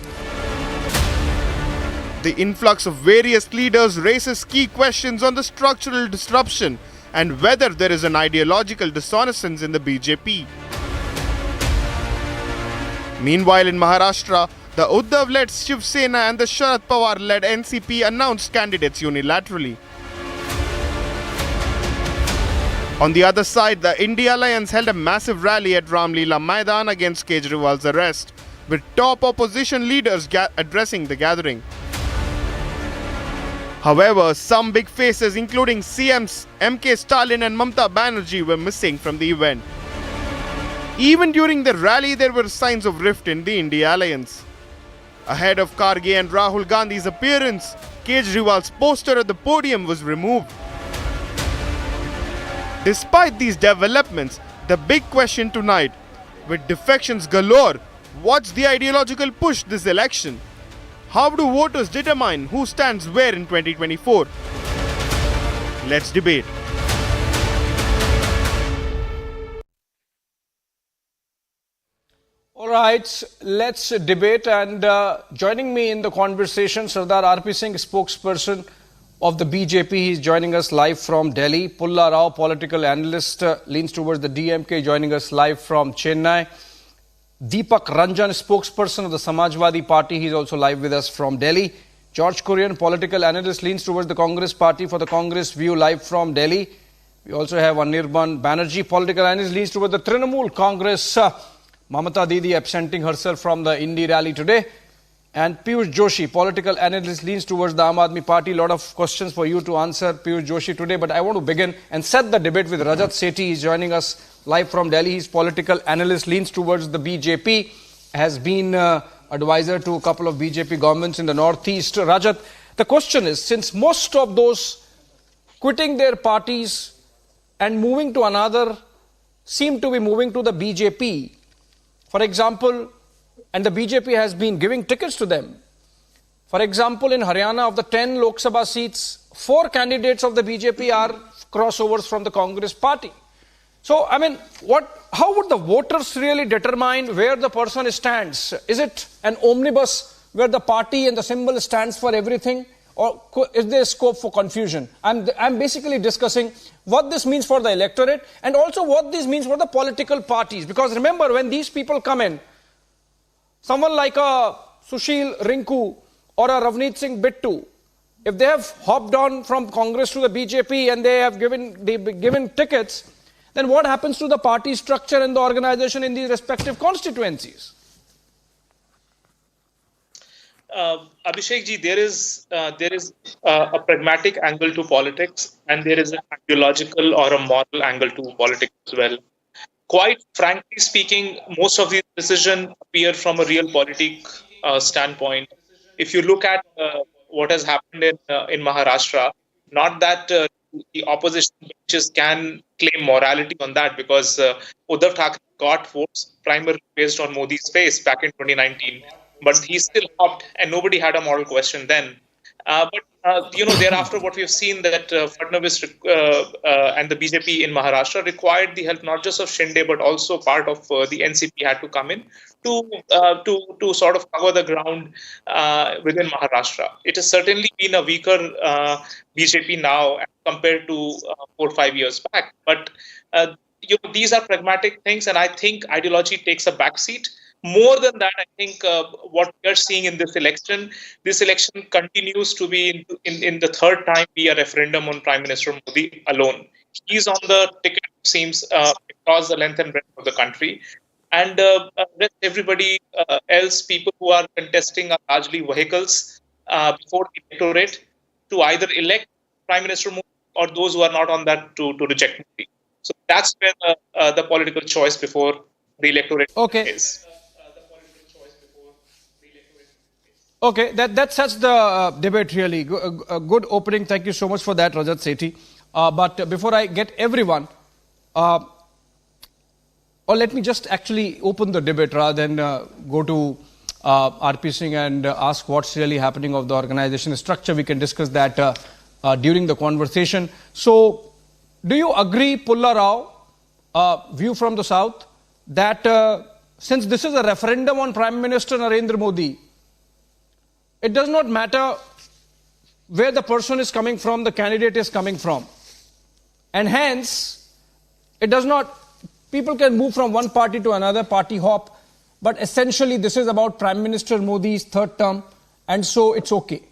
The influx of various leaders raises key questions on the structural disruption and whether there is an ideological dissonance in the BJP. Meanwhile, in Maharashtra, the Uddhav-led Shiv Sena and the Sharad Pawar-led NCP announced candidates unilaterally. On the other side, the INDI alliance held a massive rally at Ramlila Maidan against Kejriwal's arrest, with top opposition leaders addressing the gathering. However, some big faces including CMs MK Stalin and Mamata Banerjee were missing from the event. Even during the rally, there were signs of rift in the INDI alliance. Ahead of Kharge and Rahul Gandhi's appearance, Kejriwal's poster at the podium was removed. Despite these developments, the big question tonight, with defections galore, what's the ideological push this election? How do voters determine who stands where in 2024? Let's debate. All right, let's debate, and joining me in the conversation, Sardar R.P. Singh, spokesperson of the BJP. He's joining us live from Delhi. Pulla Rao, political analyst, leans towards the DMK, joining us live from Chennai. Deepak Ranjan, spokesperson of the Samajwadi Party. He's also live with us from Delhi. George Kurian, political analyst, leans towards the Congress Party for the Congress View, live from Delhi. We also have Anirban Banerjee, political analyst, leans towards the Trinamool Congress. Mamata Didi absenting herself from the INDI rally today. And Piyush Joshi, political analyst, leans towards the Aam Aadmi Party. A lot of questions for you to answer, Piyush Joshi, today. But I want to begin and set the debate with Rajat Sethi. He's joining us live from Delhi. He's political analyst, leans towards the BJP, has been advisor to a couple of BJP governments in the Northeast. Rajat, the question is, since most of those quitting their parties and moving to another seem to be moving to the BJP, for example, and the BJP has been giving tickets to them. For example, in Haryana, of the 10 Lok Sabha seats, 4 candidates of the BJP are crossovers from the Congress Party. So, I mean, how would the voters really determine where the person stands? Is it an omnibus where the party and the symbol stands for everything? Or is there scope for confusion? I'm basically discussing what this means for the electorate and also what this means for the political parties. Because remember, when these people come in, someone like a Sushil Rinku or a Ravneet Singh Bittu, if they have hopped on from Congress to the BJP and they've given tickets, then what happens to the party structure and the organization in these respective constituencies? Abhishek ji, there is a pragmatic angle to politics, and there is an ideological or a moral angle to politics as well. Quite frankly speaking, most of these decisions appear from a realpolitik standpoint. If you look at what has happened in Maharashtra, not that the opposition benches can claim morality on that, because Uddhav Thackeray got votes primarily based on Modi's face back in 2019. But he still hopped, and nobody had a moral question then. Thereafter, what we have seen that Fadnavis and the BJP in Maharashtra required the help not just of Shinde, but also part of the NCP had to come in to sort of cover the ground within Maharashtra. It has certainly been a weaker BJP now compared to 4 or 5 years back. But these are pragmatic things, and I think ideology takes a backseat. More than that, I think what we are seeing in this election continues to be in the third time be a referendum on Prime Minister Modi alone. He's on the ticket, it seems, across the length and breadth of the country. And everybody else, people who are contesting are largely vehicles before the electorate to either elect Prime Minister Modi or those who are not on that to reject Modi. So that's where the political choice before the electorate is. Okay, that sets the debate really. A good opening. Thank you so much for that, Rajat Sethi. But before I get everyone, or let me just actually open the debate rather than go to RP Singh and ask what's really happening of the organization structure. We can discuss that during the conversation. So, do you agree, Pulla Rao, view from the South, that since this is a referendum on Prime Minister Narendra Modi, it does not matter where the person is coming from, the candidate is coming from. And hence, it does not, people can move from one party to another, party hop, but essentially this is about Prime Minister Modi's third term, and so it's okay.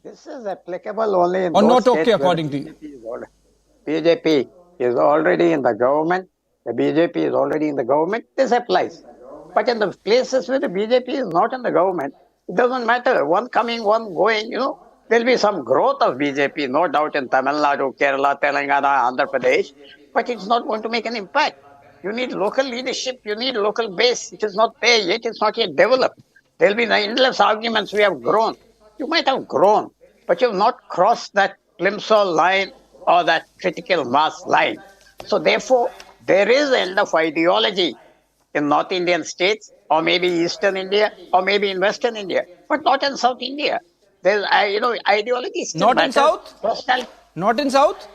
This is applicable only in or those not states okay where according the to you? BJP is already in the government. The BJP is already in the government. This applies. But in the places where the BJP is not in the government, it doesn't matter. One coming, one going, there'll be some growth of BJP, no doubt, in Tamil Nadu, Kerala, Telangana, Andhra Pradesh, but it's not going to make an impact. You need local leadership, you need local base. It is not there yet, it's not yet developed. There'll be endless arguments. We have grown. You might have grown, but you have not crossed that plimsoll line or that critical mass line. So therefore, there is an end of ideology in North Indian states, or maybe Eastern India, or maybe in Western India, but not in South India. There's, ideology still Not matters. in South? Personality. Not in South?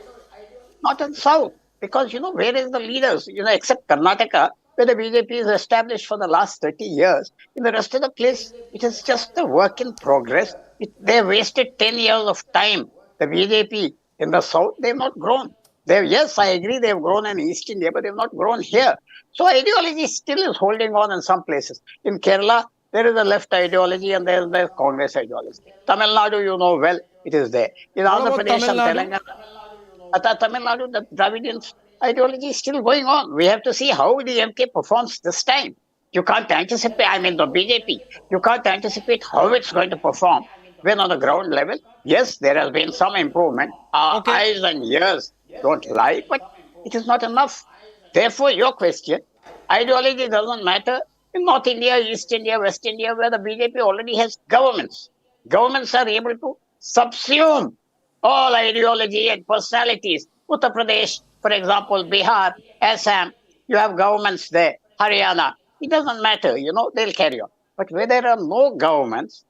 Not in South, because, where is the leaders? Except Karnataka, where the BJP is established for the last 30 years. In the rest of the place, it is just a work in progress. They wasted 10 years of time. The BJP in the South, they have not grown. Yes, I agree, they have grown in East India, but they have not grown here. So ideology still is holding on in some places. In Kerala, there is a left ideology and there is the Congress ideology. Tamil Nadu, you know well, it is there. In Andhra Pradesh and Telangana, Tamil Nadu, the Dravidian ideology is still going on. We have to see how the MK performs this time. You can't anticipate, the BJP, you can't anticipate how it's going to perform. When on the ground level, yes, there has been some improvement. Our eyes and ears don't lie, but it is not enough. Therefore, your question, ideology doesn't matter in North India, East India, West India, where the BJP already has governments. Governments are able to subsume all ideology and personalities. Uttar Pradesh, for example, Bihar, Assam, you have governments there, Haryana. It doesn't matter, they'll carry on. But where there are no governments,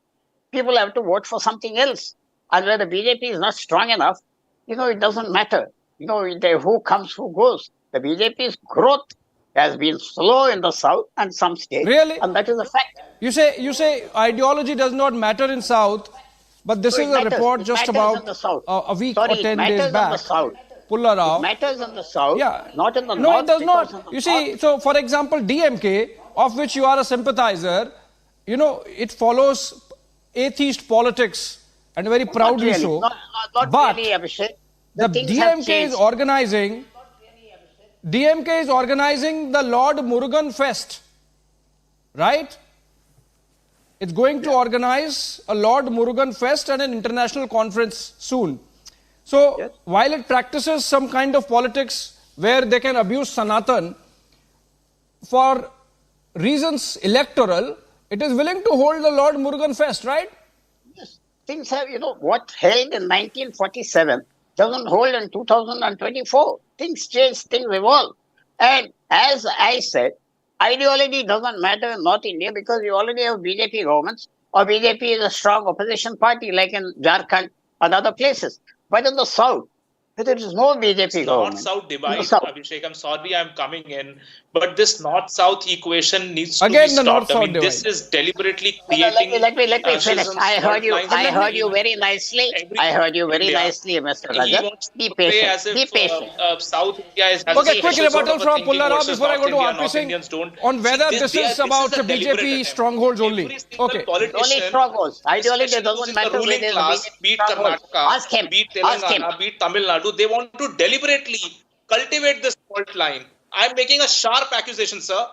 people have to vote for something else. And where the BJP is not strong enough, it doesn't matter. Who comes, who goes. The BJP's growth has been slow in the south and some states. Really? And that is a fact. You say ideology does not matter in South, but this is a report just about a week or 10 days back. Pulla Rao. It matters in the south, not in the north. No, it does not. You see, so for example, DMK, of which you are a sympathizer, it follows atheist politics, and very proudly so. Not but really, Abhishek. The DMK is organizing the Lord Murugan Fest, right? It's going to organize a Lord Murugan Fest and an international conference soon. So, while it practices some kind of politics where they can abuse Sanatan for reasons electoral, it is willing to hold the Lord Murugan Fest, right? Yes. Things have, what held in 1947 doesn't hold in 2024. Things change, things evolve. And as I said, ideology doesn't matter in North India because you already have BJP governments, or BJP is a strong opposition party like in Jharkhand and other places. But in the South, there is no BJP government. North-South divide, Abhishek, I'm sorry I'm coming in, but this North-South equation needs to be stopped. This is deliberately creating... Let me finish. I heard you very nicely. I heard you very nicely, Mr. Rajat. Be patient. Be patient. South India is... Okay, quick rebuttal from Pulla Rao before I go to RP Singh on whether this is about BJP strongholds only. Okay. Only strongholds. Ideology doesn't matter. Beat Karnataka, beat Telangana, beat Tamil Nadu. They want to deliberately cultivate this fault line. I'm making a sharp accusation, sir.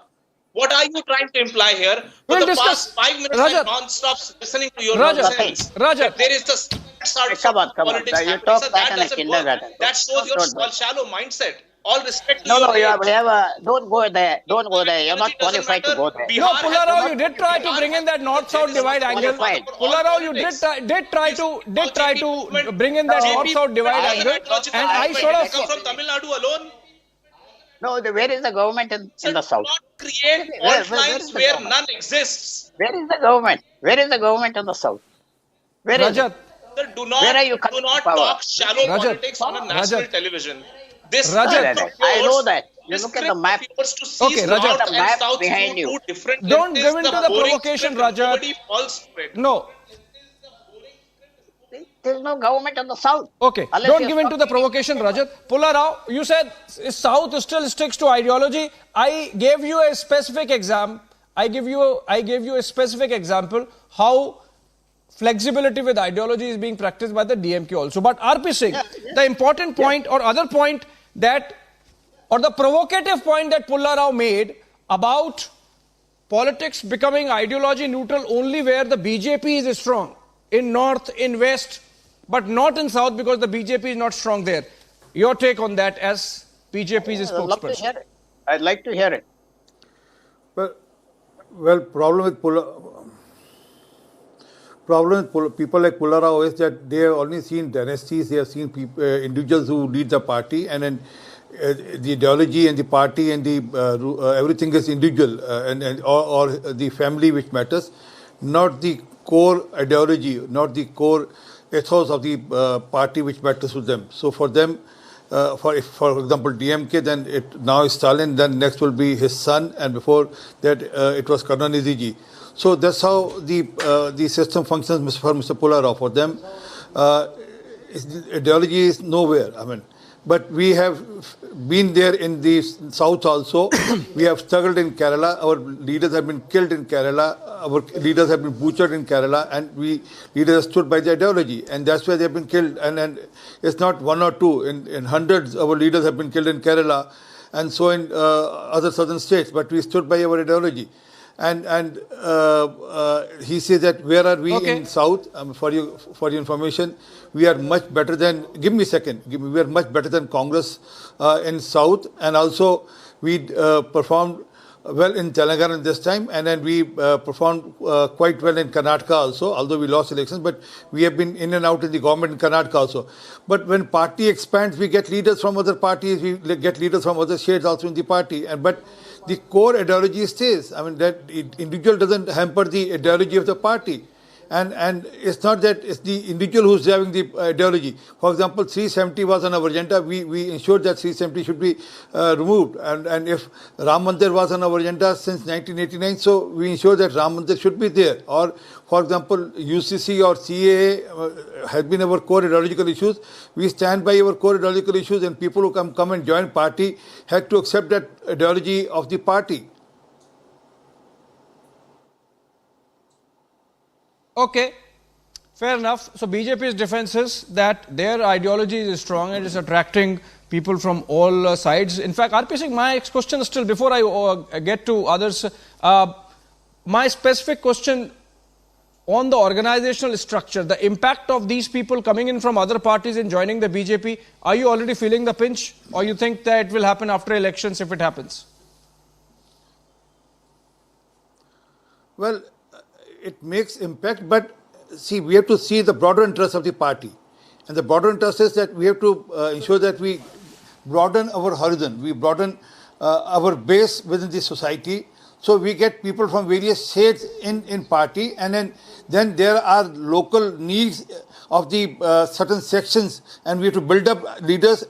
What are you trying to imply here? For the past 5 minutes, I'm non-stop listening to your nonsense. Rajat. There is this come on. You talk back in a kindergarten. That shows your shallow mindset. All respect to don't go there. Don't go there. You're not qualified to go there. No, Pulla Rao, you did try to bring in that North-South divide angle. Pulla Rao, you did try to bring in that North-South divide angle, and I sort of... come from Tamil Nadu alone. No, where is the government in the South? Create fault lines where none exists. Where is the government? Where is the government in the South? Where is it? Do not talk shallow politics on a national television. I know that. You look at the map. Okay, Rajat. The map behind you. Don't give in to the provocation, Rajat. No. There is no government in the south. Okay, don't give in to the provocation, Rajat. Pulla Rao, you said South still sticks to ideology. I gave you a specific example. I gave you a specific example how flexibility with ideology is being practiced by the DMK also. But RP Singh, the important point or other point that, or the provocative point that Pulla Rao made about politics becoming ideology neutral only where the BJP is strong. In North, in West, but not in South because the BJP is not strong there. Your take on that as BJP's spokesperson? I'd love to hear it. I'd like to hear it. Well, problem with people like Pulla Rao is that they have only seen dynasties, they have seen people, individuals who lead the party, and then the ideology and the party and the everything is individual or the family which matters, not the core ideology, not the core ethos of the party which matters to them. So for them, for example, DMK, then now is Stalin, then next will be his son, and before that it was Karunanidhi. So that's how the system functions for Mr. Pulla Rao. For them, ideology is nowhere. I mean, but we have been there in the south also. We have struggled in Kerala. Our leaders have been killed in Kerala. Our leaders have been butchered in Kerala, and leaders stood by the ideology, and that's why they have been killed. And it's not one or two. In hundreds, our leaders have been killed in Kerala, and so in other southern states. But we stood by our ideology. And he says that where are we in South? For your information, we are much better than. Give me a second. We are much better than Congress in South, and also we performed well in Telangana this time, and then we performed quite well in Karnataka also, although we lost elections, but we have been in and out in the government in Karnataka also. But when party expands, we get leaders from other parties, we get leaders from other states also in the party, but the core ideology stays. I mean, that individual doesn't hamper the ideology of the party. And it's not that it's the individual who's driving the ideology. For example, 370 was on our agenda. We ensured that 370 should be removed. And if Ram Mandir was on our agenda since 1989, so we ensured that Ram Mandir should be there. Or, for example, UCC or CAA has been our core ideological issues. We stand by our core ideological issues, and people who come and join party have to accept that ideology of the party. Okay, fair enough. So BJP's defense is that their ideology is strong and is attracting people from all sides. In fact, RP Singh, my question is still, before I get to others, my specific question on the organizational structure, the impact of these people coming in from other parties and joining the BJP, are you already feeling the pinch, or you think that it will happen after elections if it happens? Well, it makes impact, but see, we have to see the broader interest of the party. And the broader interest is that we have to ensure that we broaden our horizon, we broaden our base within the society. So we get people from various states in party, and then there are local needs of the certain sections, and we have to build up leaders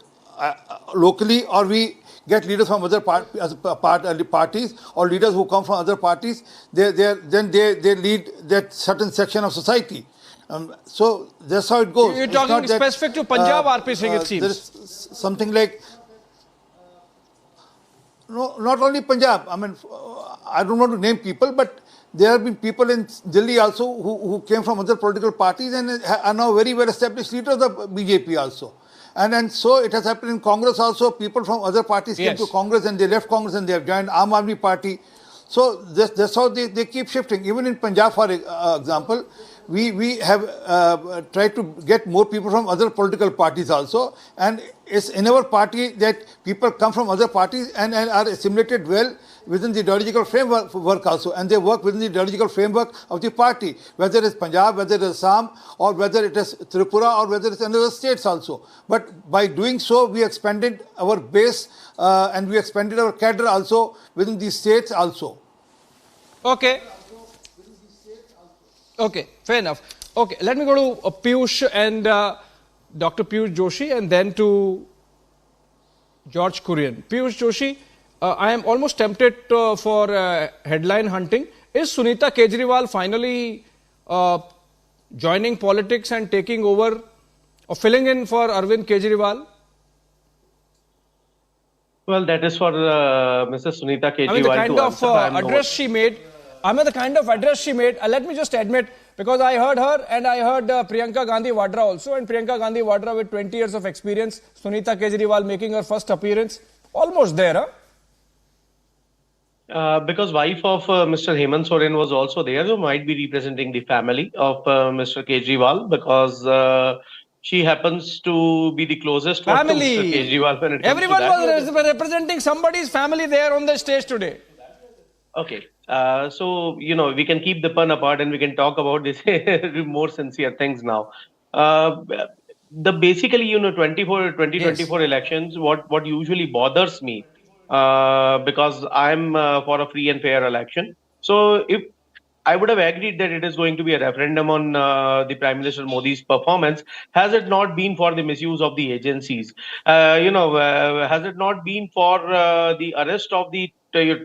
locally, or we get leaders from other parties or leaders who come from other parties. They lead that certain section of society. So that's how it goes. You're talking specific to Punjab, RP Singh, it seems. There's something like, no, not only Punjab. I mean, I don't want to name people, but there have been people in Delhi also who came from other political parties and are now very well established leaders of BJP also. And so it has happened in Congress also. People from other parties came to Congress and they left Congress and they have joined Aam Aadmi Party. So that's how they keep shifting. Even in Punjab, for example, we have tried to get more people from other political parties also. And it's in our party that people come from other parties and are assimilated well within the ideological framework also. And they work within the ideological framework of the party, whether it's Punjab, whether it's Assam, or whether it is Tripura, or whether it's another states also. But by doing so, we expanded our base and we expanded our cadre also within these states also. Okay. Okay, fair enough. Okay, let me go to Piyush and Dr. Piyush Joshi, and then to George Kurian. Piyush Joshi, I am almost tempted for headline hunting. Is Sunita Kejriwal finally joining politics and taking over or filling in for Arvind Kejriwal? Well, that is for Mrs. Sunita Kejriwal. I mean, the kind to of answer. address she made. The kind of address she made. Let me just admit, because I heard her and I heard Priyanka Gandhi Vadra also, and Priyanka Gandhi Vadra with 20 years of experience, Sunita Kejriwal making her first appearance, almost there, huh? Because wife of Mr. Hemant Soren was also there, who might be representing the family of Mr. Kejriwal, because she happens to be the closest one to Mr. Kejriwal when it comes Everyone to that. was representing somebody's family there on the stage today. Okay. So, we can keep the pun apart and we can talk about this more sincere things now. Basically, 2024 elections, what usually bothers me, because I'm for a free and fair election. So if I would have agreed that it is going to be a referendum on the Prime Minister Modi's performance, has it not been for the misuse of the agencies? Has it not been for the arrest of the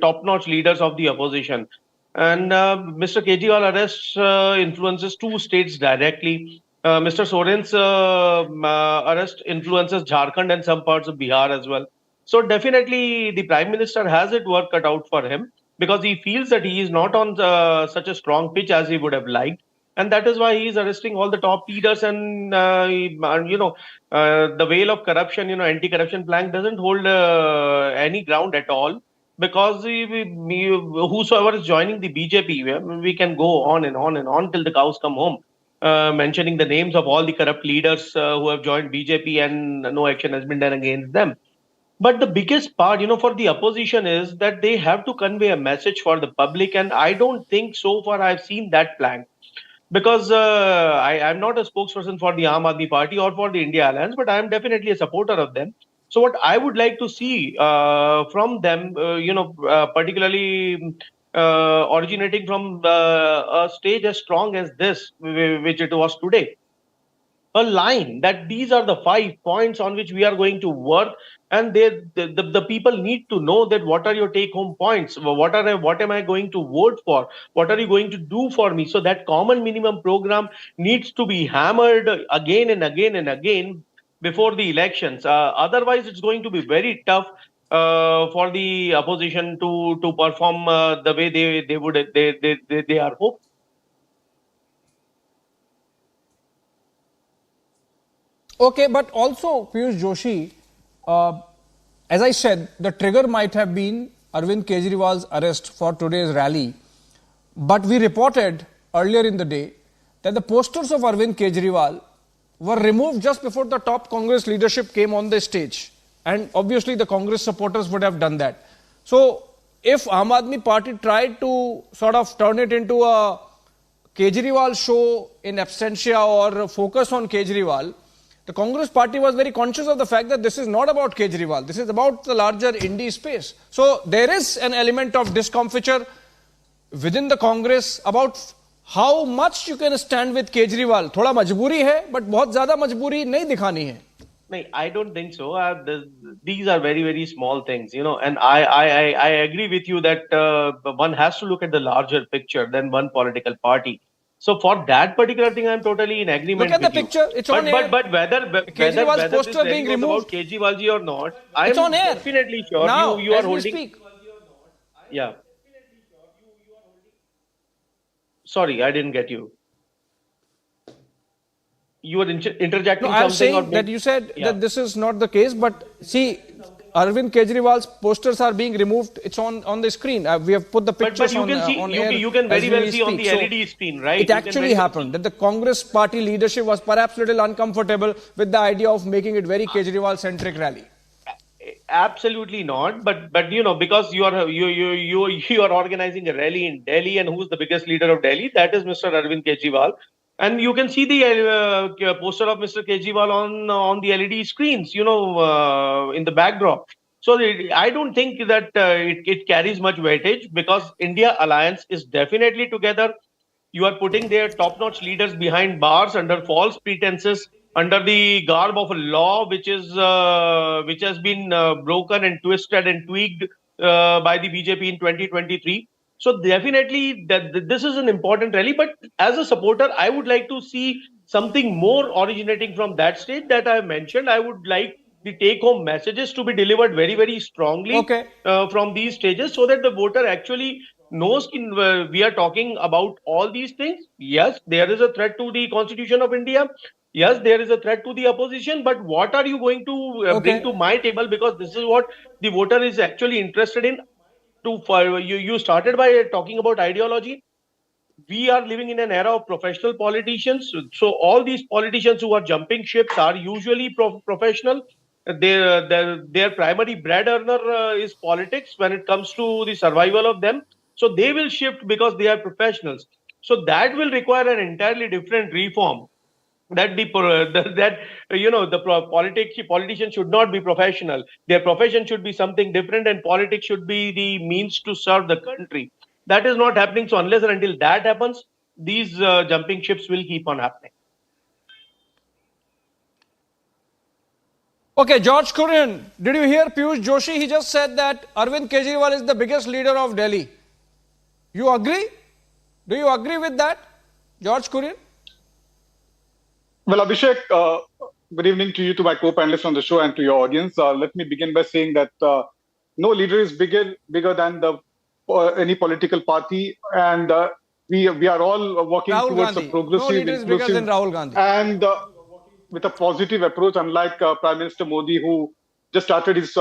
top-notch leaders of the opposition? And Mr. Kejriwal arrests influences two states directly. Mr. Soren's arrest influences Jharkhand and some parts of Bihar as well. So definitely the Prime Minister has it work cut out for him, because he feels that he is not on such a strong pitch as he would have liked. And that is why he is arresting all the top leaders. And, the veil of corruption, anti-corruption plank doesn't hold any ground at all, because whosoever is joining the BJP, we can go on and on and on till the cows come home, mentioning the names of all the corrupt leaders who have joined BJP and no action has been done against them. But the biggest part, for the opposition is that they have to convey a message for the public. And I don't think so far I've seen that plan. Because I'm not a spokesperson for the Aam Aadmi Party or for the India Alliance, but I'm definitely a supporter of them. So what I would like to see from them, particularly originating from a stage as strong as this, which it was today, a line that these are the 5 points on which we are going to work, and the people need to know that what are your take home points, what am I going to vote for, what are you going to do for me. So that common minimum program needs to be hammered again and again and again before the elections. Otherwise it's going to be very tough for the opposition to perform the way they are hoping. Okay, but also, Piyush Joshi, as I said, the trigger might have been Arvind Kejriwal's arrest for today's rally. But we reported earlier in the day that the posters of Arvind Kejriwal were removed just before the top Congress leadership came on the stage. And obviously the Congress supporters would have done that. So if Aam Aadmi Party tried to sort of turn it into a Kejriwal show in absentia or focus on Kejriwal, the Congress party was very conscious of the fact that this is not about Kejriwal. This is about the larger INDI space. So there is an element of discomfiture within the Congress about how much you can stand with Kejriwal. थोड़ा मजबूरी है, but बहुत ज़्यादा मजबूरी नहीं दिखानी है. No, I don't think so. These are very, very small things, and I agree with you that one has to look at the larger picture than one political party. So for that particular thing, I'm totally in agreement. Look at the picture. It's on air. But whether Kejriwal's poster this being was removed about Kejriwal ji or not, It's on air. Definitely sure now, you are as we holding. Speak. Yeah. Sorry, I didn't get you. You were interjecting No, I'm something. saying that you said that this is not the case, but see, Arvind Kejriwal's posters are being removed. It's on the screen. We have put the pictures but you can see, on you, air. You can very well see on the So LED screen, right? It actually happened that the Congress party leadership was perhaps a little uncomfortable with the idea of making it very Kejriwal-centric rally. Absolutely not. But because you are organizing a rally in Delhi, and who's the biggest leader of Delhi? That is Mr. Arvind Kejriwal. And you can see the poster of Mr. Kejriwal on the LED screens, in the backdrop. So I don't think that it carries much weightage, because India Alliance is definitely together. You are putting their top-notch leaders behind bars under false pretenses, under the garb of a law which has been broken and twisted and tweaked by the BJP in 2023. So definitely this is an important rally. But as a supporter, I would like to see something more originating from that state that I have mentioned. I would like the take-home messages to be delivered very, very strongly from these stages, so that the voter actually knows we are talking about all these things. Yes, there is a threat to the Constitution of India. Yes, there is a threat to the opposition. But what are you going to bring to my table? Because this is what the voter is actually interested in. You started by talking about ideology. We are living in an era of professional politicians. So all these politicians who are jumping ships are usually professional. Their primary bread earner is politics when it comes to the survival of them. So they will shift because they are professionals. So that will require an entirely different reform. That politicians should not be professional. Their profession should be something different, and politics should be the means to serve the country. That is not happening. So unless and until that happens, these jumping ships will keep on happening. Okay, George Kurian, did you hear Piyush Joshi? He just said that Arvind Kejriwal is the biggest leader of Delhi. You agree? Do you agree with that, George Kurian? Well, Abhishek, good evening to you, to my co-panelists on the show, and to your audience. Let me begin by saying that no leader is bigger than any political party, and we are all working Rahul towards Gandhi. a progressive, No leader is bigger than Rahul Gandhi. And with a positive approach, unlike Prime Minister Modi, who just started his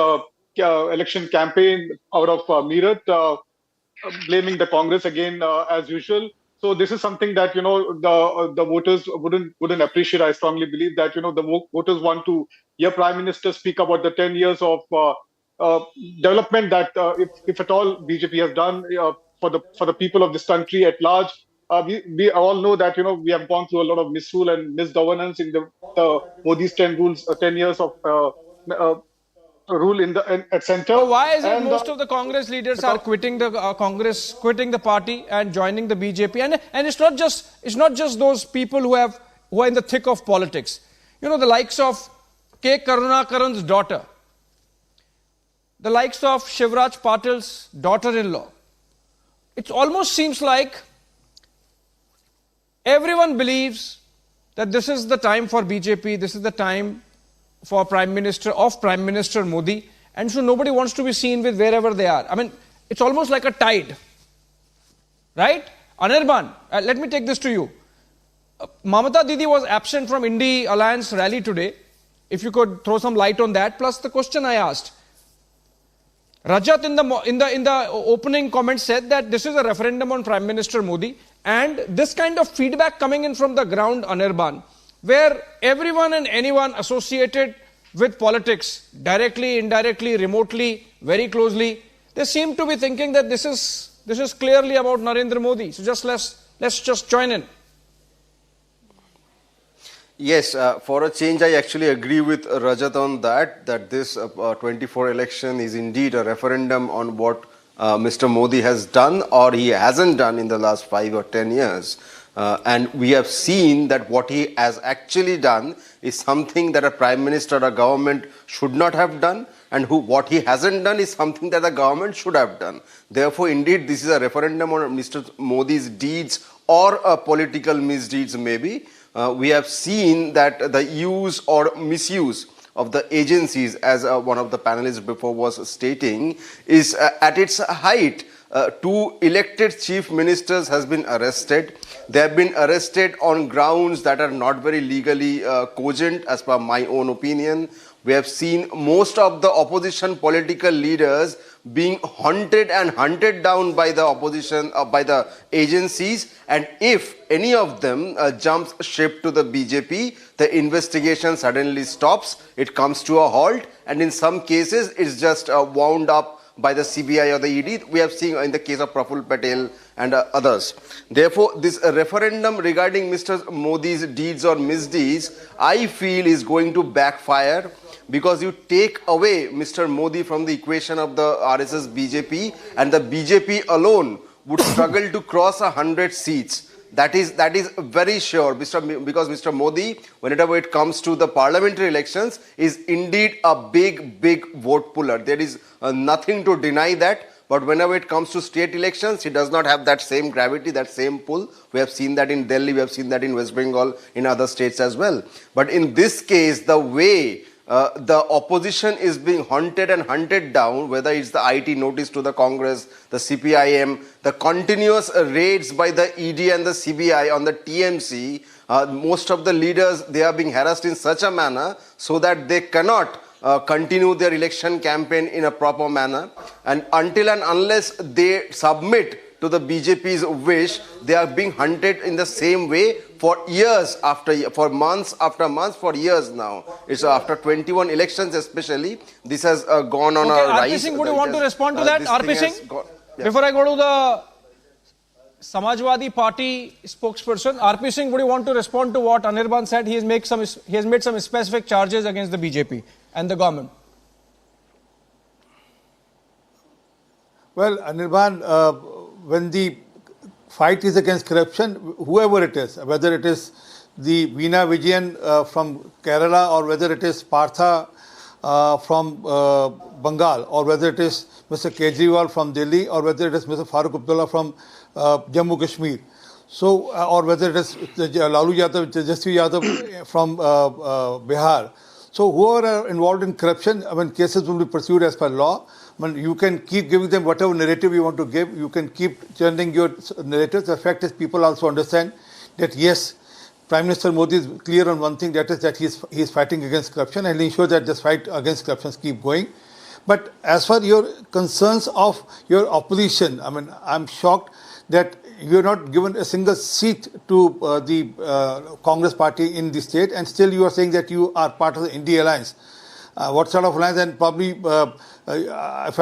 election campaign out of Meerut, blaming the Congress again as usual. So this is something that the voters wouldn't appreciate. I strongly believe that the voters want to hear Prime Minister speak about the 10 years of development that if at all BJP has done for the people of this country at large. We all know that we have gone through a lot of misrule and misgovernance in the Modi's 10 years of rule at center. So why is it most of the Congress leaders are quitting the quitting the party and joining the BJP? And it's not just those people who are in the thick of politics. The likes of K. Karunakaran's daughter, the likes of Shivraj Patil's daughter-in-law. It almost seems like everyone believes that this is the time for BJP, this is the time for Prime Minister Modi, and so nobody wants to be seen with wherever they are. I mean, it's almost like a tide, right? Anirban, let me take this to you. Mamata Didi was absent from INDI Alliance rally today. If you could throw some light on that. Plus the question I asked. Rajat in the opening comment said that this is a referendum on Prime Minister Modi, and this kind of feedback coming in from the ground, Anirban, where everyone and anyone associated with politics, directly, indirectly, remotely, very closely, they seem to be thinking that this is clearly about Narendra Modi. So let's just join in. Yes, for a change, I actually agree with Rajat on that this 24 election is indeed a referendum on what Mr. Modi has done or he hasn't done in the last 5 or 10 years. And we have seen that what he has actually done is something that a Prime Minister or a government should not have done, and what he hasn't done is something that the government should have done. Therefore, indeed, this is a referendum on Mr. Modi's deeds or political misdeeds maybe. We have seen that the use or misuse of the agencies, as one of the panelists before was stating, is at its height. 2 elected chief ministers has been arrested. They have been arrested on grounds that are not very legally cogent, as per my own opinion. We have seen most of the opposition political leaders being hunted down by the opposition, by the agencies, and if any of them jumps ship to the BJP, the investigation suddenly stops, it comes to a halt, and in some cases it's just wound up by the CBI or the ED. We have seen in the case of Praful Patel and others. Therefore, this referendum regarding Mr. Modi's deeds or misdeeds, I feel is going to backfire, because you take away Mr. Modi from the equation of the RSS BJP, and the BJP alone would struggle to cross 100 seats. That is very sure, because Mr. Modi, whenever it comes to the parliamentary elections, is indeed a big vote puller. There is nothing to deny that. But whenever it comes to state elections, he does not have that same gravity, that same pull. We have seen that in Delhi, we have seen that in West Bengal, in other states as well. But in this case, the way the opposition is being hunted and hunted down, whether it's the IT notice to the Congress, the CPIM, the continuous raids by the ED and the CBI on the TMC, most of the leaders, they are being harassed in such a manner so that they cannot continue their election campaign in a proper manner. And until and unless they submit to the BJP's wish, they are being hunted in the same way for years for months after months, for years now. It's after 21 elections especially, this has gone on a rise. RP Singh, would you want to respond to that? RP Singh, before I go to the Samajwadi Party spokesperson, RP Singh, would you want to respond to what Anirban said? He has made some specific charges against the BJP and the government. Well, Anirban, when the fight is against corruption, whoever it is, whether it is the Veena Vijayan from Kerala, or whether it is Partha from Bengal, or whether it is Mr. Kejriwal from Delhi, or whether it is Mr. Farooq Abdullah from Jammu Kashmir, so or whether it is Lalu Yadav, Tejasvi Yadav from Bihar. So whoever are involved in corruption, I mean, cases will be pursued as per law. I mean, you can keep giving them whatever narrative you want to give. You can keep churning your narratives. The fact is, people also understand that yes, Prime Minister Modi is clear on one thing, that is that he is fighting against corruption, and he'll ensure that this fight against corruption keep going. But as for your concerns of your opposition, I mean, I'm shocked that you're not given a single seat to the Congress party in the state, and still you are saying that you are part of the INDI alliance. What sort of alliance? And probably, if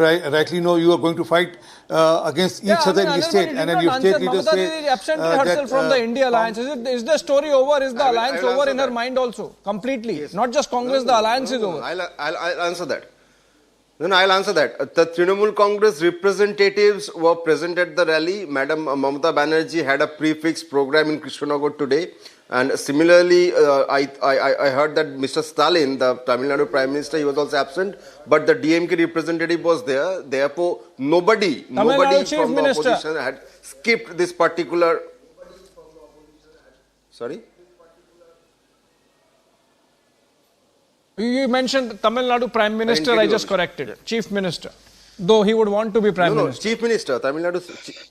I rightly know, you are going to fight against each other in the state, and then your state leaders say absented herself from the INDI alliance. Is the story over? Is the alliance over in her mind also? Completely. Yes. Not just Congress, the alliance is over. I'll answer that. Then I'll answer that. The Trinamool Congress representatives were present at the rally. Madam Mamata Banerjee had a prefix program in Krishnanagar today. And similarly, I heard that Mr. Stalin, the Tamil Nadu Prime Minister, he was also absent. But the DMK representative was there. Therefore, nobody from the opposition had skipped this particular... Sorry? You mentioned Tamil Nadu Prime Minister, I just corrected. Yeah. Chief Minister. Though he would want to be Prime Minister. Chief Minister. Tamil Nadu...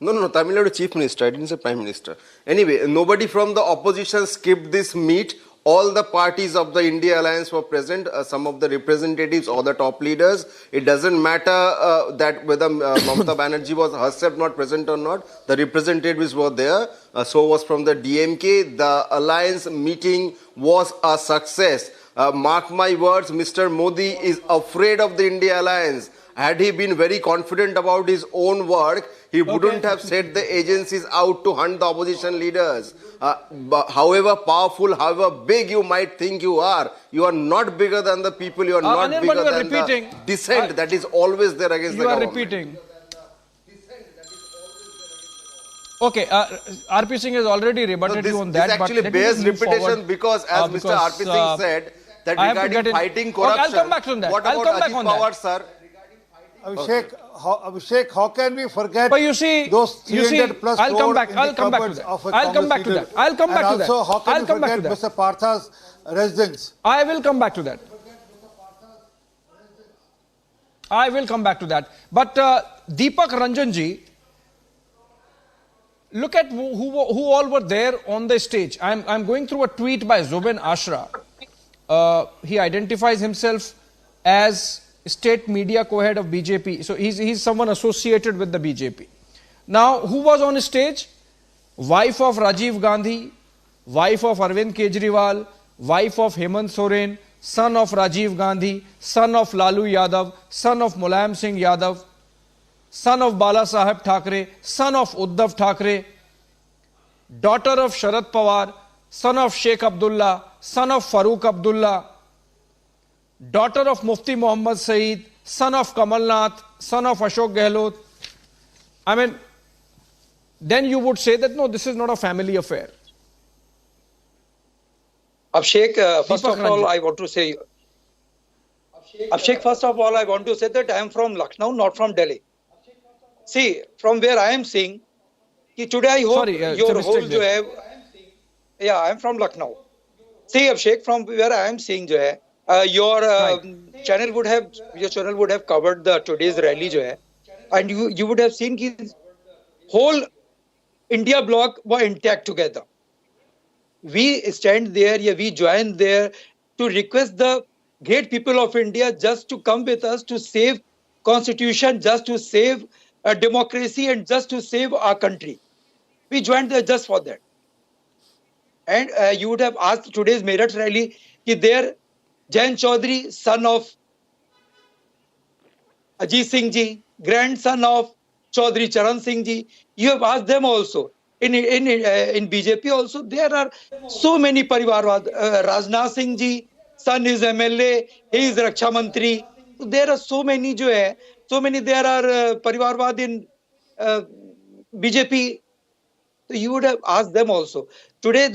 No, Tamil Nadu Chief Minister. I didn't say Prime Minister. Anyway, nobody from the opposition skipped this meet. All the parties of the INDI alliance were present, some of the representatives or the top leaders. It doesn't matter that whether Mamata Banerjee was herself not present or not. The representatives were there. So was from the DMK. The alliance meeting was a success. Mark my words, Mr. Modi is afraid of the INDI alliance. Had he been very confident about his own work, he wouldn't have set the agencies out to hunt the opposition leaders. However powerful, however big you might think you are not bigger than the people, you are not bigger than the dissent that is always there against the government. You are repeating. Okay, RP Singh has already rebutted you on that. This actually bears repetition because, as Mr. RP Singh said, that regarding fighting corruption, I'll come back to that. What about Ajit Pawar, sir? Abhishek, how can we forget those 300 plus I'll come back to that. I'll come back to that. Also, how can we forget Mr. Partha's residence? I will come back to that. I will come back to that. But Deepak Ranjanji, look at who all were there on the stage. I'm going through a tweet by Zubin Ashra. He identifies himself as state media co-head of BJP. So he's someone associated with the BJP. Now, who was on stage? Wife of Rajiv Gandhi, wife of Arvind Kejriwal, wife of Hemant Soren, son of Rajiv Gandhi, son of Lalu Yadav, son of Mulayam Singh Yadav, son of Bala Saheb Thackeray, son of Uddhav Thackeray, daughter of Sharad Pawar, son of Sheikh Abdullah, son of Farooq Abdullah, daughter of Mufti Muhammad Saeed, son of Kamal Nath, son of Ashok Gehlot. I mean, then you would say that no, this is not a family affair. Abhishek, first of all, I want to say, Abhishek, first of all, I want to say that I am from Lucknow, not from Delhi. See, from where I am seeing, कि today I hope your whole जो है, yeah, I am from Lucknow. See, Abhishek, from where I am seeing जो है, your channel would have covered the today's rally जो है, and you would have seen कि whole India bloc were intact together. We stand there, yeah, we join there to request the great people of India just to come with us to save constitution, just to save democracy, and just to save our country. We joined there just for that. And you would have asked today's Meerut rally, कि there Jain Chaudhary, son of Ajit Singh ji, grandson of Chaudhary Charan Singh ji, you have asked them also. In BJP also, there are so many Parivarwad. Rajnath Singh ji, son is MLA, he is Raksha Mantri. There are so many there are Parivarwad in BJP. So you would have asked them also. Today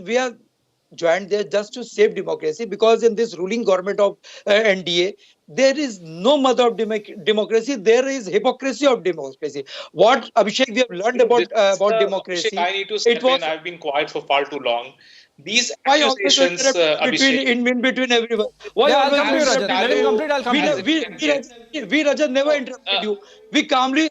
we are joined there just to save democracy, because in this ruling government of NDA, there is no mother of democracy. There is hypocrisy of democracy. What, Abhishek, we have learned about democracy. Abhishek, I need to step in. I've been quiet for far too long. These accusations, Abhishek. In between everyone. Why I'll come to you, Rajat. Let him complete. I'll come to you. We Rajat never interrupted you. We calmly,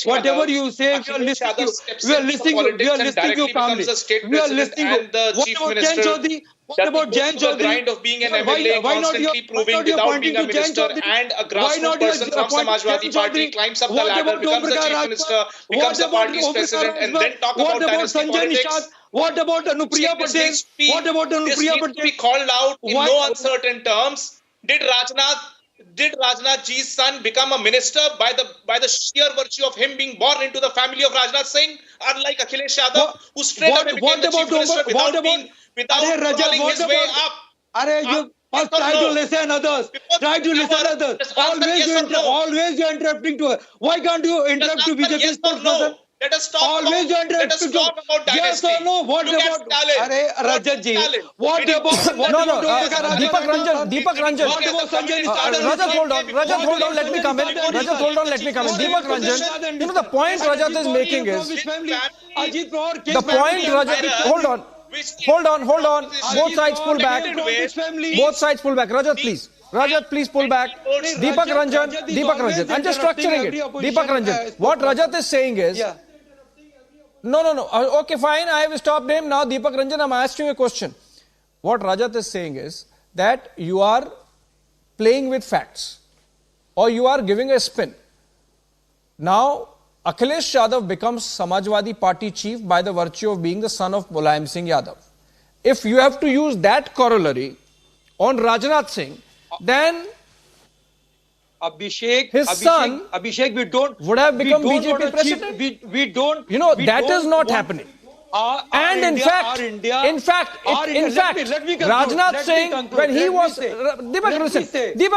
whatever you say, we are listening to you. We are listening to you calmly. We are listening to what about Jain Chaudhary? The grind of being an MLA, constantly proving without being a minister, and a grassroots person from Samajwadi Party climbs up the ladder, becomes the chief minister, becomes the party's president, and then talk about dynasty politics. What about Anupriya Patel? What about Anupriya Patel? This needs to be called out in no uncertain terms. Did Rajnath Ji's son become a minister by the sheer virtue of him being born into the family of Rajnath Singh, unlike Akhilesh Yadav, who straight away became the chief minister without crawling his way up? First try to listen others. Try to listen others. Always you're interrupting to her. Why can't you interrupt to BJP spokesperson? Let us talk about dynasty. Yes or no? What Look about Stalin? Rajat ji? What about Deepak Ranjan. What about Sanjay Rajat, hold on. Let me come in. Deepak Ranjan. The point Rajat is making is the point Rajat. Hold on. Both sides pull back. Rajat, please pull back. Deepak Ranjan. I'm just structuring it. Deepak Ranjan. What Rajat is saying is, no. Okay, fine. I have stopped him. Now, Deepak Ranjan, I'm asking you a question. What Rajat is saying is that you are playing with facts, or you are giving a spin. Now, Akhilesh Yadav becomes Samajwadi Party chief by the virtue of being the son of Mulayam Singh Yadav. If you have to use that corollary on Rajnath Singh, then his son would have become BJP president. That is not happening. And in fact, Rajnath Singh, when he was Deepak,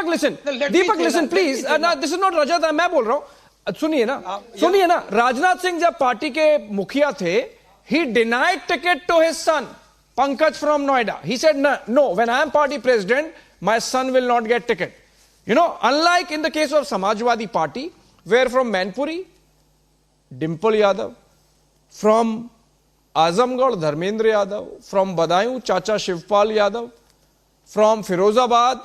listen, please. This is not Rajat, मैं बोल रहा हूँ. सुनिए ना. Rajnath Singh जब party के मुखिया थे, he denied ticket to his son Pankaj from Noida. He said, no, when I am party president, my son will not get ticket. Unlike in the case of Samajwadi Party, where from Mainpuri, Dimple Yadav, from Azamgarh, Dharmendra Yadav, from Badaयूं, Chacha Shivpal Yadav, from Firozabad,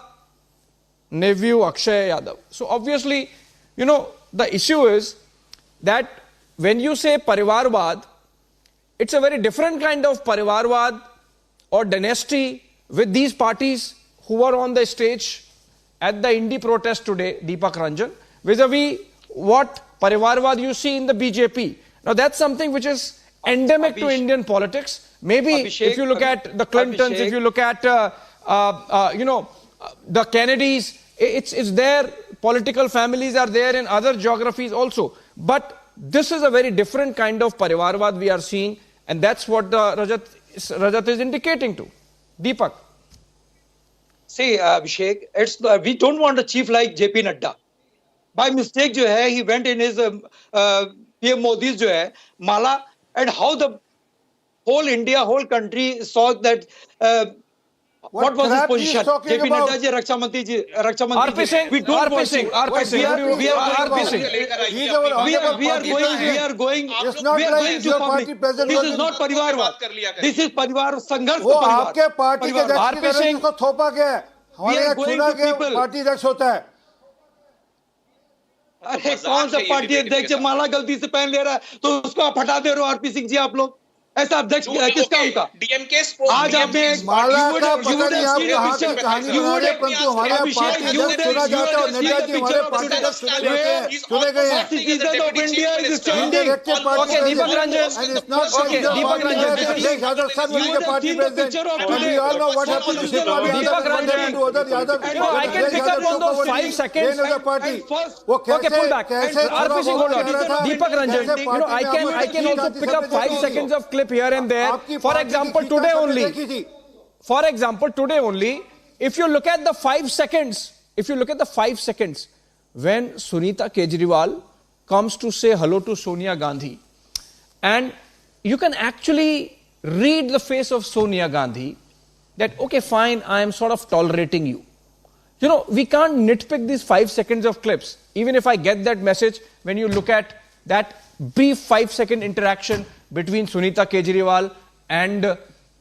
nephew Akshay Yadav. So obviously, the issue is that when you say Parivarwad, it's a very different kind of Parivarwad or dynasty with these parties who were on the stage at the INDI protest today, Deepak Ranjan, vis-a-vis what Parivarwad you see in the BJP. Now that's something which is endemic to Indian politics. Maybe if you look at the Clintons, if you look at the Kennedys, it's there. Political families are there in other geographies also. But this is a very different kind of Parivarwad we are seeing, and that's what Rajat is indicating to. Deepak. See, Abhishek, we don't want a chief like JP Nadda. By mistake, he went in his PM Modi's mala, and how the whole India, whole country saw that What was his position? JP Nadda ji, Raksha Mantri ji, we don't want you. We are going to public. This is not Parivarwad. This is Parivar Sangharsh वो आपके party के अध्यक्ष को थोपा गया है, हमारे यहाँ चुना गया पार्टी अध्यक्ष होता है। अरे कौन सा पार्टी अध्यक्ष माला गलती से पहन ले रहा है तो उसको आप हटा दे रहे हो आरपी सिंह जी आप लोग। ऐसा अध्यक्ष किस काम का? आज आपने माला का पता नहीं आप कहाँ की कहानी बना रहे, परंतु हमारे पार्टी अध्यक्ष चुना जाता है और नड्डा जी हमारे पार्टी अध्यक्ष चुने गए हैं। इनडायरेक्टेड पार्टी प्रेसिडेंट दीपक रंजन यादव सब उनके party president and we all know what happened to Shivaji Yadav to other Yadav. I can pick up on those 5 seconds. वो कैसे pull back. RP Singh, hold on. Deepak Ranjan, you know, I can also pick up 5 seconds of clip here and there. For example, today only, if you look at the 5 seconds, when Sunita Kejriwal comes to say hello to Sonia Gandhi, and you can actually read the face of Sonia Gandhi that, okay, fine, I am sort of tolerating you. You know, we can't nitpick these 5 seconds of clips. Even if I get that message, when you look at that brief 5-second interaction between Sunita Kejriwal and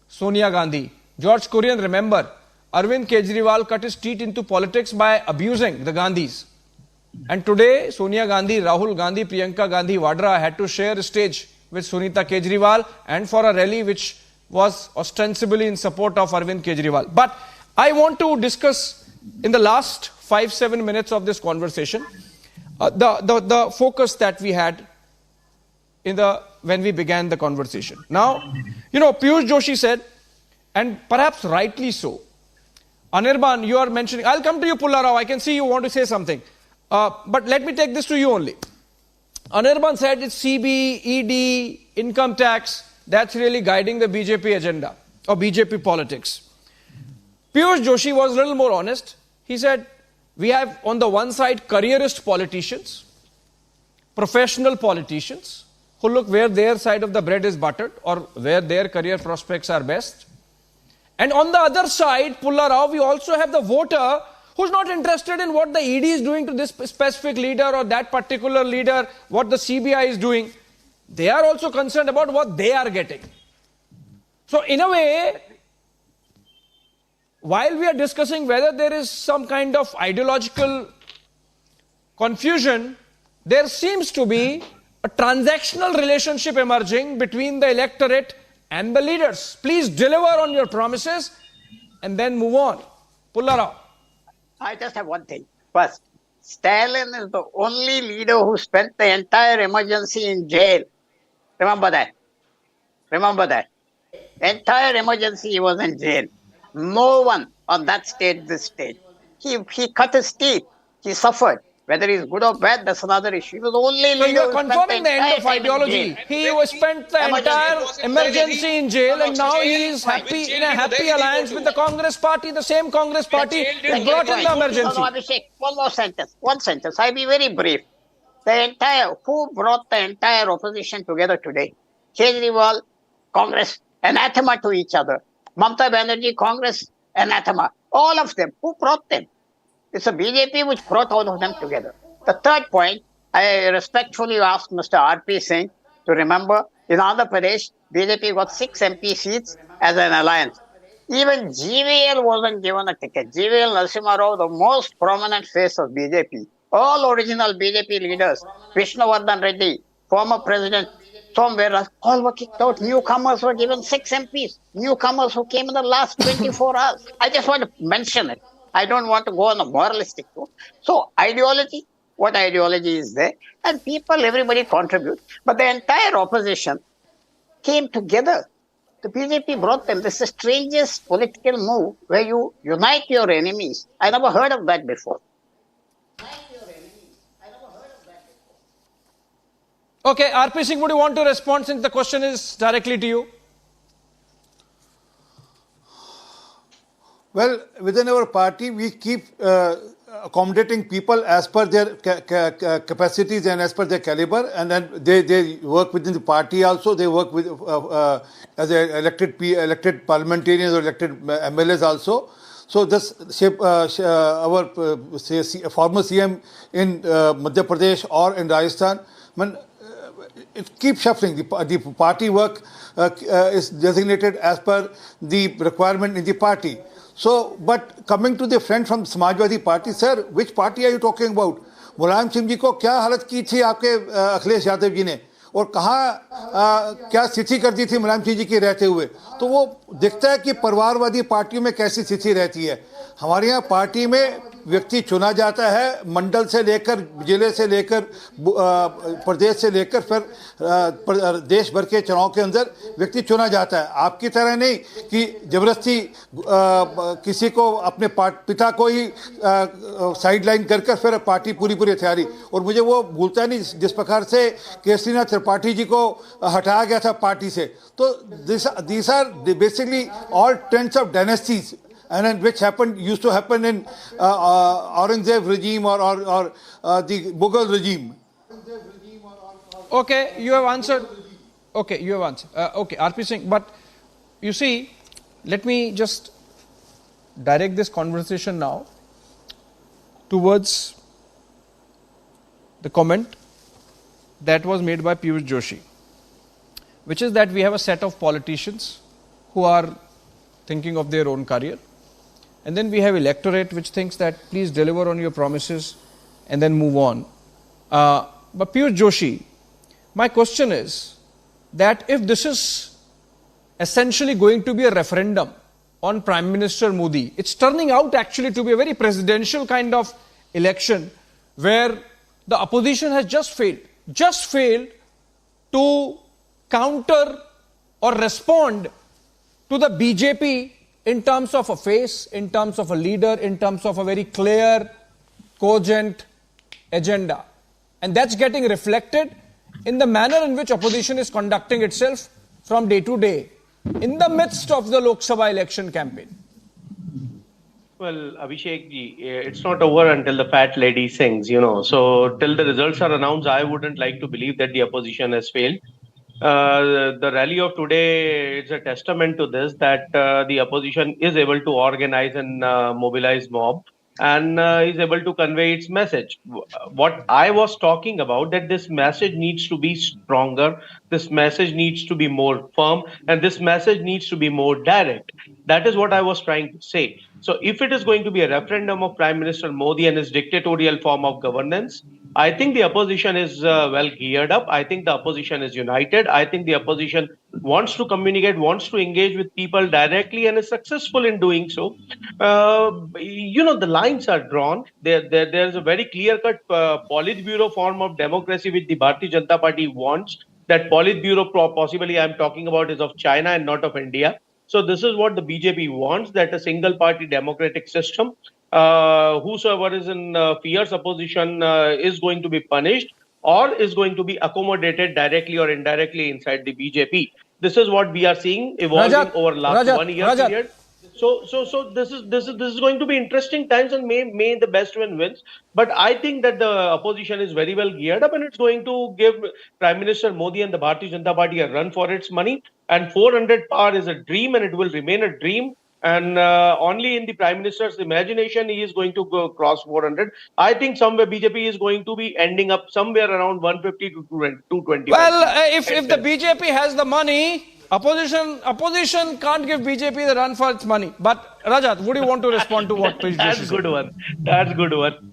Sonia Gandhi. George Kurian, remember, Arvind Kejriwal cut his teeth into politics by abusing the Gandhis. And today, Sonia Gandhi, Rahul Gandhi, Priyanka Gandhi, Vadra had to share a stage with Sunita Kejriwal and for a rally which was ostensibly in support of Arvind Kejriwal. But I want to discuss in the last 5-7 minutes of this conversation the focus that we had when we began the conversation. Now, you know, Piyush Joshi said, and perhaps rightly so, Anirban, you are mentioning, I'll come to you, Pulla Rao, I can see you want to say something. But let me take this to you only. Anirban said it's CB, ED, income tax, that's really guiding the BJP agenda or BJP politics. Piyush Joshi was a little more honest. He said, we have on the one side careerist politicians, professional politicians, who look where their side of the bread is buttered or where their career prospects are best. And on the other side, Pulla Rao, we also have the voter who's not interested in what the ED is doing to this specific leader or that particular leader, what the CBI is doing. They are also concerned about what they are getting. So in a way, while we are discussing whether there is some kind of ideological confusion, there seems to be a transactional relationship emerging between the electorate and the leaders. Please deliver on your promises and then move on. Pulla Rao. I just have one thing. First, Stalin is the only leader who spent the entire emergency in jail. Remember that. Entire emergency he was in jail. No one on that stage, this stage. He cut his teeth. He suffered. Whether he's good or bad, that's another issue. He was the only leader. So you are confirming the end of ideology. He spent the entire emergency in jail and now he is happy in a happy alliance with the Congress party, the same Congress party that brought in the emergency. No, Abhishek, one more sentence. One sentence. I'll be very brief. Who brought the entire opposition together today? Kejriwal, Congress, anathema to each other. Mamata Banerjee, Congress, anathema. All of them. Who brought them? It's a BJP which brought all of them together. The third point, I respectfully ask Mr. R.P. Singh to remember, in Andhra Pradesh, BJP got 6 MP seats as an alliance. Even GVL wasn't given a ticket. GVL Narasimha Rao, the most prominent face of BJP. All original BJP leaders, Vishnuvardhan Reddy, former President Somveras, all were kicked out. Newcomers were given 6 MPs. Newcomers who came in the last 24 hours. I just want to mention it. I don't want to go on a moralistic tone. So ideology, what ideology is there? And people, everybody contributes. But the entire opposition came together. The BJP brought them. This is the strangest political move where you unite your enemies. I never heard of that before. Okay, RP Singh, would you want to respond since the question is directly to you? Well, within our party, we keep accommodating people as per their capacities and as per their caliber, and then they work within the party also. They work with as elected parliamentarians or elected MLAs also. So this our former CM in Madhya Pradesh or in Rajasthan, it keeps shuffling. The party work is designated as per the requirement in the party. So, but coming to the friend from Samajwadi Party, sir, which party are you talking about? Mulayam Singh ji को क्या हालत की थी आपके अखिलेश यादव जी ने, और कहाँ क्या स्थिति कर दी थी मुलायम सिंह जी की रहते हुए? तो वो दिखता है कि परिवारवादी पार्टियों में कैसी स्थिति रहती है. हमारे यहाँ पार्टी में व्यक्ति चुना जाता है, मंडल से लेकर, जिले से लेकर, प्रदेश से लेकर, फिर देश भर के चुनाव के अंदर व्यक्ति चुना जाता है. आपकी तरह नहीं कि जबरदस्ती किसी को अपने पिता को ही साइडलाइन कर फिर पार्टी पूरी तैयारी. और मुझे वो भूलता नहीं जिस प्रकार से केसरीनाथ त्रिपाठी जी को हटाया गया था पार्टी से. तो these are basically all trends of dynasties, and then which used to happen in Aurangzeb regime or the Mughal regime. Okay, you have answered. Okay, you have answered. Okay, RP Singh, but you see, let me just direct this conversation now towards the comment that was made by Piyush Joshi, which is that we have a set of politicians who are thinking of their own career, and then we have electorate which thinks that please deliver on your promises and then move on. But Piyush Joshi, my question is that if this is essentially going to be a referendum on Prime Minister Modi, it's turning out actually to be a very presidential kind of election where the opposition has just failed to counter or respond to the BJP in terms of a face, in terms of a leader, in terms of a very clear, cogent agenda. And that's getting reflected in the manner in which opposition is conducting itself from day to day in the midst of the Lok Sabha election campaign. Well, Abhishek ji, it's not over until the fat lady sings, So till the results are announced, I wouldn't like to believe that the opposition has failed. The rally of today is a testament to this, that the opposition is able to organize and mobilize mob and is able to convey its message. What I was talking about, that this message needs to be stronger, this message needs to be more firm, and this message needs to be more direct. That is what I was trying to say. So if it is going to be a referendum of Prime Minister Modi and his dictatorial form of governance, I think the opposition is well geared up. I think the opposition is united. I think the opposition wants to communicate, wants to engage with people directly, and is successful in doing so. The lines are drawn. There's a very clear-cut Politburo form of democracy which the Bharatiya Janata Party wants. That Politburo possibly I'm talking about is of China and not of India. So this is what the BJP wants, that a single-party democratic system. Whosoever is in fierce opposition is going to be punished or is going to be accommodated directly or indirectly inside the BJP. This is what we are seeing evolving over last 1 year period. So this is going to be interesting times, and may the best one wins. But I think that the opposition is very well geared up, and it's going to give Prime Minister Modi and the Bharatiya Janata Party a run for its money. And 400 par is a dream, and it will remain a dream. And only in the Prime Minister's imagination he is going to go cross 400. I think somewhere BJP is going to be ending up somewhere around 150 to 220. Well, if the BJP has the money, opposition can't give BJP the run for its money. But Rajat, would you want to respond to what Piyush Joshi said? That's good one.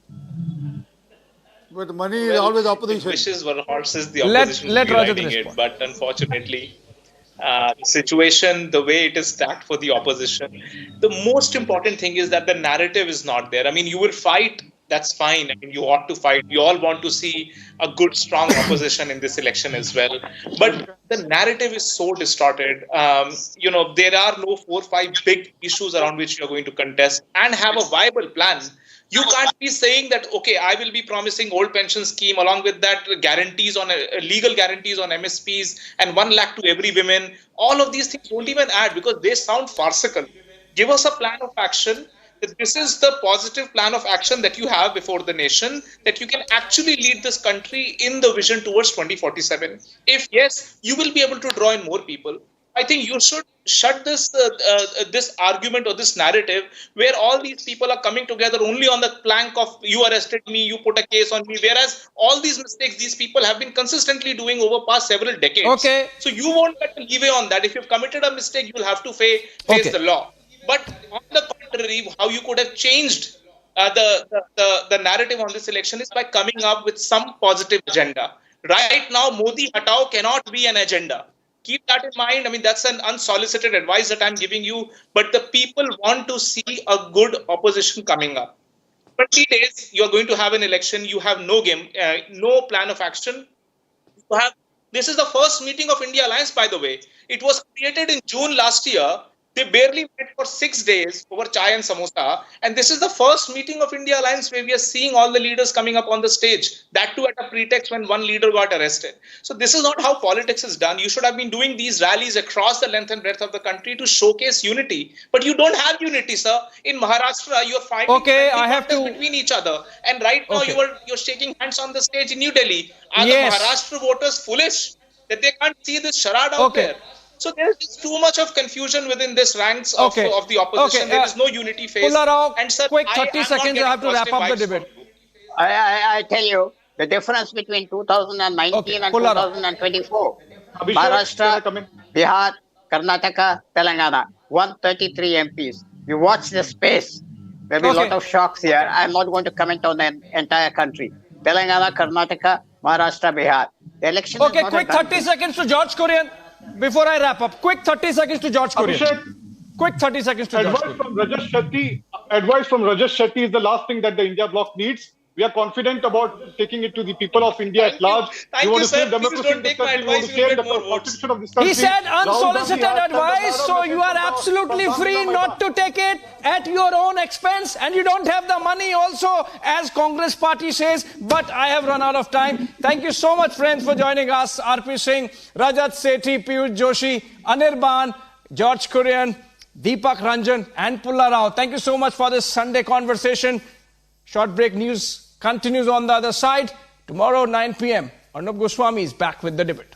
But money is always opposition. Wishes were horses, the opposition let will be riding Rajat it. But unfortunately, the situation, the way it is stacked for the opposition, the most important thing is that the narrative is not there. I mean, you will fight, that's fine. I mean, you ought to fight. We all want to see a good, strong opposition in this election as well. But the narrative is so distorted. There are no 4 or 5 big issues around which you're going to contest and have a viable plan. You can't be saying that, okay, I will be promising old pension scheme, along with that guarantees on legal guarantees on MSPs and 1 lakh to every woman. All of these things won't even add because they sound farcical. Give us a plan of action that this is the positive plan of action that you have before the nation, that you can actually lead this country in the vision towards 2047. If yes, you will be able to draw in more people. I think you should shut this argument or this narrative where all these people are coming together only on the plank of you arrested me, you put a case on me, whereas all these mistakes these people have been consistently doing over past several decades. Okay. So you won't get a leeway on that. If you've committed a mistake, you'll have to face the law. But on the contrary, how you could have changed the narrative on this election is by coming up with some positive agenda. Right now, Modi Hatao cannot be an agenda. Keep that in mind. I mean, that's an unsolicited advice that I'm giving you. But the people want to see a good opposition coming up. 20 days, you're going to have an election. You have no game, no plan of action. This is the first meeting of India Alliance, by the way. It was created in June last year. They barely met for 6 days over chai and samosa. And this is the first meeting of India Alliance where we are seeing all the leaders coming up on the stage. That too at a pretext when one leader got arrested. So this is not how politics is done. You should have been doing these rallies across the length and breadth of the country to showcase unity. But you don't have unity, sir. In Maharashtra, you're fighting between each other. And right now you're shaking hands on the stage in New Delhi. Are the Maharashtra voters foolish that they can't see this charade out there? So there is too much of confusion within this ranks of the opposition. There is no unity phase. And sir, quick 30 seconds, I have to wrap up the debate. I tell you, the difference between 2019 and 2024, Maharashtra, Bihar, Karnataka, Telangana, 133 MPs. You watch the space. There will be a lot of shocks here. I'm not going to comment on the entire country. Telangana, Karnataka, Maharashtra, Bihar. The election is not quick 30 seconds to George Kurian. Before I wrap up, quick 30 seconds to George Kurian. Quick 30 seconds to George Kurian. Advice from Rajesh Shetty is the last thing that the India bloc needs. We are confident about taking it to the people of India at large. Thank you, sir. Please don't take my advice. You will get more votes. He said unsolicited advice, so you are absolutely free not to take it at your own expense, and you don't have the money also, as Congress party says. But I have run out of time. Thank you so much, friends, for joining us. R.P. Singh, Rajat Sethi, Piyush Joshi, Anirban, George Kurian, Deepak Ranjan, and Pulla Rao. Thank you so much for this Sunday conversation. Short break news continues on the other side. Tomorrow, 9 p.m. Arnab Goswami is back with the debate.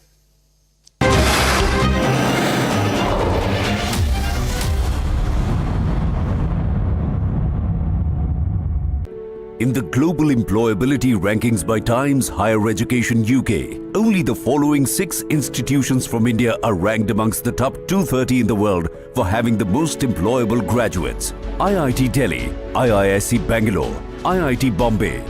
In the global employability rankings by Times Higher Education UK, only the following 6 institutions from India are ranked amongst the top 230 in the world for having the most employable graduates: IIT Delhi, IISc Bangalore, IIT Bombay,